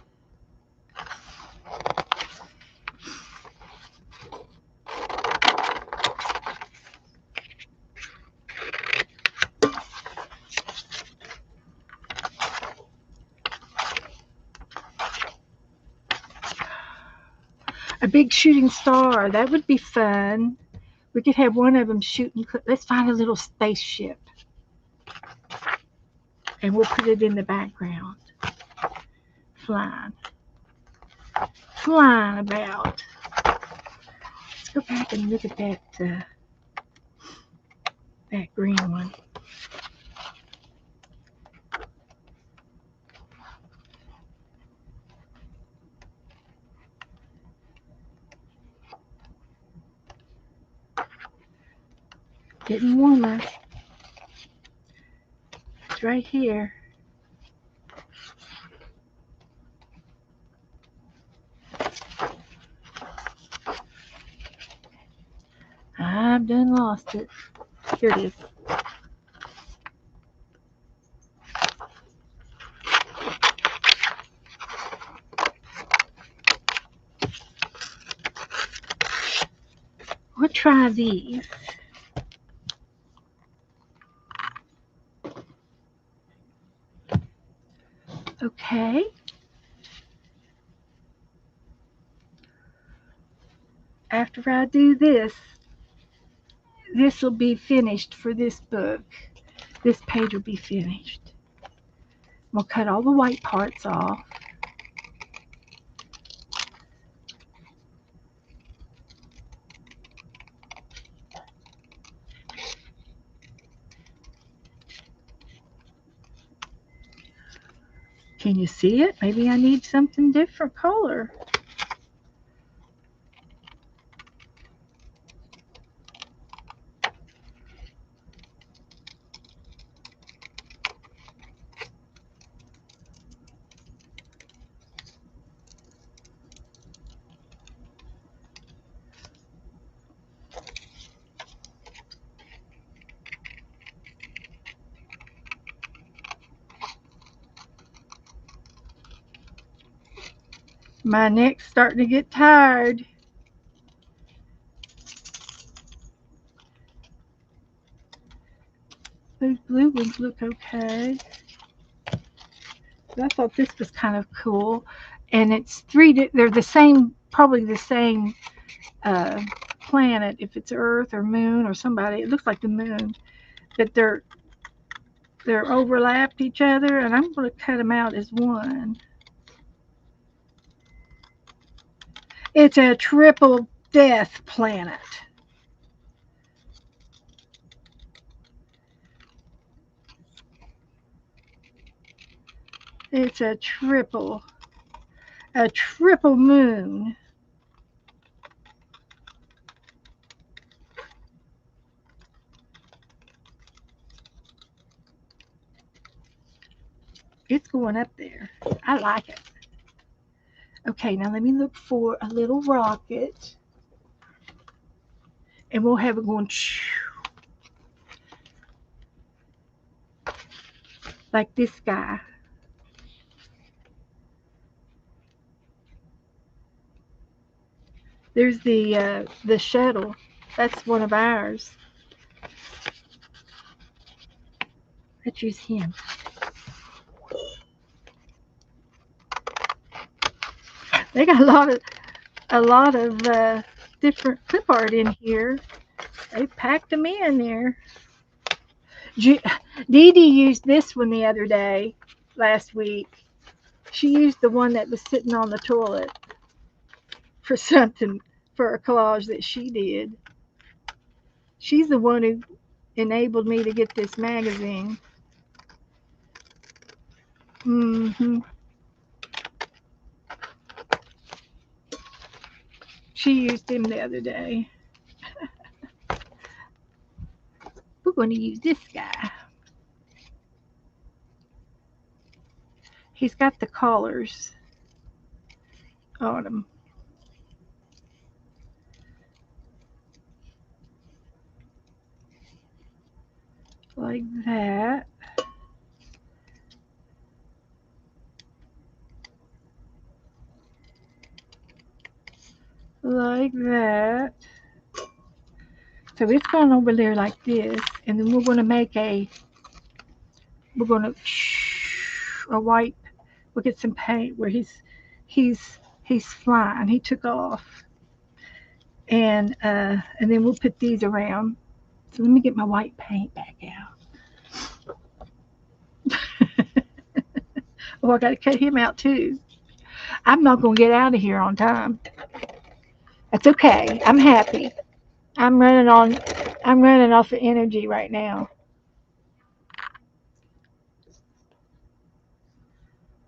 A big shooting star. That would be fun. We could have one of them shooting. Let's find a little spaceship. And we'll put it in the background. Flying. Flying about. Let's go back and look at that green one. Getting warmer. It's right here. I've done lost it. Here it is. We'll try these. Okay. After I do this, this will be finished for this book. This page will be finished. We'll cut all the white parts off. Can you see it? Maybe I need something different color. My neck's starting to get tired. Those blue ones look okay. I thought this was kind of cool. And it's they're the same, probably the same planet, if it's Earth or Moon or somebody. It looks like the moon. But they're overlapped each other, and I'm going to cut them out as one. It's a triple death planet. It's a triple moon. It's going up there. I like it. Okay, now let me look for a little rocket. And we'll have it going. like this guy. There's the shuttle. That's one of ours. Let's use him. They got a lot of different clip art in here. They packed them in there. Dee Dee used this one the other day, last week. She used the one that was sitting on the toilet for something, for a collage that she did. She's the one who enabled me to get this magazine. Hmm. She used him the other day. We're going to use this guy. He's got the collars on him. Like that. Like that. So it's going over there like this, and then we're going to make we're going to a white, we'll get some paint where he's flying. He took off. And then we'll put these around. So let me get my white paint back out. Oh, I got to cut him out too. I'm not going to get out of here on time. That's okay. I'm happy. I'm running on. I'm running off of energy right now.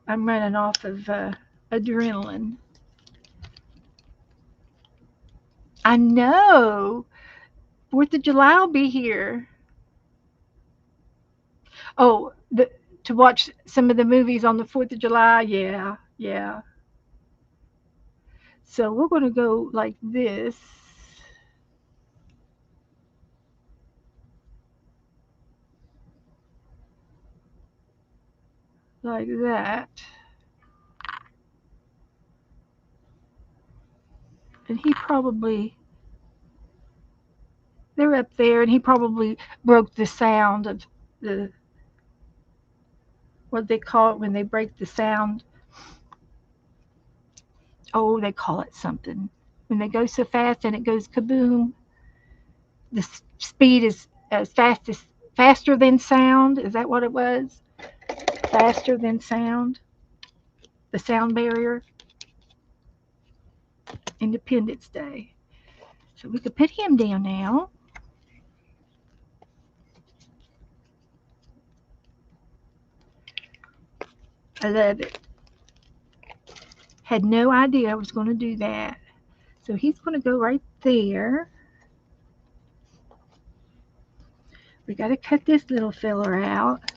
I'm running off of adrenaline. I know. 4th of July will be here. Oh, to watch some of the movies on the 4th of July. Yeah, yeah. So we're going to go like this. Like that. And he probably, they're up there, and he probably broke the sound of the, what they call it when they break the sound. Oh, they call it something. When they go so fast and it goes kaboom, the speed is as fast as faster than sound. Is that what it was? Faster than sound. The sound barrier. Independence Day. So we could put him down now. I love it. Had no idea I was going to do that. So he's going to go right there. We got to cut this little filler out.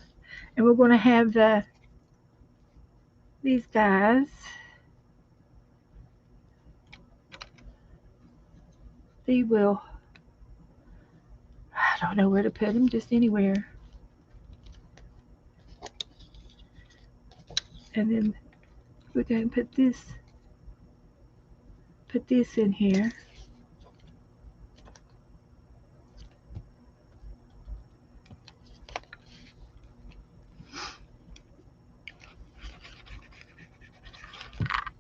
And we're going to have these guys. They will, I don't know where to put them, just anywhere. And then we're going to put this in here.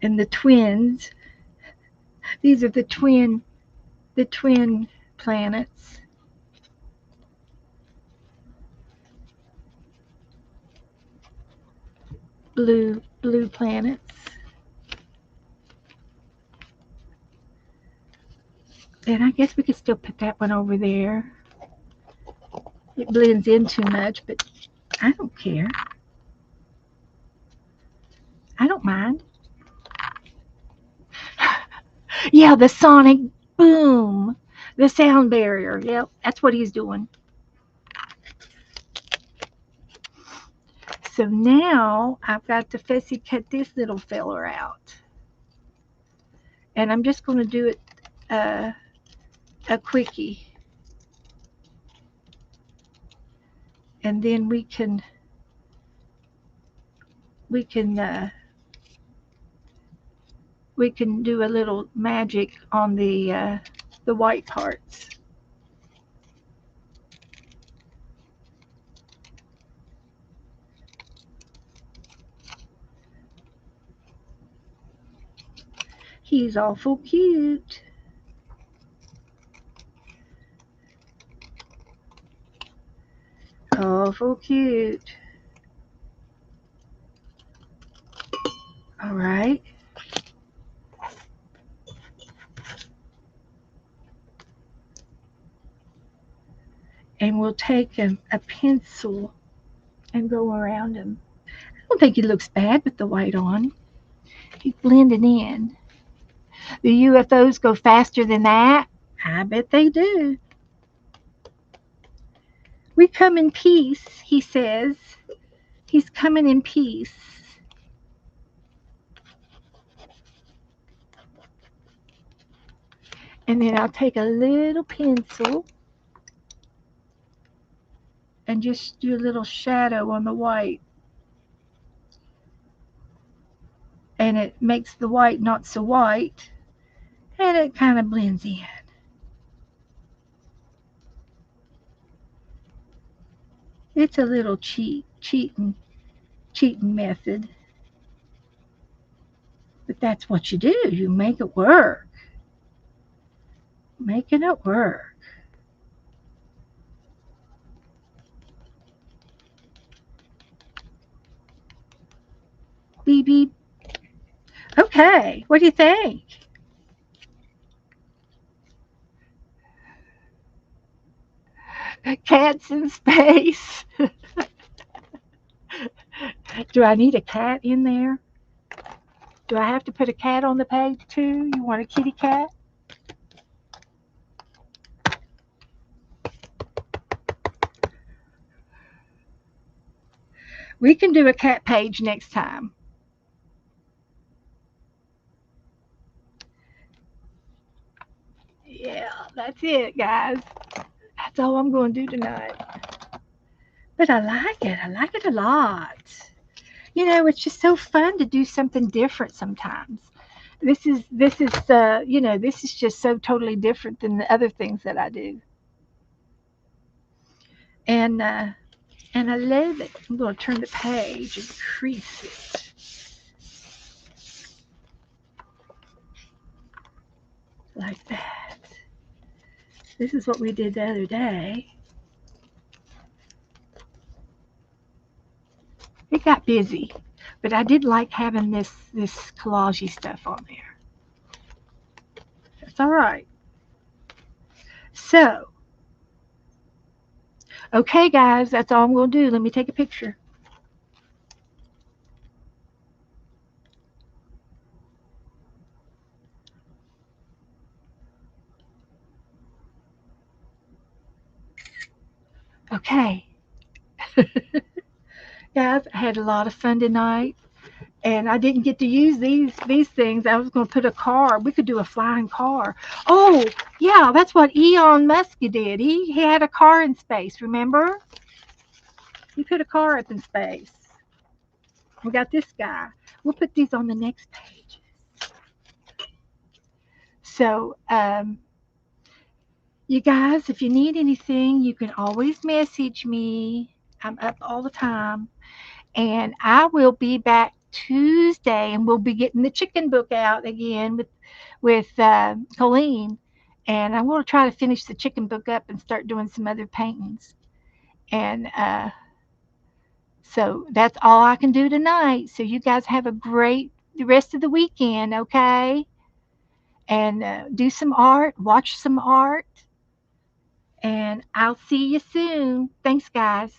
And the twins, these are the twin planets. Blue planets. And I guess we could still put that one over there. It blends in too much, but I don't care. I don't mind. Yeah, the sonic boom. The sound barrier. Yep, that's what he's doing. So now I've got to fussy cut this little fella out. And I'm just going to do it a quickie. And then we can we can we can do a little magic on the white parts. He's awful cute. Awful cute. All right. And we'll take a pencil and go around him. I don't think he looks bad with the white on. He's blending in. The UFOs go faster than that? I bet they do. We come in peace, he says. He's coming in peace. And then I'll take a little pencil and just do a little shadow on the white. And it makes the white not so white. And it kind of blends in. It's a little cheating method. But that's what you do. You make it work. Making it work. Beep beep. Okay, what do you think? Cats in space. Do I need a cat in there? Do I have to put a cat on the page too? You want a kitty cat? We can do a cat page next time. Yeah, that's it, guys. That's all I'm going to do tonight. But I like it. I like it a lot. You know, it's just so fun to do something different sometimes. This is just so totally different than the other things that I do. And and I love it. I'm going to turn the page and crease it like that. This is what we did the other day. It got busy, but I did like having this collagey stuff on there. That's all right. So, okay, guys, that's all I'm going to do. Let me take a picture. Okay, guys, I had a lot of fun tonight, and I didn't get to use these things. I was going to put a car. We could do a flying car. Oh, yeah, that's what Elon Musk did. He had a car in space. Remember? He put a car up in space. We got this guy. We'll put these on the next page. So, you guys, if you need anything, you can always message me. I'm up all the time. And I will be back Tuesday, and we'll be getting the chicken book out again with Colleen. And I'm going to try to finish the chicken book up and start doing some other paintings. And so that's all I can do tonight. So you guys have a great the rest of the weekend, okay? And do some art, watch some art, and I'll see you soon. Thanks, guys.